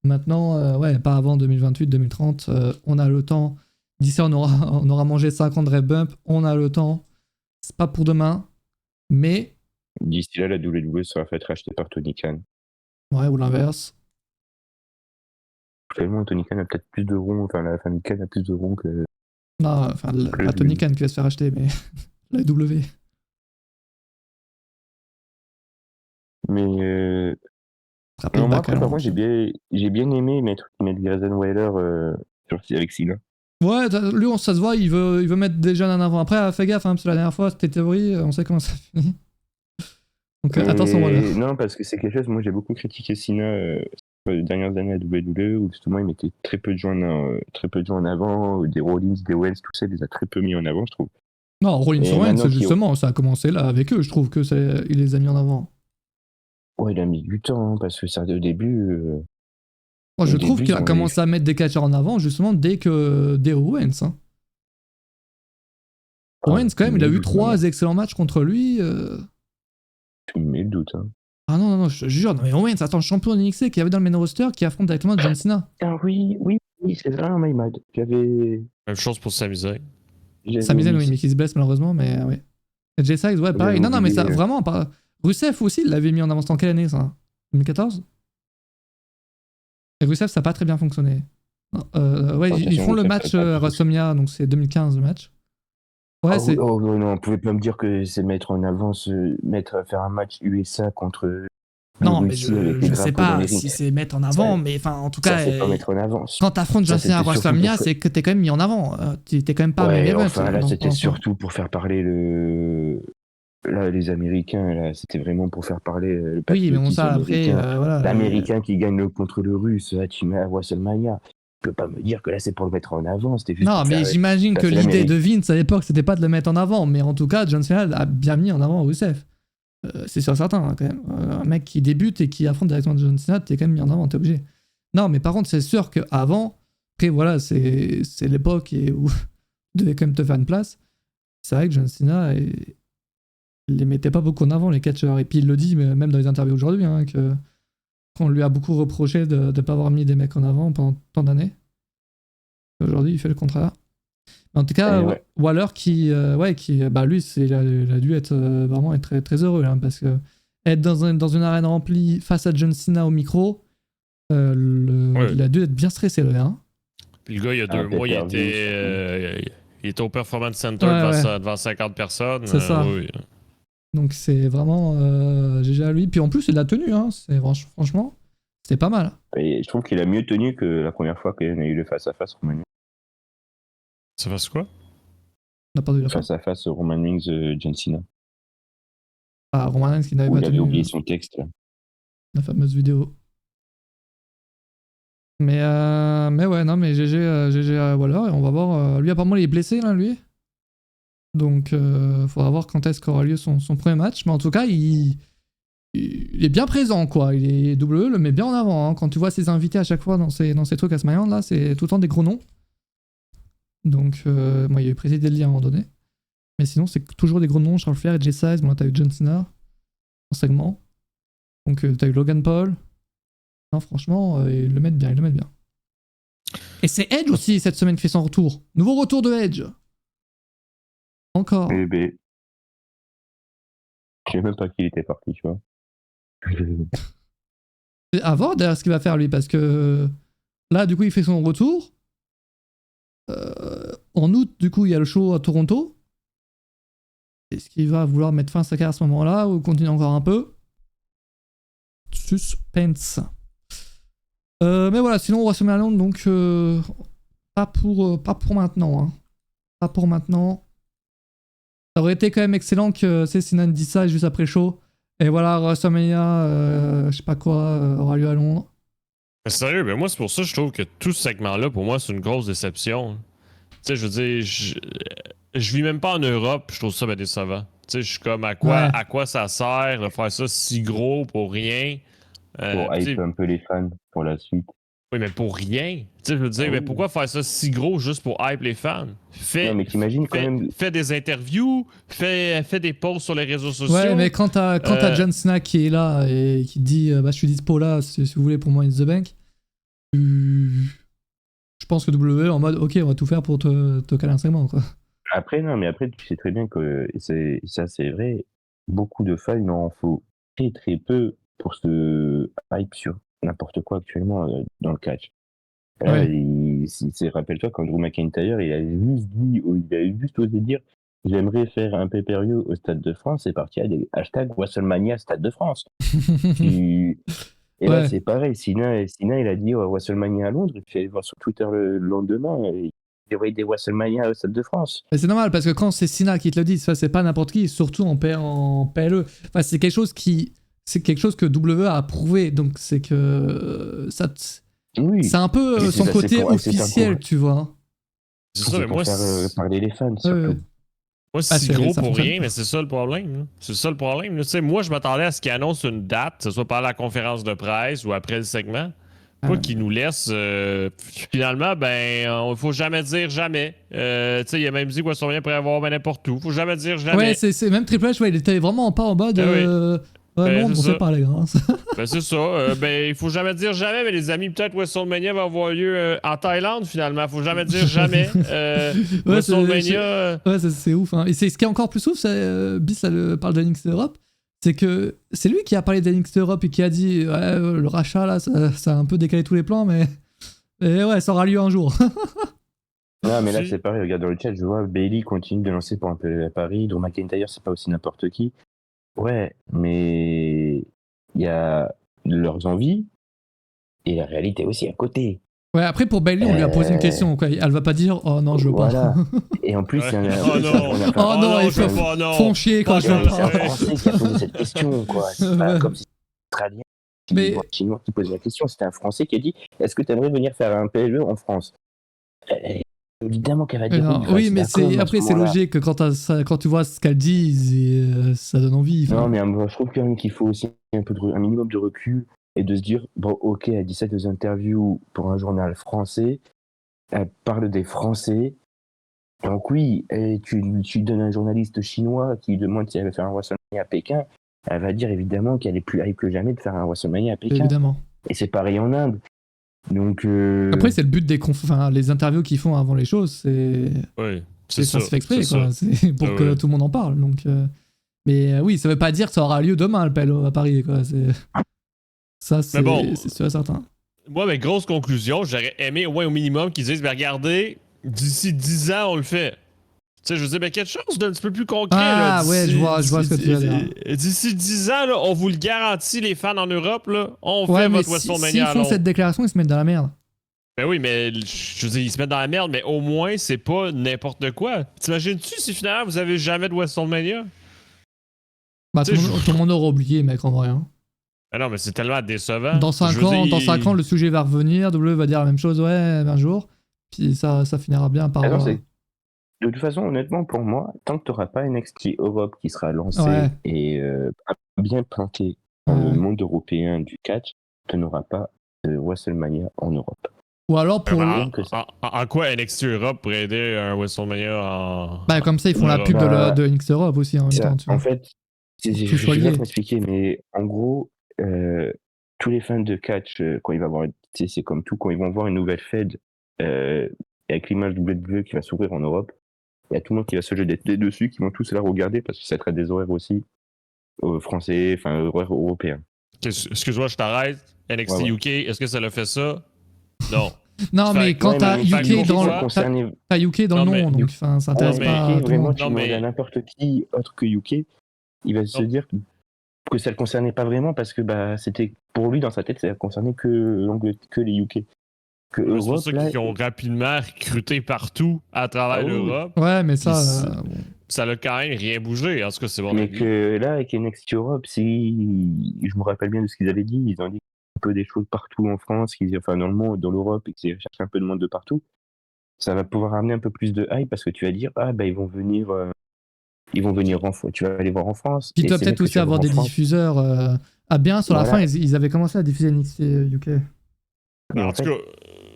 Maintenant, ouais, pas avant 2028-2030, on a le temps. D'ici on aura mangé 50 Red Bump, on a le temps. C'est pas pour demain, mais...
D'ici là, la WWE sera faite racheter par Tony Khan.
Ouais, ou l'inverse.
Actuellement, Tony Khan a peut-être plus de ronds, enfin la famille Khan a plus de ronds que...
Non, enfin, pas Tony Khan qui va se faire acheter, mais la W.
Mais non, moi, après, par contre, j'ai bien aimé mettre Grayson Waller avec Cena.
Ouais, lui, ça se voit, il veut mettre des jeunes en avant. Après, fais gaffe, hein, parce que la dernière fois, c'était théorie, on sait comment ça finit. Donc attention, voilà.
Non, parce que c'est quelque chose, moi j'ai beaucoup critiqué Cena les dernières années à WWE où justement il mettait très peu de gens en avant, des Rollins, des Owens, tout ça, il les a très peu mis en avant, je trouve.
Non, Rollins
Et
Owens,
maintenant
justement, ça a commencé là avec eux, je trouve il les a mis en avant.
Ouais, il a mis du temps, hein, parce que ça, au début,
Moi, je
au
trouve
début,
qu'il a
ils ont
commencé à mettre des catcheurs en avant, justement, dès Owens. Hein. Owens, quand même, il a eu 3 excellents matchs contre lui.
Tu me mets le doute, hein.
Ah non, je te jure, non, mais Owens, attends, champion de NXT qui avait dans le main roster, qui affronte directement John Cena.
Ah oui, c'est vrai, my mad.
Même chose pour Sami Zayn.
Sami Zayn, oui, mais qui se blesse malheureusement, mais oui. Et Jay Styles, ouais, pareil. Non, mais ça, vraiment, Rusev aussi, il l'avait mis en avant. C'était en quelle année, ça 2014 Et Rusev, ça n'a pas très bien fonctionné. Ouais, ils font le match à WrestleMania, donc c'est 2015 le match. Ouais, c'est...
non, on pouvait pas me dire que c'est mettre en avance, faire un match USA contre...
Non, mais je sais pas si c'est mettre en avant, mais enfin, en tout cas,
c'est pas mettre en avant.
Quand t'affrontes John Cena à WrestleMania, c'est que t'es quand même mis en avant. T'es quand même pas main event.
Enfin, là, c'était surtout pour faire parler les Américains, là, c'était vraiment pour faire parler le
oui, mais bon, ça, après, voilà.
L'Américain qui gagne contre le Russe à WrestleMania. Tu peux pas me dire que là, c'est pour le mettre en avant. C'était juste
non, mais j'imagine que l'idée de Vince à l'époque, c'était pas de le mettre en avant, mais en tout cas, John Cena a bien mis en avant Rusev. C'est sûr certain, hein, quand même. Un mec qui débute et qui affronte directement John Cena, t'es quand même mis en avant, t'es obligé. Non, mais par contre, c'est sûr qu'avant, après, voilà, c'est l'époque où tu devais quand même te faire une place. C'est vrai que John Cena, il les mettait pas beaucoup en avant, les catcheurs. Et puis il le dit, même dans les interviews aujourd'hui, hein, qu'on lui a beaucoup reproché de ne pas avoir mis des mecs en avant pendant tant d'années. Aujourd'hui, il fait le contraire. Mais en tout cas, Waller qui lui, il a dû être vraiment être très, très heureux, hein, parce que être dans une arène remplie face à John Cena au micro, il a dû être bien stressé, le gars. Hein.
Puis le gars, il y a 2 mois, il était au Performance Center devant 50 personnes.
C'est ça.
Oui.
Donc c'est vraiment GG à lui. Puis en plus, il l'a tenu, hein. Franchement, c'était pas mal.
Et je trouve qu'il a mieux tenu que la première fois qu'il y a eu le face-à-face Roman Reigns.
Ça fasse quoi?
On n'a pas vu la
face-à-face Roman Reigns, John Cena.
Ah, Roman Reigns qui n'avait pas tenu.
Il avait oublié son texte, là.
La fameuse vidéo. Mais ouais, non, mais GG à Waller, et on va voir. Lui, apparemment, il est blessé, là, lui. Donc, faudra voir quand est-ce qu'aura lieu son premier match. Mais en tout cas, il est bien présent, quoi. WWE le met bien en avant. Hein. Quand tu vois ses invités à chaque fois dans ces trucs à SmackDown, là, c'est tout le temps des gros noms. Donc, moi, il y a eu Président Deli à un moment donné. Mais sinon, c'est toujours des gros noms. Charles Flair, AJ Styles. Bon, là, t'as eu John Cena en segment. Donc, t'as eu Logan Paul. Non, franchement, ils le mettent bien, Et c'est Edge aussi, cette semaine, qui fait son retour. Nouveau retour de Edge. Encore.
Eh ben, je sais même pas qui était parti, tu vois.
C'est à voir d'ailleurs ce qu'il va faire, lui, parce que là, du coup, il fait son retour. En août, du coup, il y a le show à Toronto. Est-ce qu'il va vouloir mettre fin à sa carrière à ce moment-là ou continuer encore un peu? Suspense. Mais voilà, sinon, on va se mettre à Londres, donc pas pour maintenant. Hein. Pas pour maintenant. Ça aurait été quand même excellent que Sinan dise ça juste après le show. Et voilà, WrestleMania, je sais pas quoi, aura lieu à Londres.
Mais sérieux, mais moi, c'est pour ça que je trouve que tout ce segment-là, pour moi, c'est une grosse déception. Tu sais, je veux dire, je vis même pas en Europe, je trouve ça ben décevant. Tu sais, je suis comme, à quoi ça sert de faire ça si gros pour rien?
Pour hype un peu les fans pour la suite.
Oui, mais pour rien. Tu sais, je veux dire, mais pourquoi faire ça si gros juste pour hype les fans?
Non, mais t'imagines quand même...
Fais des interviews, fais des posts sur les réseaux sociaux.
Ouais, mais quand t'as John Cena qui est là et qui dit je suis dispo là si vous voulez pour moi in the bank, je pense que WWE en mode ok, on va tout faire pour te caler un segment, quoi.
Après, tu sais très bien que ça c'est vrai, beaucoup de fans, il en faut très très peu pour se hype sur n'importe quoi actuellement dans le catch. Là, rappelle-toi quand Drew McIntyre, il a juste osé dire j'aimerais faire un pay-per-view au Stade de France, c'est parti à des hashtags WrestleMania Stade de France. Et là, c'est pareil, Cena, il a dit WrestleMania à Londres, il fait voir sur Twitter le lendemain, il y aurait des WrestleMania au Stade de France.
Mais c'est normal, parce que quand c'est Cena qui te le dit, ça c'est pas n'importe qui, surtout en PLE. Enfin, c'est quelque chose qui c'est quelque chose que WWE a approuvé, donc c'est que
Oui.
c'est un peu
Mais
son
c'est
côté
pour- c'est
officiel,
pour-
tu vois.
C'est ça,
C'est
mais
pour
moi,
faire parler les fans,
Ouais,
surtout.
ouais.
moi,
Ah,
c'est gros
ça
pour
fonctionne.
rien, mais c'est ça le problème. Là. C'est ça le problème. là. Tu sais, moi, je m'attendais à ce qu'ils annoncent une date, que ce soit par la conférence de presse ou après le segment. Pas qu'ils nous laissent. Finalement, il faut jamais dire jamais. Tu sais, il a même dit que WrestleMania pourrait avoir n'importe où. Faut jamais dire jamais.
Ouais, c'est même Triple H, ouais, il était vraiment pas en mode.
Ah oui.
Non, on
c'est
sait
ça.
pas, les gars.
Ben, c'est ça. Il faut jamais dire jamais, mais les amis, peut-être WrestleMania va avoir lieu en Thaïlande, finalement. Faut jamais dire jamais.
Ouais,
WrestleMania.
Ouais, c'est ouf. Hein. Et ce qui est encore plus ouf, c'est Bis parle d'NXT Europe, c'est que c'est lui qui a parlé d'NXT Europe et qui a dit ouais, le rachat là, ça a un peu décalé tous les plans, mais ouais, ça aura lieu un jour.
Non, mais là,
Si.
c'est pareil. Regarde dans le chat, je vois Bailey continue de lancer pour un peu à Paris. Drew McIntyre, c'est pas aussi n'importe qui. Ouais, mais il y a leurs envies et la réalité aussi à côté.
Ouais, après pour Bailey, on lui a posé une question. Quoi. Elle va pas dire oh non, je veux
Voilà.
pas.
Et en plus,
Ouais.
il y en a.
Oh non.
Oh non,
je
ils
veux
font-
pas, non.
Font chier quand
Oh,
je
C'est
veux
non,
pas.
un
ouais.
Français qui a posé cette question, quoi. C'est pas
Ouais.
comme si c'était Australien,
Mais-
Chinois qui posait la question. C'était un Français qui a dit est-ce que tu aimerais venir faire un PLE en France Évidemment qu'elle va dire
Non,
oui.
oui, mais après, c'est logique que quand tu vois ce qu'elle dit, ça donne envie.
Non, mais moi, je trouve quand même qu'il faut aussi un minimum de recul et de se dire bon, ok, elle dit ça dans des interviews pour un journal français, elle parle des Français. Donc, oui, et tu donnes un journaliste chinois qui demande si elle veut faire un WrestleMania à Pékin, elle va dire évidemment qu'elle est plus hype que jamais de faire un WrestleMania à Pékin.
Évidemment.
Et c'est pareil en Inde. Donc,
Après, c'est le but des les interviews qu'ils font avant les choses, c'est.
Oui,
C'est ça se fait exprès,
c'est
quoi.
ça.
C'est pour
Ah
que
ouais.
tout le monde en parle. Donc, mais oui, ça veut pas dire que ça aura lieu demain, le PLO à Paris, quoi. Ça, c'est
Mais bon.
c'est sûr et certain.
Moi, mais grosse conclusion, j'aurais aimé au minimum qu'ils disent regardez, d'ici 10 ans, on le fait. Tu sais, je veux dire, quelque chose d'un petit peu plus concret.
Ah,
là,
ouais, je vois ce que tu veux dire.
D'ici 10 ans, là, on vous le garantit, les fans en Europe, là, on
Ouais,
fait
mais
votre
s'ils
WrestleMania à
font
Londres.
cette déclaration, ils se mettent dans la merde.
Ben oui, mais je veux dire, ils se mettent dans la merde, mais au moins, c'est pas n'importe quoi. T'imagines-tu si finalement vous avez jamais de WrestleMania?
Bah,
Tu sais,
tout le monde aura oublié, mec, en vrai. Hein.
Ben non, mais c'est tellement décevant.
Dans 5
Je veux
ans,
dire,
dans 5 ans, le sujet va revenir, W va dire la même chose, ouais, un jour. Puis ça finira bien par.
alors, de toute façon, honnêtement, pour moi, tant que tu n'auras pas NXT Europe qui sera lancé
Ouais.
et bien planté dans le
Ouais.
monde européen du catch, tu n'auras pas de WrestleMania en Europe.
Ou alors pour.
En quoi NXT Europe pourrait aider un WrestleMania en.
Bah, comme ça, ils font la pub
Bah,
de NXT Europe aussi en même
Ça,
temps, tu vois.
en fait, je
Tout soit
vais
lié.
pas m'expliquer, mais en gros, tous les fans de catch, quand il va avoir, c'est comme tout, quand ils vont voir une nouvelle Fed avec l'image WWE qui va s'ouvrir en Europe, il y a tout le monde qui va se jeter dessus, qui vont tous la regarder parce que ça traite des horaires aussi français, enfin horaires européens.
Excuse-moi, je t'arrête. NXT
Ouais, ouais.
UK, est-ce que ça l'a fait ça? Non.
Non,
Fait
mais
que-
quand
Ouais,
t'as
mais
UK dans
ça
le.
concernait
T'as UK dans
Non,
le nom,
mais-
donc enfin, ça intéresse
mais-
pas
UK,
tout le
vraiment,
monde.
tu
Non,
demandes
mais-
à n'importe qui autre que UK, il va se
Non.
dire que ça le concernait pas vraiment parce que bah c'était pour lui dans sa tête, ça concernait que les UK. Que
C'est pour
Europe,
ça
là,
qu'ils ont rapidement recruté partout à travers
Ah oui.
l'Europe.
Ouais, mais ça.
Puis
bon.
Ça l'a quand même rien bougé. En tout cas, c'est bon.
mais que là, avec NXT Europe, si je me rappelle bien de ce qu'ils avaient dit, ils ont dit un peu des choses partout en France, enfin dans le monde, dans l'Europe, et qu'ils cherchent un peu de monde de partout. Ça va pouvoir amener un peu plus de hype parce que tu vas dire ah bah ils vont venir en France, tu vas aller voir en France.
Puis
Et
tu vas
c'est
peut-être
vrai que
aussi
tu vas
avoir
voir
des
en France.
diffuseurs. Ah, bien, sur la
Voilà.
fin, ils avaient commencé à diffuser NXT UK.
Mais
En
en
tout
fait,
cas,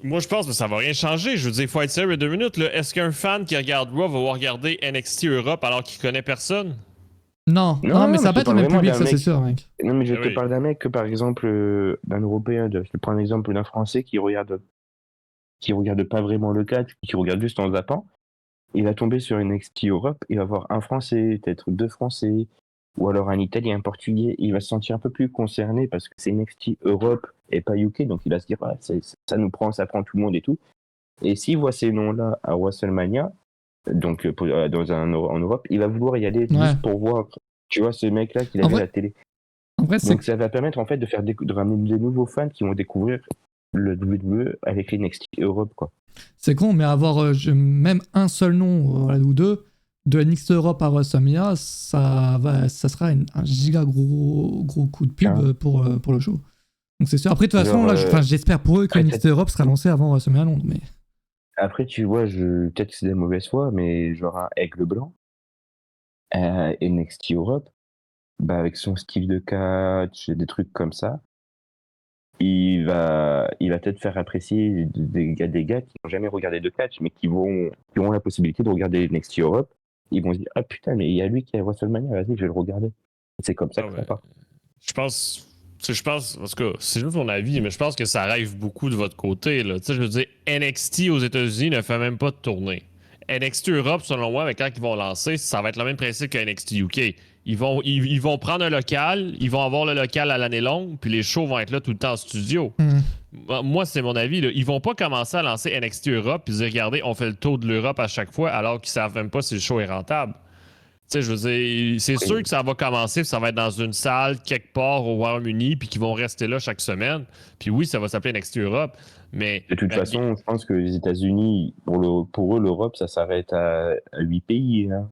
moi je pense que ça va rien changer. Je veux dire, il faut être sérieux 2 minutes. Là. Est-ce qu'un fan qui regarde Raw va regarder NXT Europe alors qu'il connaît personne?
Non,
Non,
mais ça va
mais
pas
je
être
te
le même
parle
public,
vraiment
ça
d'un
c'est
mec.
sûr, mec.
non, mais je
Ah
te
oui.
parle d'un mec que par exemple d'un Européen, je te prends un exemple d'un Français qui regarde pas vraiment le catch, qui regarde juste en zappant. Il va tomber sur NXT Europe, il va voir un Français, peut-être 2 Français, ou alors un Italien, un Portugais. Il va se sentir un peu plus concerné parce que c'est NXT Europe et pas UK, donc il va se dire ah, ça prend tout le monde et tout. Et s'il voit ces noms-là à WrestleMania, donc en Europe, il va vouloir y aller
Ouais.
juste pour voir, tu vois, ce mec-là qu'il a
En
vu à
vrai,
la télé.
En vrai, c'est
Donc ça va permettre en fait de ramener des nouveaux fans qui vont découvrir le WWE avec les NXT Europe, quoi.
c'est con, mais avoir même un seul nom, ou 2, de NXT Europe à WrestleMania, ça sera un giga gros coup de pub pour le show. Donc c'est sûr. Après, de toute façon, là, j'espère pour eux que NXT Europe sera lancé avant WrestleMania Londres. Mais...
Après, tu vois, peut-être que c'est de mauvaise foi, mais genre un Aigle Blanc, NXT Europe, bah, avec son style de catch, des trucs comme ça, il va peut-être faire apprécier des gars qui n'ont jamais regardé de catch, mais qui auront la possibilité de regarder NXT Europe. Ils vont se dire, ah putain, mais il y a lui qui est à WrestleMania, vas-y, je vais le regarder. Et c'est comme ça que ça part.
Je pense, parce que c'est juste mon avis, mais je pense que ça rêve beaucoup de votre côté. Là. Je veux dire, NXT aux États-Unis ne fait même pas de tournée. NXT Europe, selon moi, avec quand ils vont lancer, ça va être le même principe que NXT UK. Ils vont prendre un local, ils vont avoir le local à l'année longue, puis les shows vont être là tout le temps en studio. Moi, c'est mon avis. Là. Ils vont pas commencer à lancer NXT Europe puis dire, regardez, on fait le tour de l'Europe à chaque fois, alors qu'ils savent même pas si le show est rentable. Tu sais, je veux dire, c'est sûr que ça va commencer, ça va être dans une salle quelque part au Royaume-Uni, puis qu'ils vont rester là chaque semaine. Puis oui, ça va s'appeler NXT Europe, mais...
De toute façon, je pense que les États-Unis, pour eux, l'Europe, ça s'arrête à 8 pays. Hein.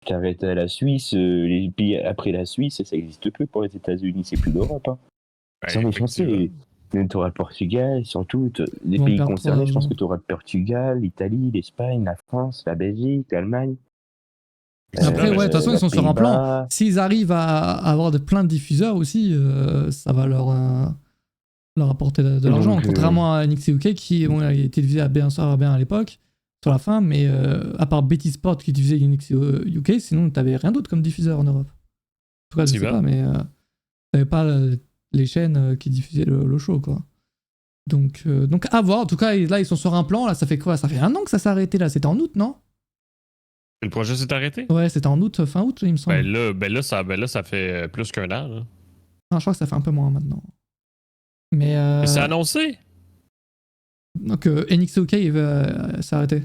Ça s'arrête à la Suisse, les pays après la Suisse, ça n'existe plus pour les États-Unis, c'est plus l'Europe. Hein. Sans méchanceté. Tu auras le Portugal, surtout les pays concernés, je pense que tu auras le Portugal, l'Italie, l'Espagne, la France, la Belgique, l'Allemagne.
Après, ouais, de toute façon, ils sont sur un plan. S'ils arrivent à avoir plein de diffuseurs aussi, ça va leur apporter de l'argent. Contrairement à NXT UK qui a été diffusé bien à l'époque, sur la fin, mais à part Betty Sport qui diffusait NXT UK, sinon t'avais rien d'autre comme diffuseur en Europe. En tout cas, je sais pas, mais t'avais pas les chaînes qui diffusaient le show, quoi. Donc à voir. En tout cas, là, ils sont sur un plan. Là, ça fait quoi? Ça fait 1 an que ça s'est arrêté, là. C'était en août, non?
Le projet s'est arrêté?
Ouais, c'était en août, fin août, il me semble.
Ben là, ça fait plus qu'1 an. Là.
Non, je crois que ça fait un peu moins maintenant. Mais
c'est annoncé?
Donc NXT UK il va s'arrêter.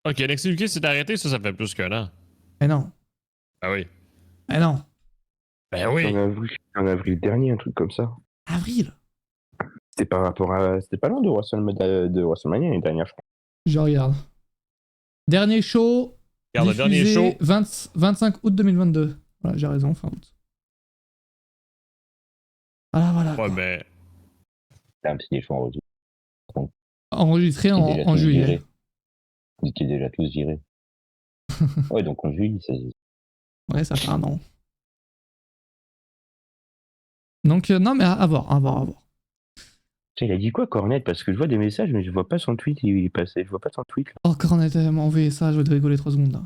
Ok, NXT UK s'est arrêté, ça fait plus qu'1 an.
Mais non.
Ah oui.
Mais non.
Ben oui.
En avril dernier, un truc comme ça.
Avril?
C'était par rapport à... C'était pas loin de WrestleMania l'année dernière, je crois.
Je regarde. Dernier show.
Regarde, le dernier show.
25 août 2022. Voilà, j'ai raison, fin août. Voilà.
Ouais, ben.
C'est des shows
enregistrés en juillet.
Ils étaient déjà tous virés. Ouais, donc en juillet, ça...
Ouais, ça fait 1 an. Donc, non, mais à voir.
Il a dit quoi, Cornette? Parce que je vois des messages, mais je vois pas son tweet. Il est passé. Je vois pas son tweet. Là.
Oh, Cornette m'a envoyé ça. Je vais rigoler 3 secondes là.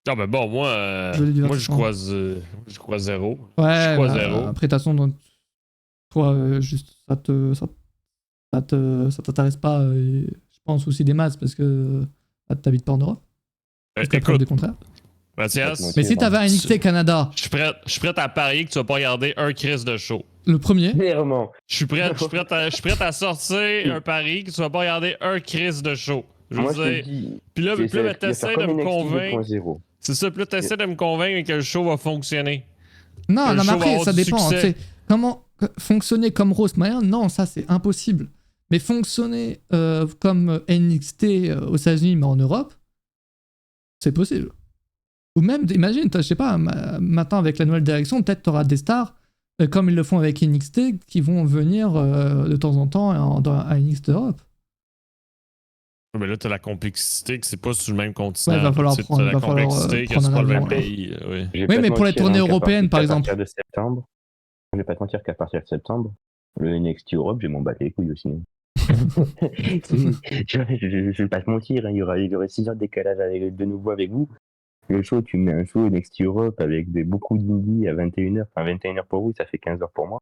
Non, mais bon, moi je crois 0.
Ouais,
je crois 0.
Après, de toute façon, toi, juste, ça t'intéresse pas, je pense aussi des masses, parce que t'habites pas en Europe.
Écoute,
du contraire.
Mathias,
mais si t'avais un NXT Canada,
je suis prêt à parier que tu vas pas regarder un Chris de show.
Le premier.
Clairement.
Je suis prêt à sortir un pari que tu vas pas regarder un Chris de show.
Moi, je te dis.
Puis là, t'essaies de me convaincre. C'est ça, puis là, t'essaies de me convaincre que le show va fonctionner.
Non, mais après, ça dépend. Comment fonctionner comme Rosemary? Non, ça, c'est impossible. Mais fonctionner comme NXT aux États-Unis, mais en Europe, c'est possible. Ou même, imagine, je sais pas, maintenant avec la nouvelle direction, peut-être t'auras des stars, comme ils le font avec NXT, qui vont venir de temps en temps à NXT Europe.
Mais là, t'as la complexité que c'est pas sur le même continent.
Ouais, va falloir prendre,
la complexité que c'est pas le même pays.
Oui, mais pour les tournées européennes, par exemple.
Je vais pas te mentir qu'à partir de septembre, le NXT Europe, j'ai m'en battre les couilles aussi. Je vais pas te mentir, hein, il y aurait 6 heures de décalage de nouveau avec vous. Le show, tu mets un show NXT Europe avec beaucoup d'indies à 21h, enfin 21h pour vous, ça fait 15h pour moi.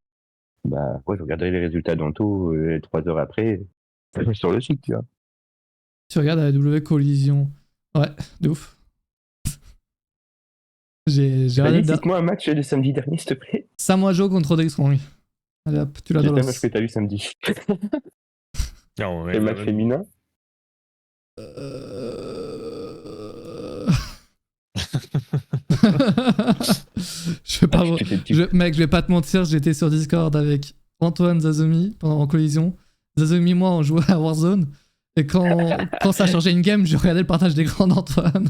Bah, ouais, je regarderai les résultats d'Anto 3 heures après, sur le site, tu vois.
Tu regardes la W Collision. Ouais, de ouf.
Cite-moi un match de samedi dernier, s'il te plaît.
Samoa Joe contre Dextron. Allez hop, tu l'as dans le
match que t'as vu samedi.
Non,
le match féminin.
Mec, je vais pas te mentir, j'étais sur Discord avec Antoine Zazumi pendant en collision. Zazumi et moi on jouait à Warzone Et quand ça a changé une game, je regardais le partage d'écran d'Antoine.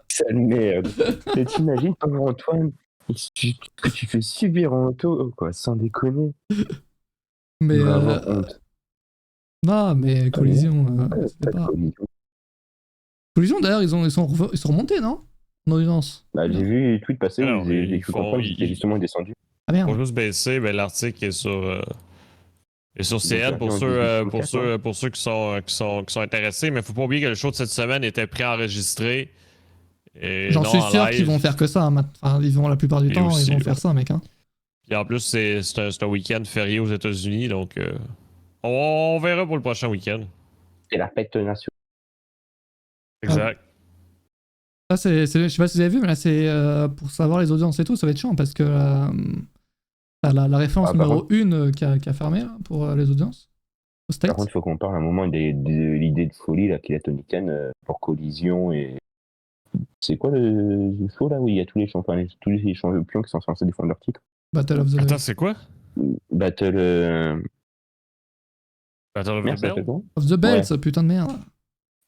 Sale merde. Mais t'imagines, pauvre Antoine, tu fais subir en auto, quoi, sans déconner.
Mais
Vraiment honte.
non, mais collision, c'était
Pas de
pas.
collision.
Collision d'ailleurs, ils sont remontés, non? En audience.
Bah, j'ai vu les tweets passer
Alors,
où j'ai
ils
cru
font-
comprendre qu'ils
ils-
étaient justement descendus.
Ah merde.
Pour juste baisser, ben, l'article est sur CN
Donc,
pour
on
ceux,
dit
pour
4,
ceux, pour ceux qui sont intéressés. Mais faut pas oublier que le show de cette semaine était préenregistré. Et
J'en
non
suis
en
sûr
live.
qu'ils vont faire que ça. Enfin, ils vont la plupart du
Et
temps,
aussi,
ils vont
ouais.
faire ça, mec. Hein.
Puis en plus, c'est un week-end férié aux États-Unis. Donc, on verra pour le prochain week-end.
C'est la fête nationale.
Exact.
Ça, je sais pas si vous avez vu, mais là, c'est pour savoir les audiences et tout, ça va être chiant parce que la référence
Ah, par
numéro 1 qui a fermé là, pour les audiences au States.
Par contre, il faut qu'on parle un moment de l'idée de folie là, qu'il a Tony Khan pour Collision et. C'est quoi le show là où il y a tous les champions qui sont censés défendre leur titre?
Battle of the
Attends, c'est quoi?
Battle.
Battle of
Merde,
the
ça
Bell?
fait quoi?
of the Belts, putain de merde.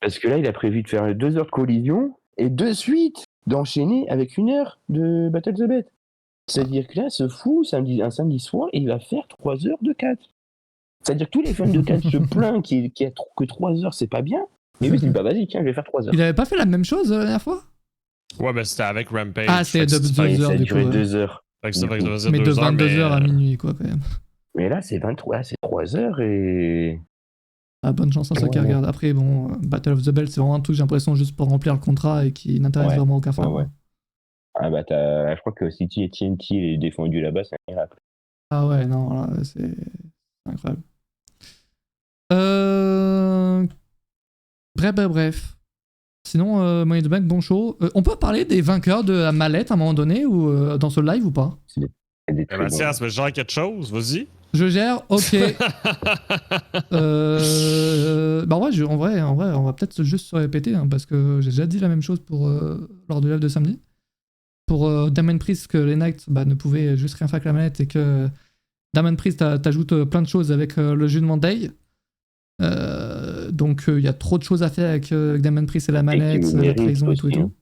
Parce que là, il a prévu de faire 2 heures de collision et de suite d'enchaîner avec 1 heure de Battle of the Belt. C'est-à-dire que là, ce fou, un samedi soir, il va faire 3 heures de 4. C'est-à-dire que tous les fans de 4 se plaignent que 3 heures, c'est pas bien. Mais lui, il dit, bah vas-y, tiens, je vais faire 3 heures.
Il avait pas fait la même chose la dernière fois?
Ouais, ben c'était avec Rampage.
Ah, c'est
Fait que
de
c'est-
2
Et ça
heures
a
du coup.
duré
Ouais.
2 heures.
fait que ça fait que ça faisait
Mais de
2 heures,
22h à minuit, quoi, quand même.
Mais là, c'est 23, c'est 3 heures et.
Ah, bonne chance à ceux qui
Ouais.
regardent. Après, bon, Battle of the Belt, c'est vraiment un truc, j'ai l'impression, juste pour remplir le contrat et qui n'intéresse
Ouais.
vraiment aucun fan.
Ouais. Ah bah, je crois que City et TNT est défendu là-bas, c'est un miracle.
Ah ouais, non, là, c'est incroyable. Bref. Sinon, Money in the Bank, bon show. On peut parler des vainqueurs de la mallette à un moment donné ou dans ce live ou pas?
C'est des très bons.
Mathias, mais genre quelque chose, vas-y.
Je gère, ok. Bah en vrai, on va peut-être juste se répéter hein, parce que j'ai déjà dit la même chose pour lors du live de samedi. Pour Damien Priest, que les Knights ne pouvaient juste rien faire avec la manette et que Damien Priest t'ajoute plein de choses avec le Judgment Day. Donc il y a trop de choses à faire avec Damien Priest et la manette,
qui
la
mérite
trahison et tout et
aussi,
tout.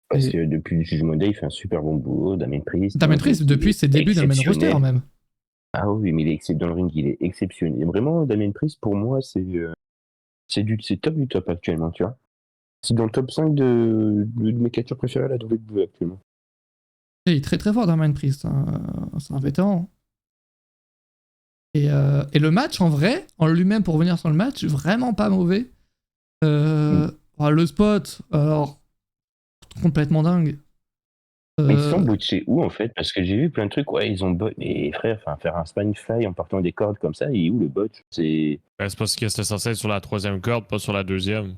Parce
Et-
que depuis le Judgment Day, il fait un super bon boulot, Damien Priest.
Damien Priest, depuis ses débuts dans le main
exceptionnel.
roster même.
Ah oui, mais dans le ring, il est exceptionnel. Vraiment, Damien Priest, pour moi, c'est top du top actuellement, tu vois. C'est dans le top 5 de mes catcheurs préférés à la WWE actuellement.
Et il est très très fort Damien Priest, hein. C'est un vétéran. Et le match en vrai, en lui-même pour revenir sur le match, vraiment pas mauvais. Le spot, alors complètement dingue.
Mais ils sont botchés où en fait? Parce que j'ai vu plein de trucs, ouais, ils ont botché. Mais frère, faire un Spanish Fly en partant des cordes comme ça, il est où le botch?
Ben, c'est parce que c'était censé être sur la 3e corde, pas sur la 2e.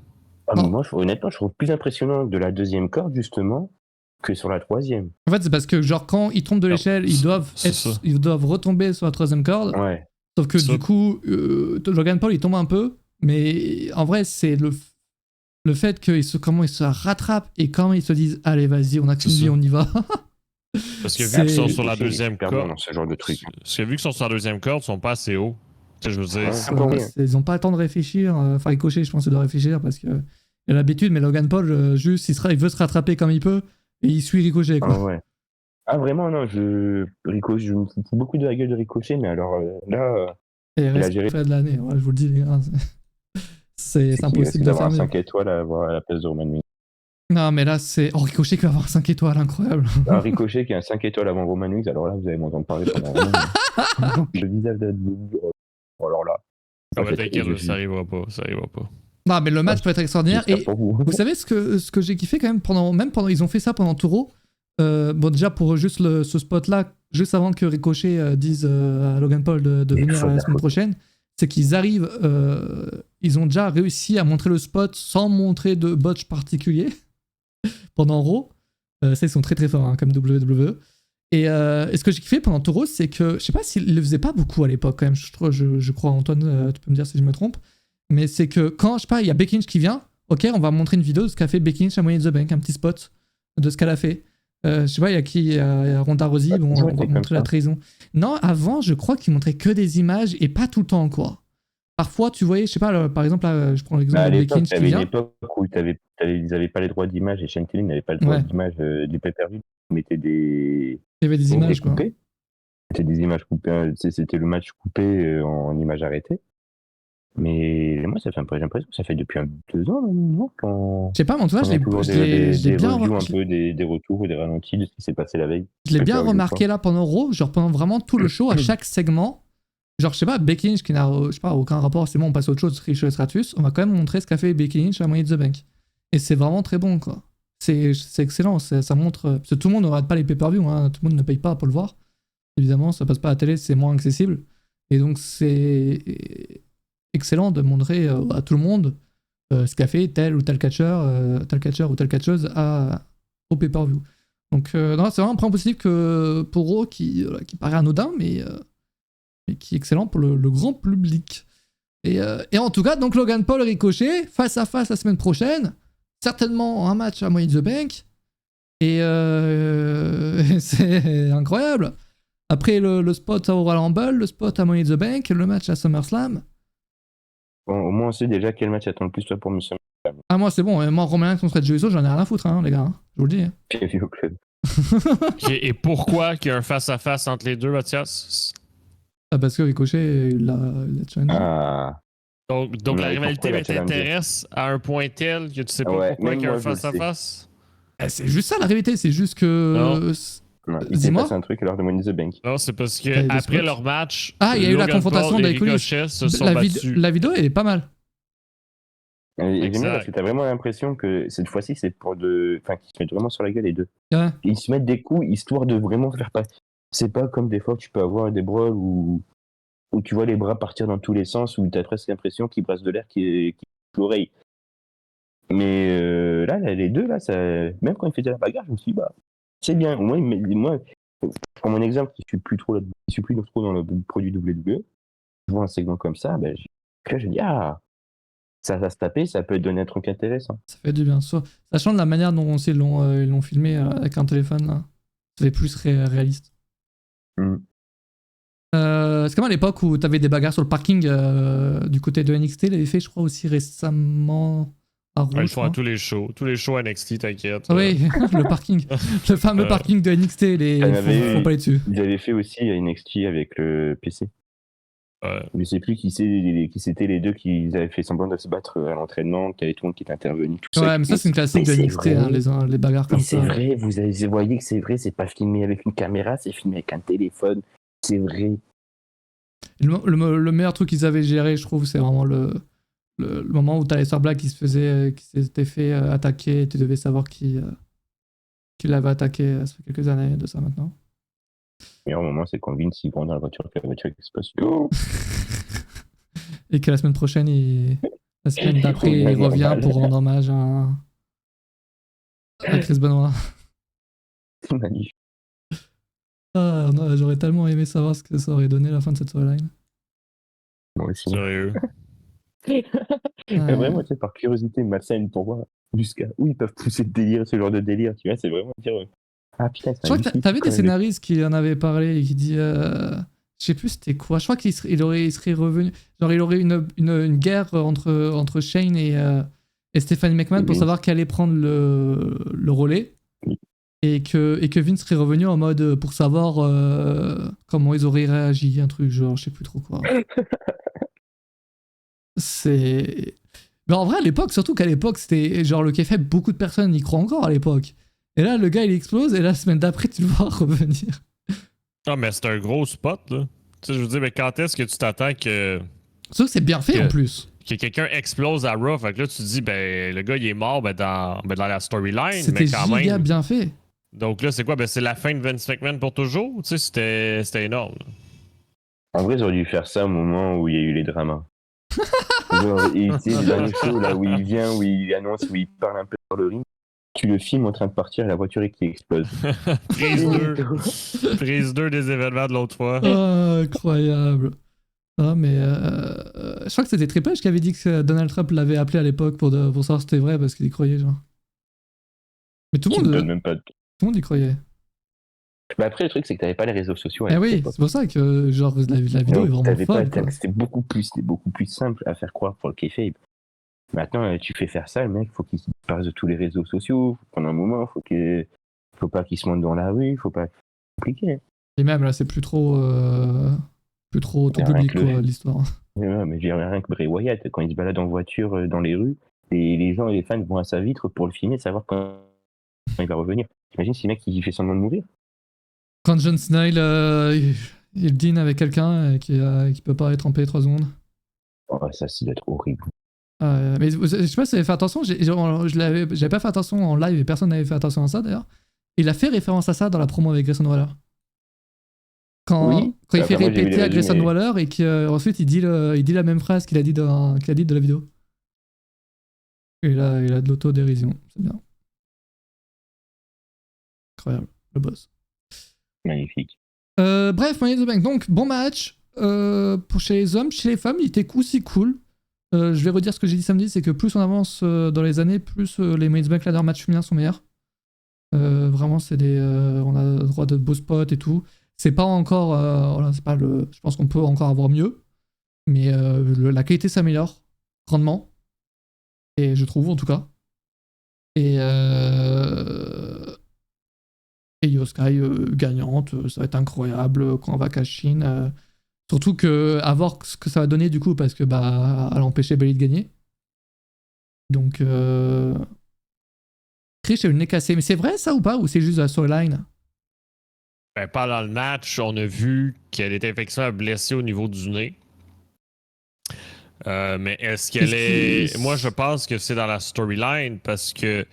Ah, mais
Non.
moi, honnêtement, je trouve plus impressionnant de la 2e corde justement que sur la 3e.
En fait, c'est parce que genre quand ils tombent de l'échelle,
c'est ça.
ils doivent retomber sur la 3e corde.
Ouais.
Sauf que
Ça.
du coup, Logan Paul il tombe un peu, mais en vrai c'est le fait comment ils se rattrapent et quand ils se disent allez vas-y on a qu'une
C'est
vie
ça.
on y va.
Parce que vu
C'est-
qu'ils sont sur la
C'est
2e
super bon
corde.
dans ce genre de truc.
Parce que vu qu'ils sont sur la 2e corde, ils sont pas assez hauts. Tu sais, je veux dire.
Ouais.
c'est-
Encore rien.
Ils ont pas le temps de réfléchir. Enfin Ricochet je pense qu'il doit réfléchir parce que il a l'habitude, mais Logan Paul juste il veut se rattraper comme il peut et il suit Ricochet quoi.
Ah ouais. Ah vraiment, non, Ricochet, je me fous beaucoup de la gueule de Ricochet, mais alors là,
Et
a
reste
géré.
fait de l'année, ouais, je vous le dis les gars. C'est impossible de
d'avoir
faire
un
mieux.
5 étoiles à avoir à la place de Roman Reigns.
Non mais là c'est Ricochet qui va avoir 5 étoiles, incroyable.
Un Ricochet qui a un 5 étoiles avant Roman Reigns, alors là, vous allez m'entendre parler pendant un moment. Le visage de alors là.
Ah,
en
ben,
fait,
t'inquiète,
je-
ça arrivera pas. Ça arrivera pas.
Non mais le match peut être extraordinaire
j'espère
et
pour vous.
vous savez ce que j'ai kiffé quand même pendant ils ont fait ça pendant Touro. Bon déjà pour juste ce spot là, juste avant que Ricochet dise à Logan Paul de
Il
venir
faut
la
la
semaine
faute.
prochaine, c'est qu'ils arrivent, ils ont déjà réussi à montrer le spot sans montrer de botch particulier pendant Raw. Ça ils sont très très forts hein, comme WWE. Et ce que j'ai kiffé pendant Touro, c'est que je sais pas s'ils le faisaient pas beaucoup à l'époque quand même. Je crois Antoine, tu peux me dire si je me trompe. Mais c'est que quand, je sais pas, il y a Becky Lynch qui vient, ok, on va montrer une vidéo de ce qu'a fait Becky Lynch à Money in the Bank, un petit spot de ce qu'elle a fait. Je sais pas, il y a qui? Il y a Ronda Rousey, bon,
toujours
on va
été comme
montrer la
ça.
trahison. Non, avant, je crois qu'ils montraient que des images et pas tout le temps, quoi. parfois, tu voyais, je sais pas, par exemple, là, je prends l'exemple
À
de Becky
l'époque,
Lynch qui
t'avais une
vient.
époque où ils n'avaient pas les droits d'image et Shane Taylor n'avait pas le droit
Ouais.
d'image du pay-per-view. Ils mettaient des
Il y avait des
C'était
images, quoi.
coupé. C'était des images coupées. C'était le match coupé en images arrêtées. Mais moi, j'ai l'impression que ça fait depuis 2 ans, non
Je sais pas, mais en tout cas,
On a toujours
je l'ai
des
bien,
reviews un peu, des retours ou des ralentis de ce qui s'est passé la veille.
je l'ai bien
Pay-per-view,
remarqué
quoi.
là pendant Raw, genre pendant vraiment tout le show, à chaque segment. Genre, je sais pas, Becky Lynch qui n'a, je sais pas, aucun rapport, c'est bon, on passe à autre chose, Trish Stratus, on va quand même montrer ce qu'a fait Becky Lynch à Money in the Bank. Et c'est vraiment très bon, quoi. C'est excellent, ça montre. Parce que tout le monde ne regarde pas les pay-per-view, hein, tout le monde ne paye pas pour le voir. Évidemment, ça passe pas à la télé, c'est moins accessible. Et donc, c'est excellent de montrer à tout le monde ce qu'a fait tel ou tel catcheur ou telle catcheuse au pay-per-view. Donc, non, c'est vraiment un point positif pour Raw qui paraît anodin, mais qui est excellent pour le grand public. Et en tout cas, donc Logan Paul Ricochet, face à face la semaine prochaine, certainement un match à Money in the Bank, et c'est incroyable. Après le spot à Royal Rumble, le spot à Money in the Bank, le match à SummerSlam.
Bon, au moins, on sait déjà quel match attend le plus toi pour Monsieur
Ah, moi c'est bon, et moi Romain contre Joe Uso, j'en ai rien à foutre, hein, les gars, hein, je vous le dis. Hein.
Pay-per-view club.
Et pourquoi qu'il y a un face-à-face entre les deux, Mathias?
Ah, parce que Ricochet, il a challengé.
Ah.
Donc la
Ouais,
rivalité
pourquoi la challenger?
t'intéresse à un point tel que tu sais pas
Ouais,
pourquoi
même
qu'il y a un
moi, je le sais.
face-à-face?
C'est juste ça la rivalité, c'est juste que.
Non, il s'est
Dis-moi.
passé un truc lors de Money in the Bank.
Non, c'est parce
T'as eu
que
des
après
spots?
leur match,
Ah, il y a eu la
Logan
confrontation
Paul
dans
et
les coulisses.
Ricochet se sont
La
battus.
vidéo, elle est pas mal.
Et j'aime bien
Exact.
parce que t'as vraiment l'impression que cette fois-ci, c'est pour de. Enfin, qu'ils se mettent vraiment sur la gueule les deux.
Ouais.
Ils se mettent des coups histoire de vraiment faire pas. C'est pas comme des fois que tu peux avoir des brawls où tu vois les bras partir dans tous les sens, où t'as presque l'impression qu'ils brassent de l'air qui l'oreille. Mais là, les deux, là, ça... même quand ils faisaient la bagarre, je me suis dit, bah, c'est bien. Au moins, moi, je prends mon exemple, qui suis plus trop dans le produit WWE. Je vois un segment comme ça, ben, là, je dis, ah, ça va se taper, ça peut donner un truc intéressant.
Ça fait du bien. Sachant de la manière dont ils l'ont filmé avec un téléphone, là, ça fait plus réaliste. C'est comme à l'époque où t'avais des bagarres sur le parking du côté de NXT, l'avait fait, je crois, aussi récemment à Raw.
Ils font à tous les shows. Tous les shows NXT, t'inquiète.
Oui, le parking. Le fameux parking de NXT, faut pas aller dessus.
Ils avaient fait aussi à NXT avec le PC.
Ouais.
Je sais plus qui c'était les deux qui avaient fait semblant de se battre à l'entraînement, qu'il y avait tout le monde qui était intervenu. Tout
Ouais,
ça,
mais ça, c'est une classique de NXT, hein, les bagarres comme ça.
C'est vrai, vous voyez que c'est vrai, c'est pas filmé avec une caméra, c'est filmé avec un téléphone. C'est vrai.
Le meilleur truc qu'ils avaient géré, je trouve, c'est vraiment le moment où t'as les Sœurs Black qui s'étaient fait attaquer et tu devais savoir qui l'avait attaqué. Ça fait quelques années de ça maintenant.
Le meilleur moment, c'est quand Vince il prend dans la voiture, que la voiture explose. Oh
et que la semaine prochaine, la semaine d'après, il revient pour rendre hommage à Chris Benoit.
C'est magnifique.
Ah, non, j'aurais tellement aimé savoir ce que ça aurait donné la fin de cette storyline.
Moi aussi.
Sérieux.
Vraiment, c'est par curiosité malsaine pour voir jusqu'à où ils peuvent pousser le délire, ce genre de délire. Tu vois, c'est vraiment dire. Ah putain,
je crois que t'avais des scénaristes qui en avaient parlé et qui dit. Je sais plus c'était quoi. Je crois qu'il serait revenu. Genre, il aurait une guerre entre Shane et Stephanie McMahon pour savoir qui allait prendre le relais.
Oui.
Et que Vince serait revenu en mode pour savoir comment ils auraient réagi. Un truc genre, je sais plus trop quoi. Mais en vrai, à l'époque, surtout qu'à l'époque, c'était genre le kayfabe, beaucoup de personnes y croient encore à l'époque. Et là, le gars, il explose, et la semaine d'après, tu le vois revenir.
Ah, mais c'est un gros spot, là. Tu sais, je veux dire, mais quand est-ce que tu t'attends que
Sauf que c'est bien fait en plus.
quelqu'un explose à Raw? Fait que là, tu te dis, ben, le gars, il est mort dans la storyline,
C'était
mais quand
giga
même.
bien fait.
Donc là, c'est quoi? Ben, c'est la fin de Vince McMahon pour toujours? Tu sais, c'était énorme.
En vrai, ils auraient dû faire ça au moment où il y a eu les dramas. Genre, et tu sais, le dernier show, là, où il vient, où il annonce, où il parle un peu sur le ring, tu le filmes en train de partir et la voiture qui explose.
Prise 2. Prise 2 des événements de l'autre fois.
Oh, incroyable. Ah, mais je crois que c'était Triple H qui avait dit que Donald Trump l'avait appelé à l'époque pour savoir si c'était vrai parce qu'il y croyait, genre. Mais tout le monde y croyait.
Bah après, le truc, c'est que t'avais pas les réseaux sociaux.
Eh oui, c'est pour ça que genre la vidéo est
Donc,
vraiment folle. Quoi.
c'était beaucoup plus simple à faire croire pour le kayfabe. Maintenant, tu fais faire ça, le mec, faut qu'il se passe de tous les réseaux sociaux. Pendant un moment, faut pas qu'il se monte dans la rue, faut pas. C'est compliqué.
Et même là, c'est plus trop tout public quoi, l'histoire.
Ouais, mais j'ai rien que Bray Wyatt, quand il se balade en voiture dans les rues, et les gens et les fans vont à sa vitre pour le filmer, savoir quand il va revenir. T'imagines si le mec il fait semblant de mourir?
Quand John Cena il dîne avec quelqu'un et qui peut pas être en paix 3 secondes.
Oh, ça doit être horrible.
Mais je sais pas si vous avez fait attention, j'avais pas fait attention en live et personne n'avait fait attention à ça d'ailleurs. Il a fait référence à ça dans la promo avec Grayson Waller. Quand il fait répéter à Grayson Waller et qu'ensuite il dit la même phrase qu'il a dit de la vidéo. Et là, il a de l'autodérision, c'est bien. Incroyable, le boss.
Magnifique.
Bref, Money in the Bank, donc bon match pour chez les hommes. Chez les femmes, il était aussi cool. Je vais redire ce que j'ai dit samedi, c'est que plus on avance dans les années, plus les Money in the Bank ladder match féminins sont meilleurs. Vraiment, c'est on a le droit de beaux spots et tout. C'est pas encore, voilà, c'est pas je pense qu'on peut encore avoir mieux, mais la qualité s'améliore grandement, et je trouve en tout cas. Et Io Sky gagnante, ça va être incroyable quand on va cash-in. Surtout à voir ce que ça va donner du coup, parce que elle a empêché Bayley de gagner. Donc Trish a eu le nez cassé, mais c'est vrai ça ou pas, ou c'est juste la storyline?
Ben, pendant le match, on a vu qu'elle était effectivement blessée au niveau du nez. Mais est-ce qu'elle est. Moi, je pense que c'est dans la storyline parce que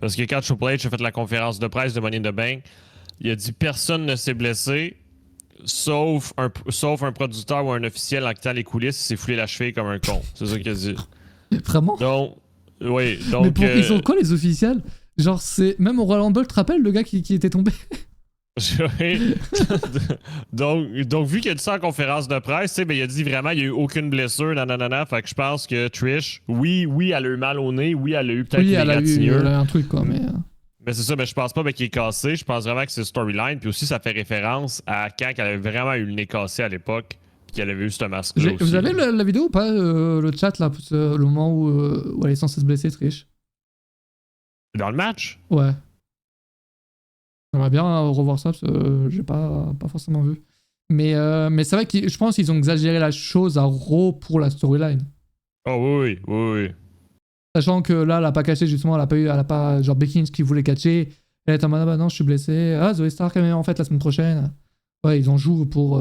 quand Triple H a fait la conférence de presse de Money in the Bank, il a dit personne ne s'est blessé sauf un producteur ou un officiel en quittant les coulisses, il s'est foulé la cheville comme un con. C'est ça qu'il a dit.
Vraiment?
Donc, oui.
Donc, mais ils sont quoi les officiels? Genre, c'est. Même au Royal Rumble, tu te rappelles le gars qui était tombé? donc, vu qu'il a dit ça en conférence de presse, il a dit vraiment il n'y a eu aucune blessure, nanana. Fait que je pense que Trish, oui, elle a eu mal au nez, oui, elle a eu peut-être elle a eu un truc, quoi, mais.
Mais c'est ça, mais je pense pas qu'il est cassé. Je pense vraiment que c'est storyline. Puis aussi, ça fait référence à quand elle avait vraiment eu le nez cassé à l'époque, puis qu'elle avait eu ce masque-là aussi.
Vous avez la vidéo ou pas, le chat, là, le moment où elle est censée se blesser, Trish?
Dans le match?
Ouais. J'aimerais bien revoir ça parce que j'ai pas forcément vu. Mais c'est vrai que je pense qu'ils ont exagéré la chose à Raw pour la storyline.
Oh oui.
Sachant que là, elle a pas caché justement, elle a pas genre Becky Lynch qui voulait catcher. Elle est en mode non, je suis blessé. Ah, Zoe Stark en fait la semaine prochaine. Ouais, ils en jouent pour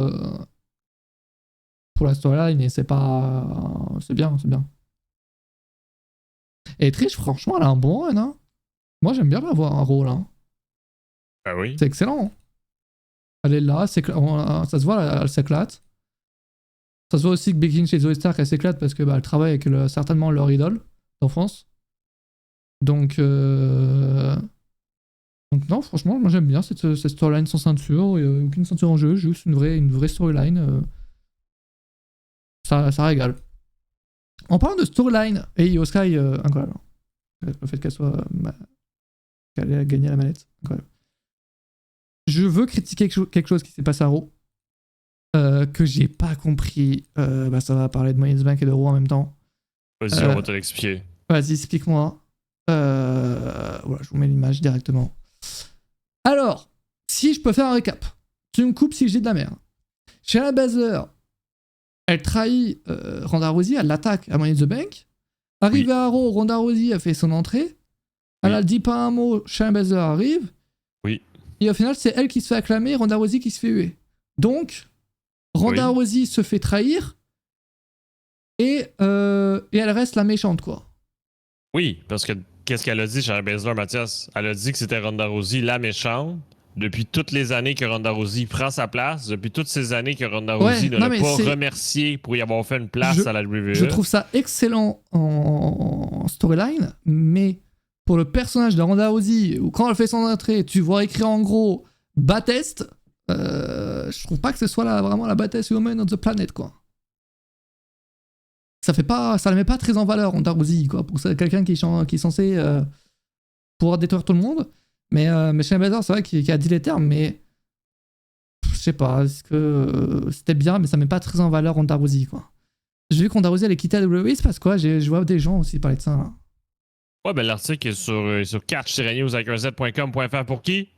la storyline et c'est bien. Et Trish, franchement, elle a un bon run, hein. Moi, j'aime bien la voir un rôle, hein.
Ah oui.
C'est excellent. Elle est là, ça se voit, elle s'éclate. Ça se voit aussi que Becky Lynch et Zoe Stark, elle s'éclate parce que elle travaille avec certainement leur idole d'enfance. Donc non, franchement, moi j'aime bien cette storyline sans ceinture. Il n'y a aucune ceinture en jeu, juste une vraie storyline. Ça régale. En parlant de storyline, et Io Sky, incroyable. Le fait qu'elle ait gagné la manette, incroyable. Je veux critiquer quelque chose qui s'est passé à Raw, que j'ai pas compris. Ça va parler de Money in the Bank et de Raw en même temps.
Vas-y, on va te l'expliquer.
Vas-y, explique-moi. Voilà, je vous mets l'image directement. Alors, si je peux faire un récap, tu me coupes si j'ai de la merde. Shayna Baszler, elle trahit Ronda Rousey, elle l'attaque à Money in the Bank. Arrivée à Raw, Ronda Rousey a fait son entrée. Elle ne dit pas un mot, Shayna Baszler arrive.
Oui.
Et au final, c'est elle qui se fait acclamer, Ronda Rousey qui se fait huer. Donc, Ronda Rousey se fait trahir et elle reste la méchante, quoi.
Oui, parce que qu'est-ce qu'elle a dit, Shayna Baszler, Mathias? Elle a dit que c'était Ronda Rousey la méchante. Depuis toutes les années que Ronda Rousey prend sa place, depuis toutes ces années que Ronda Rousey ne l'a pas remercié pour y avoir fait une place à la WWE.
Je trouve ça excellent en storyline, mais pour le personnage de Ronda Rousey, où quand elle fait son entrée, tu vois écrit en gros « Battest », je trouve pas que ce soit vraiment la baddest woman on the planet, quoi. Ça la met pas très en valeur, Ronda Rousey, quoi, pour quelqu'un qui est censé pouvoir détruire tout le monde. Mais Shayna Baszler, c'est vrai qu'il a dit les termes, mais sais pas, est-ce que c'était bien, mais ça met pas très en valeur Ronda Rousey, quoi. J'ai vu que Ronda Rousey allait quitter la WWE, c'est parce quoi? Je vois des gens aussi parler de ça, là.
Ouais, ben l'article est sur catch-news.fr pour qui?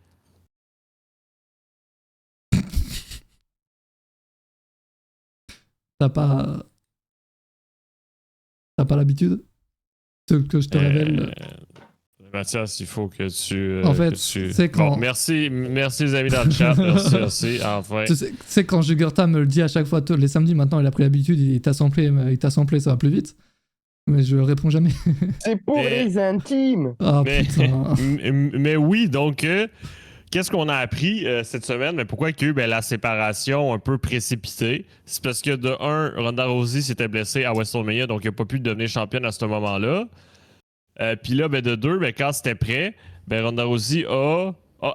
T'as pas l'habitude que je te révèle?
Mathias, il faut que tu.
En fait,
que tu...
c'est quand.
Bon, merci les amis dans le chat. Merci. Enfin.
Tu sais, quand Jugurta me le dit à chaque fois, les samedis, maintenant, il a pris l'habitude, il t'a samplé, ça va plus vite. Mais je réponds jamais.
C'est pour les intimes.
Ah
mais,
putain.
mais oui, donc, qu'est-ce qu'on a appris cette semaine? Mais pourquoi qu'il y a eu la séparation un peu précipitée? C'est parce que de un, Ronda Rousey s'était blessée à WrestleMania, donc il n'a pas pu devenir championne à ce moment-là. Puis là, de deux, quand c'était prêt, Ronda Rousey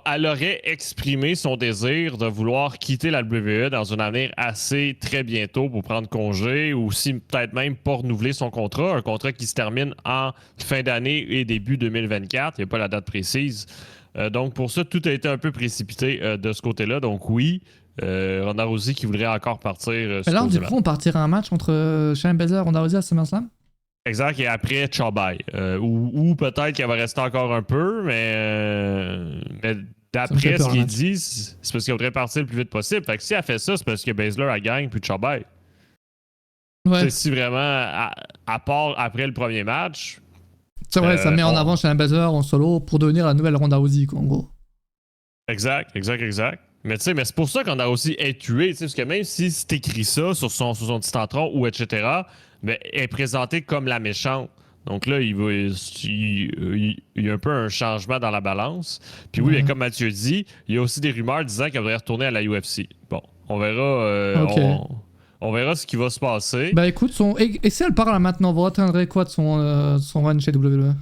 elle aurait exprimé son désir de vouloir quitter la WWE dans un avenir assez très bientôt pour prendre congé ou si peut-être même pas renouveler son contrat, un contrat qui se termine en fin d'année et début 2024. Il n'y a pas la date précise. Donc pour ça, tout a été un peu précipité de ce côté-là. Donc oui, Ronda Rousey qui voudrait encore partir.
Mais là, du coup, on partirait un match entre Shayna Baszler et Ronda Rousey à SummerSlam?
Exact, et après, ciao bye. Ou peut-être qu'elle va rester encore un peu, mais d'après ce qu'il dit, c'est parce qu'elle voudrait partir le plus vite possible. Fait que si elle fait ça, c'est parce que Baszler, elle gagne, puis ciao bye.
Ouais.
Si vraiment, à part après le premier match.
C'est vrai, ça met en avant Shayna Baszler en solo pour devenir la nouvelle Ronda Rousey, quoi, en gros.
Exact. Mais tu sais, mais c'est pour ça qu'on a aussi est tué, parce que même si c'est écrit ça sur son petit entron ou etc., mais elle est présentée comme la méchante. Donc là, il y a un peu un changement dans la balance. Puis oui, mais comme Mathieu dit, il y a aussi des rumeurs disant qu'elle devrait retourner à la UFC. Bon, on verra. On verra ce qui va se passer.
Bah écoute, et si elle part là maintenant, vous retiendrez quoi de son run chez WWE?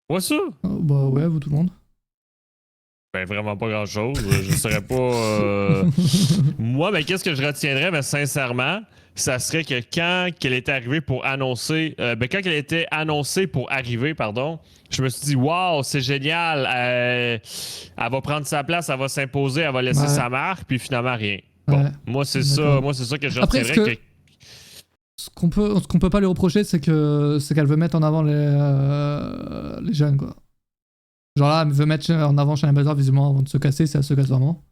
Ouais, ça?
Bah ouais, vous tout le monde.
Ben, vraiment pas grand-chose. Je ne saurais pas... Moi, mais qu'est-ce que je retiendrais? Ben, sincèrement, ça serait que quand elle était arrivée pour annoncer... quand elle était annoncée pour arriver, pardon, je me suis dit, waouh, c'est génial. Elle va prendre sa place, elle va s'imposer, elle va laisser sa marque, puis finalement, rien. Bon, moi, c'est ça que je retiendrais.
Ce qu'on peut pas lui reprocher, c'est qu'elle veut mettre en avant les jeunes, quoi. Genre là, elle veut mettre en avant Shayna Baszler visiblement avant de se casser, si elle se casse vraiment.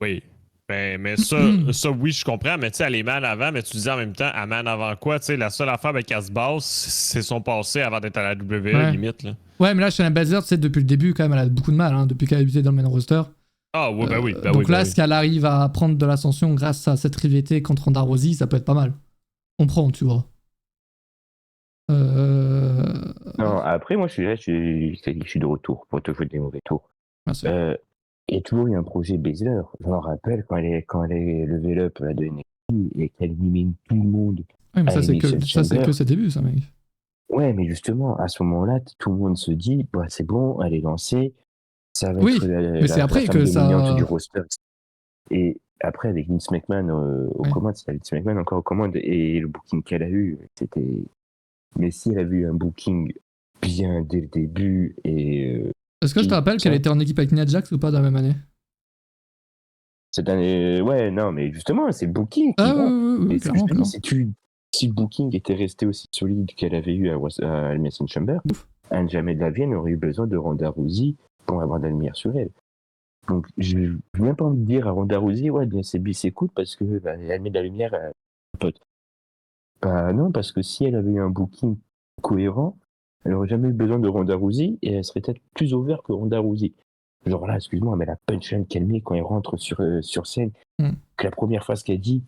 Oui. Mais ça, oui, je comprends, mais tu sais, elle est mal avant, mais tu disais en même temps, elle met en avant quoi? Tu sais, la seule affaire avec qu'elle se base, c'est son passé avant d'être à la WWE, limite. Là.
Ouais, mais là, Shayna Baszler, tu sais, depuis le début, quand même, elle a beaucoup de mal, hein, depuis qu'elle a débuté dans le main roster.
Ah, oui, oui.
Donc là, si elle arrive à prendre de l'ascension grâce à cette rivalité contre Ronda Rousey, ça peut être pas mal. On prend, tu vois.
Non, après, moi, je suis là, je suis de retour pour te jouer des mauvais tours.
Merci.
Il y a toujours eu un projet Baszler. Je me rappelle quand elle est level up de NXT et qu'elle élimine tout le monde.
Oui, mais ça, c'est que ses débuts, ça, mec.
Ouais, mais justement, à ce moment-là, tout le monde se dit, bah, c'est bon, elle est lancée. Ça va être
mais c'est après que ça.
Du roster. Et après, avec Vince McMahon aux commandes, c'est Vince McMahon encore aux commandes, et le booking qu'elle a eu, c'était. Mais si elle a eu un booking bien dès le début et.
Est-ce que je te rappelle qu'elle était en équipe avec Nia Jax ou pas dans la même année?
Cette année, ouais, non, mais justement, c'est le booking.
Oui, clairement.
Si le booking était resté aussi solide qu'elle avait eu à Elimination Chamber, Anne Jamais de la Vienne aurait eu besoin de Ronda Rousey pour avoir de la lumière sur elle. Donc, je n'ai même pas envie de dire à Ronda Rousey, ouais, bien c'est cool parce que elle met de la lumière à pote. Bah non, parce que si elle avait eu un booking cohérent, elle n'aurait jamais eu besoin de Ronda Rousey et elle serait peut-être plus ouverte que Ronda Rousey. Genre là, excuse-moi, mais la punchline qu'elle met quand elle rentre sur scène, que la première phrase qu'elle dit,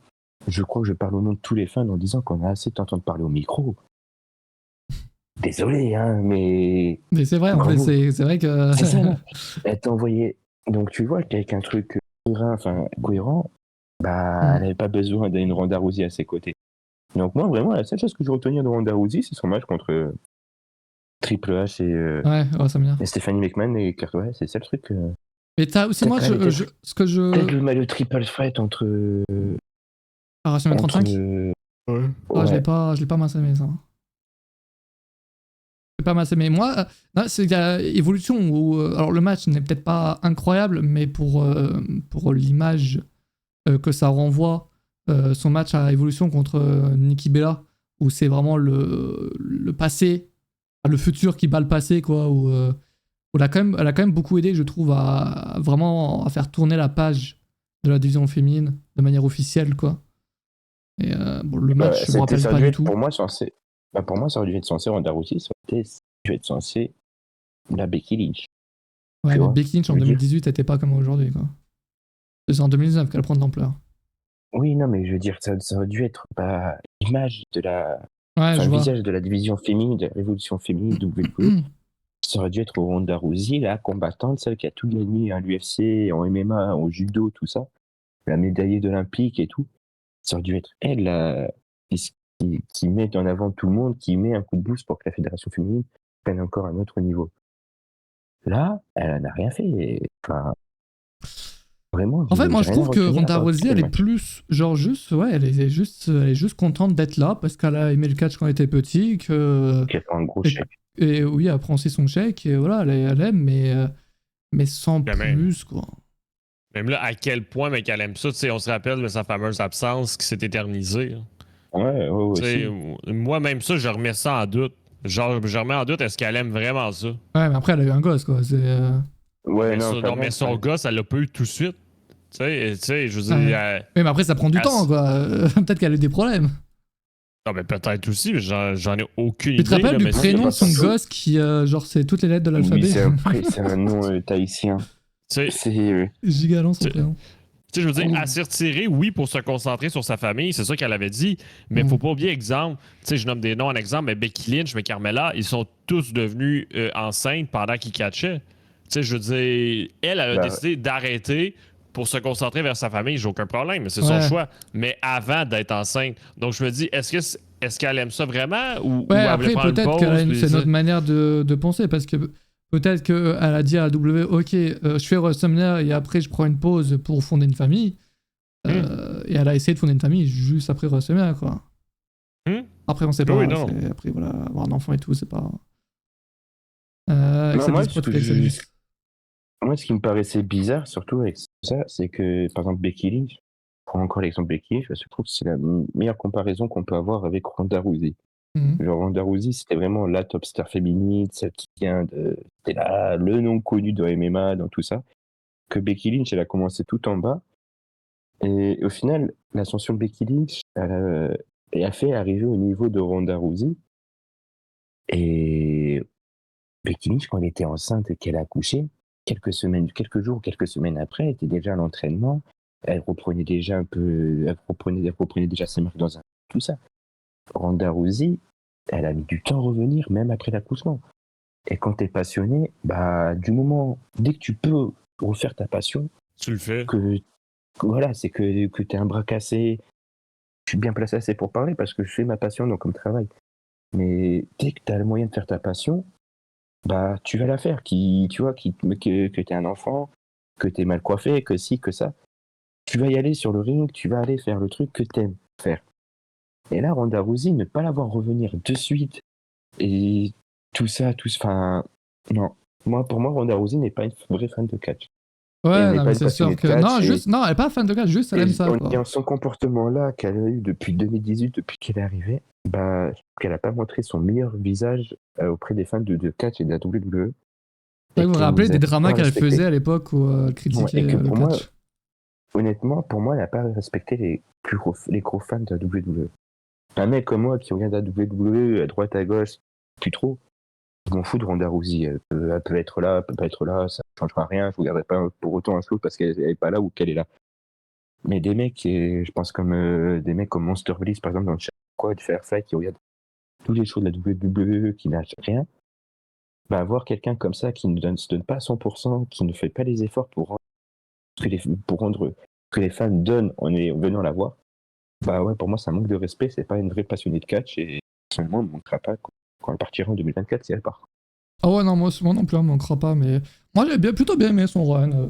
je crois que je parle au nom de tous les fans en disant qu'on a assez t'entendre parler au micro. Désolé, hein, mais...
Mais c'est vrai, en fait, c'est vrai que...
C'est ça, elle t'a envoyé... Donc tu vois qu'avec un truc cohérent, bah, elle n'avait pas besoin d'une Ronda Rousey à ses côtés. Donc moi, vraiment, la seule chose que je retiens de Ronda Rousey, c'est son match contre Triple H et Stephanie McMahon et Kurt Angle, c'est ça le truc.
Mais t'as aussi, moi, ce que je...
Peut-être le triple threat entre...
WrestleMania 35
ouais.
Je l'ai pas mentionné, ça. C'est pas massé. Mais moi, non, c'est qu'il y a évolution où. Alors, le match n'est peut-être pas incroyable, mais pour l'image que ça renvoie, son match à évolution contre Nikki Bella, où c'est vraiment le passé, le futur qui bat le passé, quoi. Où elle a quand même beaucoup aidé, je trouve, à vraiment à faire tourner la page de la division féminine de manière officielle, quoi. Et bon, le match, je me rappelle pas du tout.
Pour moi, ça aurait dû être censé Ronda Rousey, ça aurait dû être censé la Becky Lynch.
Ouais, mais Becky Lynch en 2018, elle était pas comme aujourd'hui, quoi. C'est en 2019 qu'elle prend de l'ampleur.
Oui, non, mais je veux dire, ça aurait dû être l'image de
le
visage de la division féminine, de la révolution féminine WWE. Ça aurait dû être Ronda Rousey, la combattante, celle qui a tout gagné à l'UFC, en MMA, au judo, tout ça, la médaillée olympique et tout. Ça aurait dû être elle qui met en avant tout le monde, qui met un coup de boost pour que la fédération féminine prenne encore un autre niveau. Là, elle n'a rien fait. Enfin, vraiment.
En fait, moi, je trouve que Ronda Rousey, elle est plus, genre, juste, ouais, elle est juste contente d'être là parce qu'elle a aimé le catch quand elle était petite,
qu'elle prend un gros chèque.
Et oui, elle prend aussi son chèque, et voilà, elle aime, mais sans plus, quoi.
Même là, à quel point, mais qu'elle aime ça, tu sais, on se rappelle de sa fameuse absence qui s'est éternisée.
Ouais.
Moi, même ça, je remets ça en doute. Genre, je remets en doute, est-ce qu'elle aime vraiment ça?
Ouais, mais après, elle a eu un gosse, quoi.
Ouais,
mais son gosse, elle l'a pas eu tout de suite. Tu sais, je veux dire...
Mais après, ça prend du temps, quoi. Peut-être qu'elle a eu des problèmes.
Non, mais peut-être aussi, mais j'en ai aucune
idée. Tu te rappelles du
mais
prénom de son gosse qui, genre, c'est toutes les lettres de l'alphabet?
Oui, c'est un nom tahitien.
C'est
gigalant son prénom.
Tu sais, je veux dire, elle s'est retirée, oui, pour se concentrer sur sa famille, c'est ça qu'elle avait dit, mais faut pas oublier, exemple, tu sais, je nomme des noms en exemple, mais Becky Lynch, mais Carmella, ils sont tous devenus enceintes pendant qu'ils catchaient. Tu sais, je veux dire, elle a décidé d'arrêter pour se concentrer vers sa famille, j'ai aucun problème, c'est son choix, mais avant d'être enceinte. Donc, je me dis, est-ce qu'elle aime ça vraiment ou
après, peut-être que c'est notre manière de penser, parce que peut-être qu'elle a dit à la W, ok, je fais WrestleMania et après je prends une pause pour fonder une famille. Et elle a essayé de fonder une famille juste après WrestleMania, quoi. Après, on sait pas. Après, voilà, avoir un enfant et tout, c'est pas.
Moi, ce qui me paraissait bizarre, surtout avec ça, c'est que, par exemple, Becky Lynch, je prends encore l'exemple Becky Lynch, je trouve que c'est la meilleure comparaison qu'on peut avoir avec Ronda Rousey. Genre Ronda Rousey, c'était vraiment la top star féminine, celle qui vient de... C'était là, le nom connu de MMA, dans tout ça. Que Becky Lynch, elle a commencé tout en bas. Et au final, l'ascension de Becky Lynch, elle a fait arriver au niveau de Ronda Rousey. Et Becky Lynch, quand elle était enceinte et qu'elle a accouché, quelques semaines après, elle était déjà à l'entraînement. Elle reprenait déjà ses marques dans un... Tout ça. Ronda Rousey, elle a mis du temps à revenir, même après l'accouchement. Et quand t'es passionné, dès que tu peux refaire ta passion,
tu le fais.
C'est que t'es un bras cassé. Je suis bien placé assez pour parler parce que je fais ma passion donc comme travail. Mais dès que t'as le moyen de faire ta passion, tu vas la faire. Que t'es un enfant, que t'es mal coiffé, que ci, que ça. Tu vas y aller sur le ring, tu vas aller faire le truc que t'aimes faire. Et là, Ronda Rousey, ne pas la voir revenir de suite, et tout ça, non. Pour moi, Ronda Rousey n'est pas une vraie fan de catch.
Ouais, non, mais c'est sûr que... Non, elle n'est pas fan de catch, juste elle aime ça.
En son comportement-là qu'elle a eu depuis 2018, depuis qu'elle est arrivée, qu'elle n'a pas montré son meilleur visage auprès des fans de catch et de la WWE.
Vous vous rappelez des dramas qu'elle faisait à l'époque où elle critiquait le catch?
Honnêtement, pour moi, elle n'a pas respecté les gros fans de la WWE. Un mec comme moi qui regarde la WWE à droite à gauche, plus trop, je m'en fous de Ronda Rousey. Elle peut être là, elle peut pas être là, ça ne changera rien. Je ne regarderai pas pour autant un show parce qu'elle n'est pas là ou qu'elle est là. Mais des mecs, je pense comme des mecs comme Monster Bliss, par exemple, dans le chat, de Firefly, qui regardent tous les shows de la WWE, qui n'achètent rien, avoir quelqu'un comme ça qui ne se donne pas à 100%, qui ne fait pas les efforts pour rendre que les fans donnent en venant la voir, pour moi, c'est un manque de respect, c'est pas une vraie passionnée de catch, et personnellement, elle ne manquera pas quand elle partira en 2024 si elle part.
Ah ouais, non, moi non plus, elle ne manquera pas, mais moi, j'ai plutôt bien aimé son run.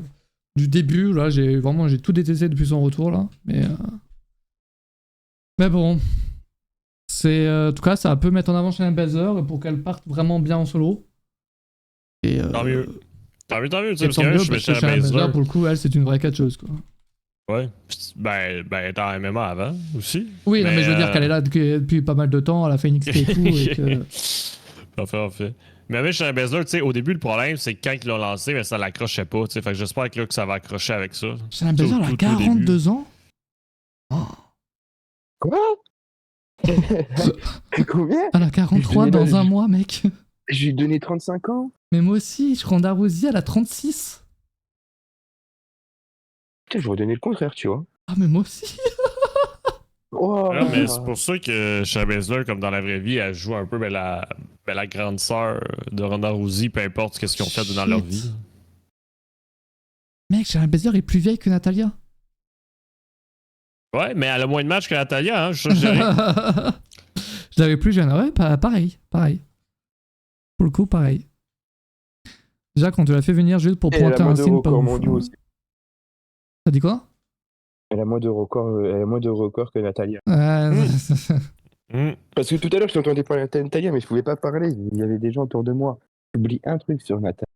Du début, là, j'ai tout détesté depuis son retour, là, mais bon, En tout cas, ça peut mettre en avant Shayna Baszler pour qu'elle parte vraiment bien en solo. Et,
Tant mieux. Tant mieux, tu sais,
Et
parce
tant
que
mieux,
je
parce que
Shayna
Shayna Baszler,
Baszler.
pour le coup, elle, c'est une vraie catcheuse, quoi.
Ouais. Ben, elle était en MMA avant aussi.
Oui, non, mais je veux dire qu'elle est là depuis pas mal de temps, elle a fait NXT et tout, et que...
Parfait. Mais même Shayna Baszler, tu sais, au début, le problème, c'est que quand ils l'ont lancé, mais ça l'accrochait pas, tu sais. Fait que j'espère que, là, que ça va accrocher avec ça.
Shayna Baszler, elle a 42 ans. Oh.
Quoi? Combien?
Elle a 43
Je
dans
donnais
un mois, mec.
Je lui ai donné 35 ans.
Mais moi aussi, Ronda Rousey, elle a 36.
Putain, j'aurais donné le contraire, tu vois.
Ah, mais moi aussi.
Oh.
Ouais, mais c'est pour ça que Shayna Baszler, comme dans la vraie vie, elle joue un peu la grande sœur de Ronda Rousey, peu importe ce qu'ils ont fait dans leur vie.
Mec, Shayna Baszler est plus vieille que Natalia.
Ouais, mais elle a moins de matchs que Natalia, hein, je dirais.
Je l'avais plus jeune. Ouais, pareil. Pour le coup, pareil. Jacques, on te l'a fait venir juste pour pointer un signe pas ouf. T'as dit quoi?
Elle a moins de records que Natalia.
Ouais.
Parce que tout à l'heure, je t'entendais parler de Natalia, mais je pouvais pas parler. Il y avait des gens autour de moi. J'oublie un truc sur Natalia.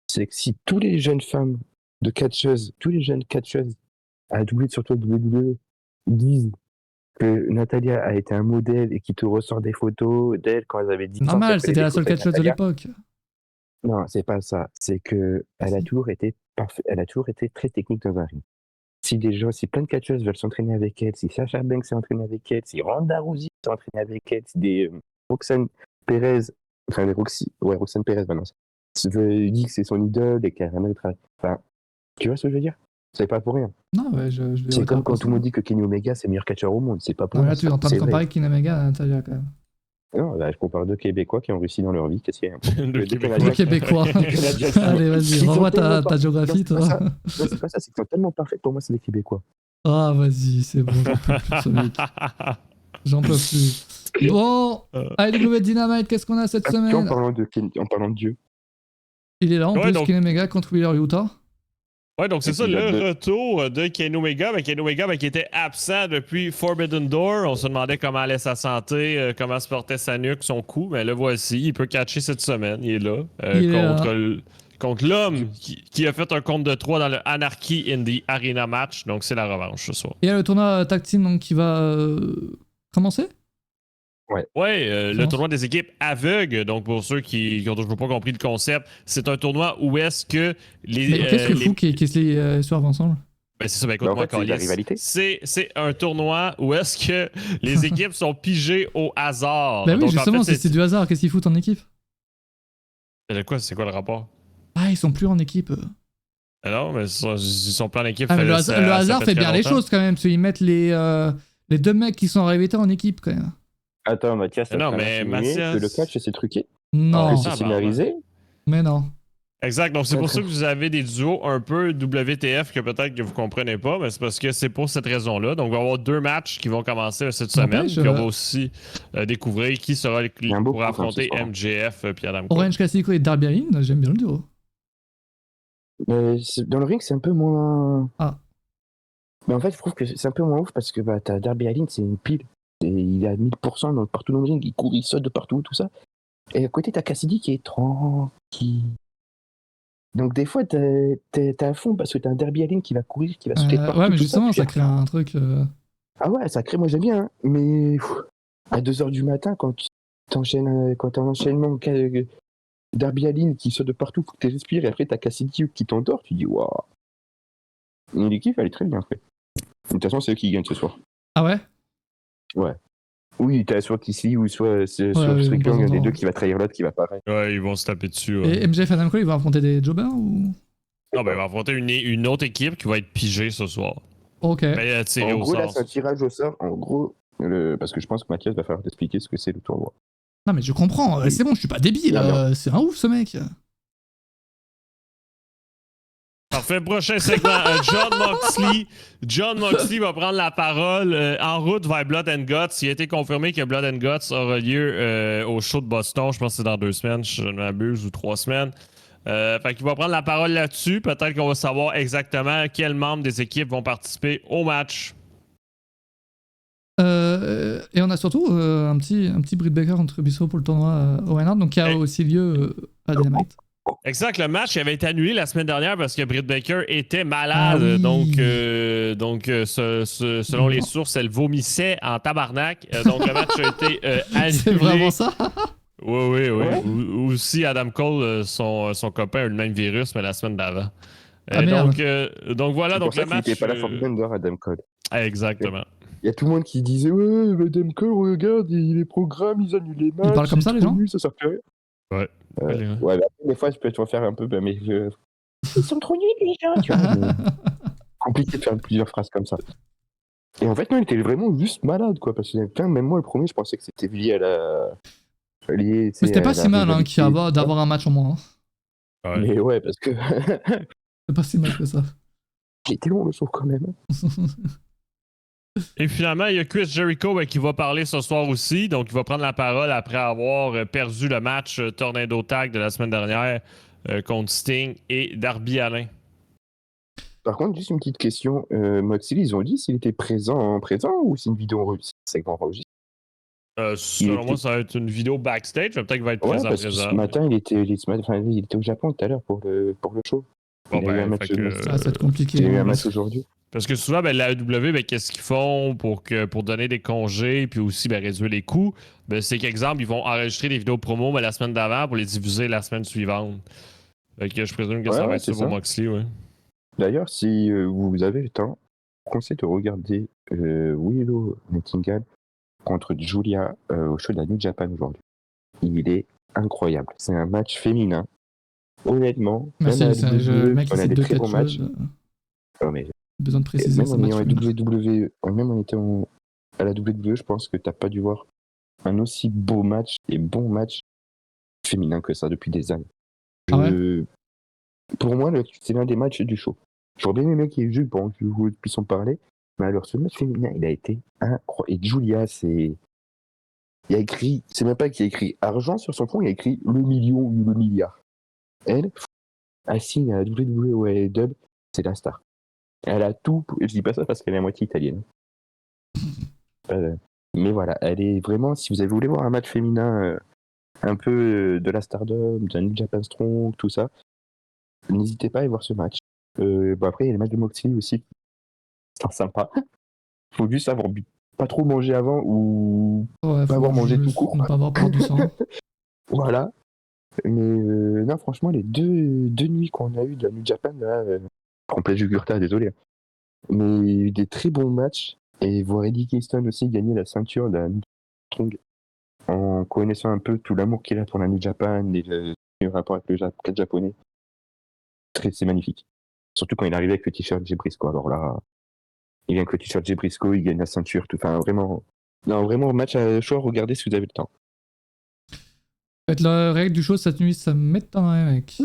C'est que si tous les jeunes femmes de catcheuses, tous les jeunes catcheuses à doublé surtout WWE disent que Natalia a été un modèle et qui te ressort des photos d'elle quand elle avait 10 ans.
Normal, c'était la seule catcheuse de l'époque.
Non, c'est pas ça. C'est que elle a toujours été parfaite. Elle a toujours été très technique dans un ring. Si plein de catcheuses veulent s'entraîner avec elle, si Sasha Banks s'est entraîné avec elle, si Ronda Rousey s'est entraîné avec elle, si des Roxanne Perez, Roxanne Perez, maintenant, dit que c'est son idole et qu'elle a rien de travail. Enfin, tu vois ce que je veux dire? C'est pas pour rien.
Non, ouais,
c'est comme quand tout le monde dit que Kenny Omega c'est le meilleur catcheur au monde. C'est pas pour
rien.
rien.
Là, tu es en train de comparer Kenny Omega à Natalia quand même.
Non, là, je compare deux Québécois qui ont réussi dans leur vie. Qu'est-ce qu'il y a?
Deux
Québécois. Allez, vas-y, renvoie ta géographie, toi.
Non, c'est pas ça, c'est qu'ils sont tellement parfaits. Pour moi, c'est des Québécois.
Ah, vas-y, c'est bon, j'en peux plus, ce mec. J'en peux plus. Bon, AEW Dynamite, qu'est-ce qu'on a cette semaine?
En parlant de Dieu.
Il est là, en plus,
donc...
Kenny Omega contre Wheeler Yuta.
Ouais, donc c'est ça, le retour de Kenny Omega. Mais Kenny Omega qui était absent depuis Forbidden Door. On se demandait comment allait sa santé, comment se portait sa nuque, son cou. Mais le voici, il peut catcher cette semaine. Il est là. Contre l'homme qui a fait un compte de 3 dans le Anarchy in the Arena match. Donc c'est la revanche ce soir.
Et il y a le tournoi tag team donc, qui va commencer?
Ouais, le tournoi des équipes aveugles, donc pour ceux qui ont toujours pas compris le concept, c'est un tournoi où est-ce que les...
Mais qu'est-ce que fou qu'ils se les soivent ensemble?
Ben c'est ça, ben écoute-moi,
c'est la rivalité.
C'est un tournoi où est-ce que les équipes sont pigées au hasard.
Ben oui,
donc,
justement,
en fait,
c'est du hasard. Qu'est-ce qu'ils foutent en équipe?
C'est quoi le rapport?
Ah, ils sont plus en équipe.
Non, mais ils sont plus en équipe.
Ah, mais le hasard fait bien les choses quand même, parce qu'ils mettent les deux mecs qui sont arrivés en équipe quand même.
Attends, Mathias,
non, mais Mathias...
que le catch c'est truqué.
Non.
Que c'est scénarisé.
Mais non.
Exact, donc c'est pour ça que vous avez des duos un peu WTF que peut-être que vous comprenez pas, mais c'est parce que c'est pour cette raison-là. Donc, on va avoir 2 matchs qui vont commencer cette semaine. Puis on va aussi découvrir qui sera pour affronter MJF et Adam Cole.
Orange Cassidy et Darby Allin, j'aime bien le duo.
Mais dans le ring, c'est un peu moins...
Ah.
Mais en fait, je trouve que c'est un peu moins ouf parce que t'as Darby Allin, c'est une pile. Il est à 1000% partout dans le ring, il court, il saute de partout, tout ça. Et à côté, t'as Cassidy qui est tranquille. Donc des fois, t'es à fond parce que t'as un Darby Allin qui va courir, qui va sauter de partout.
Ouais, mais justement, ça crée un truc...
Ah ouais, ça crée, moi j'aime bien, hein. Mais à 2h du matin, quand t'as l'enchaînement Darby Allin qui saute de partout, faut que tu respires, et après t'as Cassidy qui t'endort, tu dis waouh. L'équipe, elle est très bien faite. De toute façon, c'est eux qui gagnent ce soir.
Ah ouais?
Ouais. Oui, t'as soit Kisly ou soit Strickland, il y a des deux qui va trahir l'autre, qui va pareil.
Ouais, ils vont se taper dessus. Ouais.
Et MJF et Adam Cole, ils vont affronter des jobbers ou?
Non, ben ils vont affronter une autre équipe qui va être pigée ce soir.
Ok.
Ben,
en gros, là, c'est un tirage au sort. En gros, parce que je pense que Mathias va falloir t'expliquer ce que c'est le tournoi.
Non, mais je comprends. C'est bon, je suis pas débile. C'est un ouf, ce mec.
Parfait, prochain segment, Jon Moxley. Jon Moxley va prendre la parole en route vers Blood and Guts. Il a été confirmé que Blood and Guts aura lieu au show de Boston. Je pense que c'est dans 2 semaines, je ne m'abuse, ou 3 semaines. Fait qu'il va prendre la parole là-dessus. Peut-être qu'on va savoir exactement quels membres des équipes vont participer au match.
Et on a surtout un petit Britt Baker contre Ruby Soho pour le tournoi Owen Hart, donc qui a aussi lieu à Dynamite.
Exact, le match avait été annulé la semaine dernière parce que Britt Baker était malade.
Ah oui.
Donc, selon les sources, elle vomissait en tabarnak. Donc, le match a été annulé.
C'est vraiment ça?
Oui. Aussi, Adam Cole, son copain, a eu le même virus, mais la semaine d'avant. Donc, voilà.
C'est
Donc,
pour ça
le
qu'il
match.
n'était pas là Forbidden Door, Adam Cole.
Exactement.
Il y a tout le monde qui disait ouais, Adam Cole, regarde, les programmes, ils annulent les matchs.
Ils parlent comme ça, les gens?
Nuls, ça sert plus à rien.
Ouais.
Ouais, des fois, je peux te refaire un peu, mais ils sont trop nuls, les gens, tu vois. Compliqué de faire plusieurs phrases comme ça. Et en fait, non, il était vraiment juste malade, quoi. Parce que même moi, le premier, je pensais que c'était lié à la.
Mais c'était pas si mal d'avoir un match en moins.
Hein. Ouais.
Mais ouais, parce que.
C'est pas si mal que ça.
Il était long, le show, quand même.
Et finalement, il y a Chris Jericho qui va parler ce soir aussi. Donc, il va prendre la parole après avoir perdu le match Tornado Tag de la semaine dernière contre Sting et Darby Allin.
Par contre, juste une petite question. Moxley, ils ont dit s'il était présent ou c'est une vidéo enregistrée? C'est qu'on enregistre.
Selon moi, ça va être une vidéo backstage. Peut-être qu'il va être présent.
Parce que ce matin, il était au Japon tout à l'heure pour le show.
Bon,
il a eu un match
ça va être compliqué.
Il a eu un match aujourd'hui.
Parce que souvent, la AEW, qu'est-ce qu'ils font pour donner des congés puis aussi réduire les coûts? C'est qu'exemple, ils vont enregistrer des vidéos promo la semaine d'avant pour les diffuser la semaine suivante. Fait que je présume que ça va être ça pour Moxley, ouais.
D'ailleurs, si vous avez le temps, je vous conseille de regarder Willow Nightingale contre Julia au show de la New Japan aujourd'hui. Il est incroyable. C'est un match féminin. Honnêtement,
merci, le mec
on a des très bons matchs.
Besoin de préciser
même en ayant même en étant à la WWE, je pense que t'as pas dû voir un aussi beau match et bon match féminin que ça depuis des années. Pour moi, c'est l'un des matchs du show. J'aurais bien aimé qu'il y ait Jules pour que puisse en parler, mais alors ce match féminin, il a été incroyable. Et Julia, il y a écrit, c'est même pas qu'il y a écrit argent sur son front, il y a écrit le million ou le milliard. Elle, assise à la WWE Dub, c'est la star. Elle a tout. Je dis pas ça parce qu'elle est à moitié italienne. Mais voilà, elle est vraiment. Si vous voulu voir un match féminin un peu de la Stardom, d'un New Japan Strong, tout ça, n'hésitez pas à aller voir ce match. Après, il y a les matchs de Moxley aussi. C'est sympa. Faut juste avoir pas trop mangé avant ou pas avoir mangé tout court.
Pas avoir perdu du sang.
Voilà. Mais non, franchement, les deux nuits qu'on a eues de la New Japan, là, complet Jugurtha, désolé. Mais des très bons matchs. Et voir Eddie Kingston aussi gagner la ceinture de la New Strong en connaissant un peu tout l'amour qu'il a pour la New Japan et le rapport avec le cadre japonais. C'est magnifique. Surtout quand il est arrivé avec le t-shirt Jay Briscoe. Alors là, il vient avec le t-shirt Jay Briscoe, il gagne la ceinture. Enfin, vraiment. Non, vraiment, match à choix, regardez si vous avez le temps.
La règle du show cette nuit, ça m'étonnerait, mec.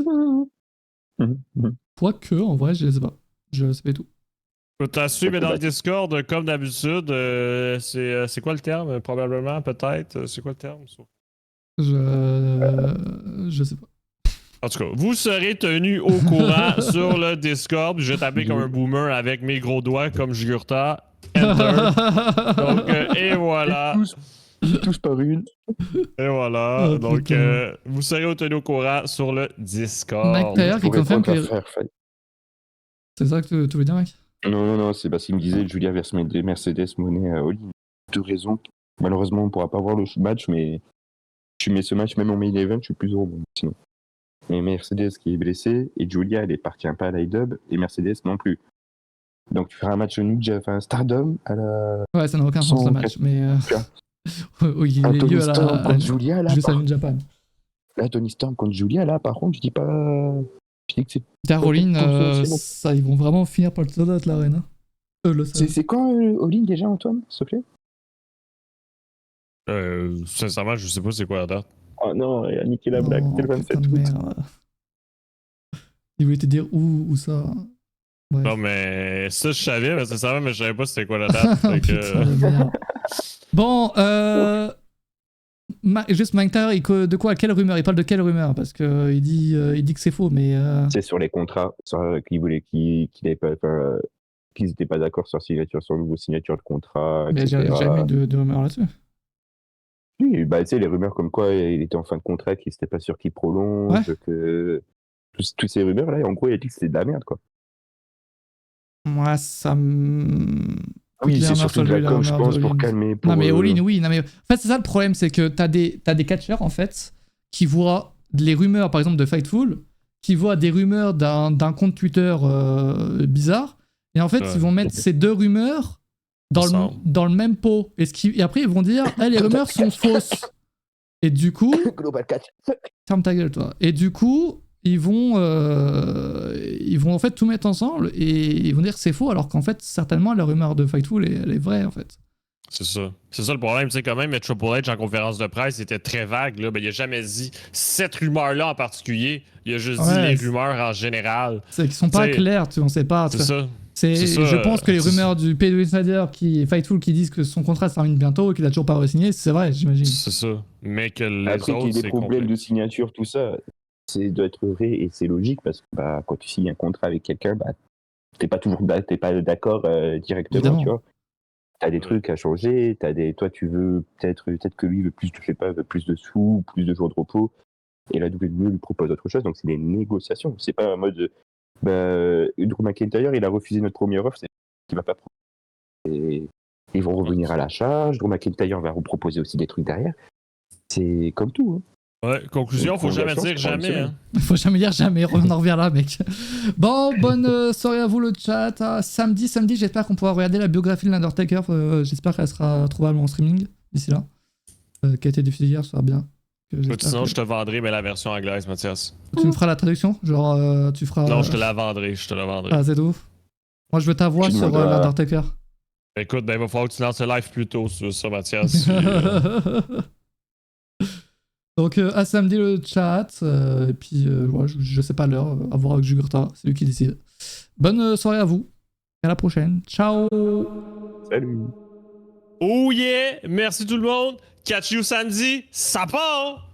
Quoique, en vrai, je les sais pas. Je sais pas tout.
T'as suivi dans le Discord, comme d'habitude. C'est quoi le terme? Probablement, peut-être. C'est quoi le terme?
Je sais pas.
En tout cas, vous serez tenus au courant sur le Discord. Je vais taper comme un boomer avec mes gros doigts comme Jugurtha. Enter. Donc, et voilà.
J'y touche par une.
Et voilà.
Oh,
donc, vous serez tenus au courant sur le Discord.
Mec, d'ailleurs, qui confirme que. C'est ça que tu veux dire, mec?
Non, c'est parce qu'il me disait Julia verse Mercedes monnaie à Oli. Deux raisons. Malheureusement, on ne pourra pas voir le match, mais tu mets ce match même en main event, je suis plus heureux sinon. Et Mercedes qui est blessée, et Julia, elle appartient pas à l'IDub, et Mercedes non plus. Donc tu feras un match Stardom à la.
Ouais, ça n'a aucun sens le match, mais. Il est lieu à la.
Julia, là.
Juste à New Japan.
Là, Tony Storm contre Julia, là, par contre, je dis pas.
Caroline, ça, ils vont vraiment finir par le soldat de l'arène.
C'est quand All-In déjà, Antoine, s'il te plaît?
Sincèrement, je sais pas c'est quoi la date.
Oh non, il a niqué la blague, c'était le 27 août.
Il voulait te dire où ça.
Bref. Non, mais ça, je savais, mais sincèrement, mais je savais pas c'était quoi la date.
Bon, juste Mike Tyler, de quoi? Quelle rumeur? Il parle de quelle rumeur? Parce qu'il dit que c'est faux, mais.
C'est sur les contrats qu'il avait pas. qu'ils n'étaient pas d'accord sur nouveau signature de contrat,
Mais
etc.
j'ai jamais eu de rumeurs là-dessus.
Oui, bah, tu sais, les rumeurs comme quoi il était en fin de contrat, qu'il n'était pas sûr qu'il prolonge, que toutes ces rumeurs-là, en gros, il a dit que c'était de la merde, quoi.
Moi, ça me.
Oui, c'est surtout de la com, je pense, pour calmer.
Non, mais all-in, oui. Non, mais... En fait, c'est ça le problème, c'est que t'as des catcheurs, en fait, qui voient les rumeurs, par exemple, de Fightful, qui voient des rumeurs d'un compte Twitter bizarre, et en fait, ils vont mettre ces deux rumeurs dans le même pot. Et après, ils vont dire, les rumeurs sont fausses. Et du coup...
Global Catch.
Ferme ta gueule, toi. Et du coup... Ils vont en fait tout mettre ensemble et ils vont dire que c'est faux, alors qu'en fait, certainement, la rumeur de Fightful, elle est vraie, en fait.
C'est ça. C'est ça le problème, tu sais, quand même, mais Triple H en conférence de presse était très vague, là. Ben, il a jamais dit cette rumeur-là en particulier. Il a juste dit les rumeurs en général.
C'est qu'ils sont pas clairs, on sait pas.
C'est ça.
Je pense que les rumeurs du P2 Insider, Fightful, qui disent que son contrat se termine bientôt et qu'il a toujours pas re-signé, c'est vrai, j'imagine.
C'est ça. Mais que les
après,
autres,
qu'il y ait des problèmes de signature, tout ça, c'est doit être vrai et c'est logique parce que quand tu signes un contrat avec quelqu'un, t'es pas d'accord directement, évidemment. Tu vois. T'as des trucs à changer, toi tu veux peut-être que lui veut plus, je sais pas, veut plus de sous, plus de jours de repos, et la WWE lui propose autre chose, donc c'est des négociations. C'est pas un mode Drew McIntyre, il a refusé notre première offre, c'est qu'il va pas et ils vont revenir à la charge. Drew McIntyre va reproposer aussi des trucs derrière. C'est comme tout. Hein.
Ouais, conclusion, faut jamais dire jamais. Hein.
Faut jamais dire jamais, on en revient là, mec. Bon, bonne soirée à vous le chat. Samedi, j'espère qu'on pourra regarder la biographie de l'Undertaker. J'espère qu'elle sera trouvable en streaming d'ici là. Qui a été diffusée hier, ça sera bien.
Sinon, je te vendrai mais la version anglaise, Mathias.
Tu me feras la traduction? Genre, tu feras...
Non, je te la vendrai,
Ah, c'est tout. Moi, je veux ta voix sur l'Undertaker.
Écoute, il va falloir que tu lances le live plus tôt sur ça, Mathias.
Donc à samedi le chat, et puis je sais pas l'heure, à voir avec Jugurtha, c'est lui qui décide. Bonne soirée à vous, et à la prochaine, ciao.
Salut.
Oh yeah, merci tout le monde, catch you samedi, ça part.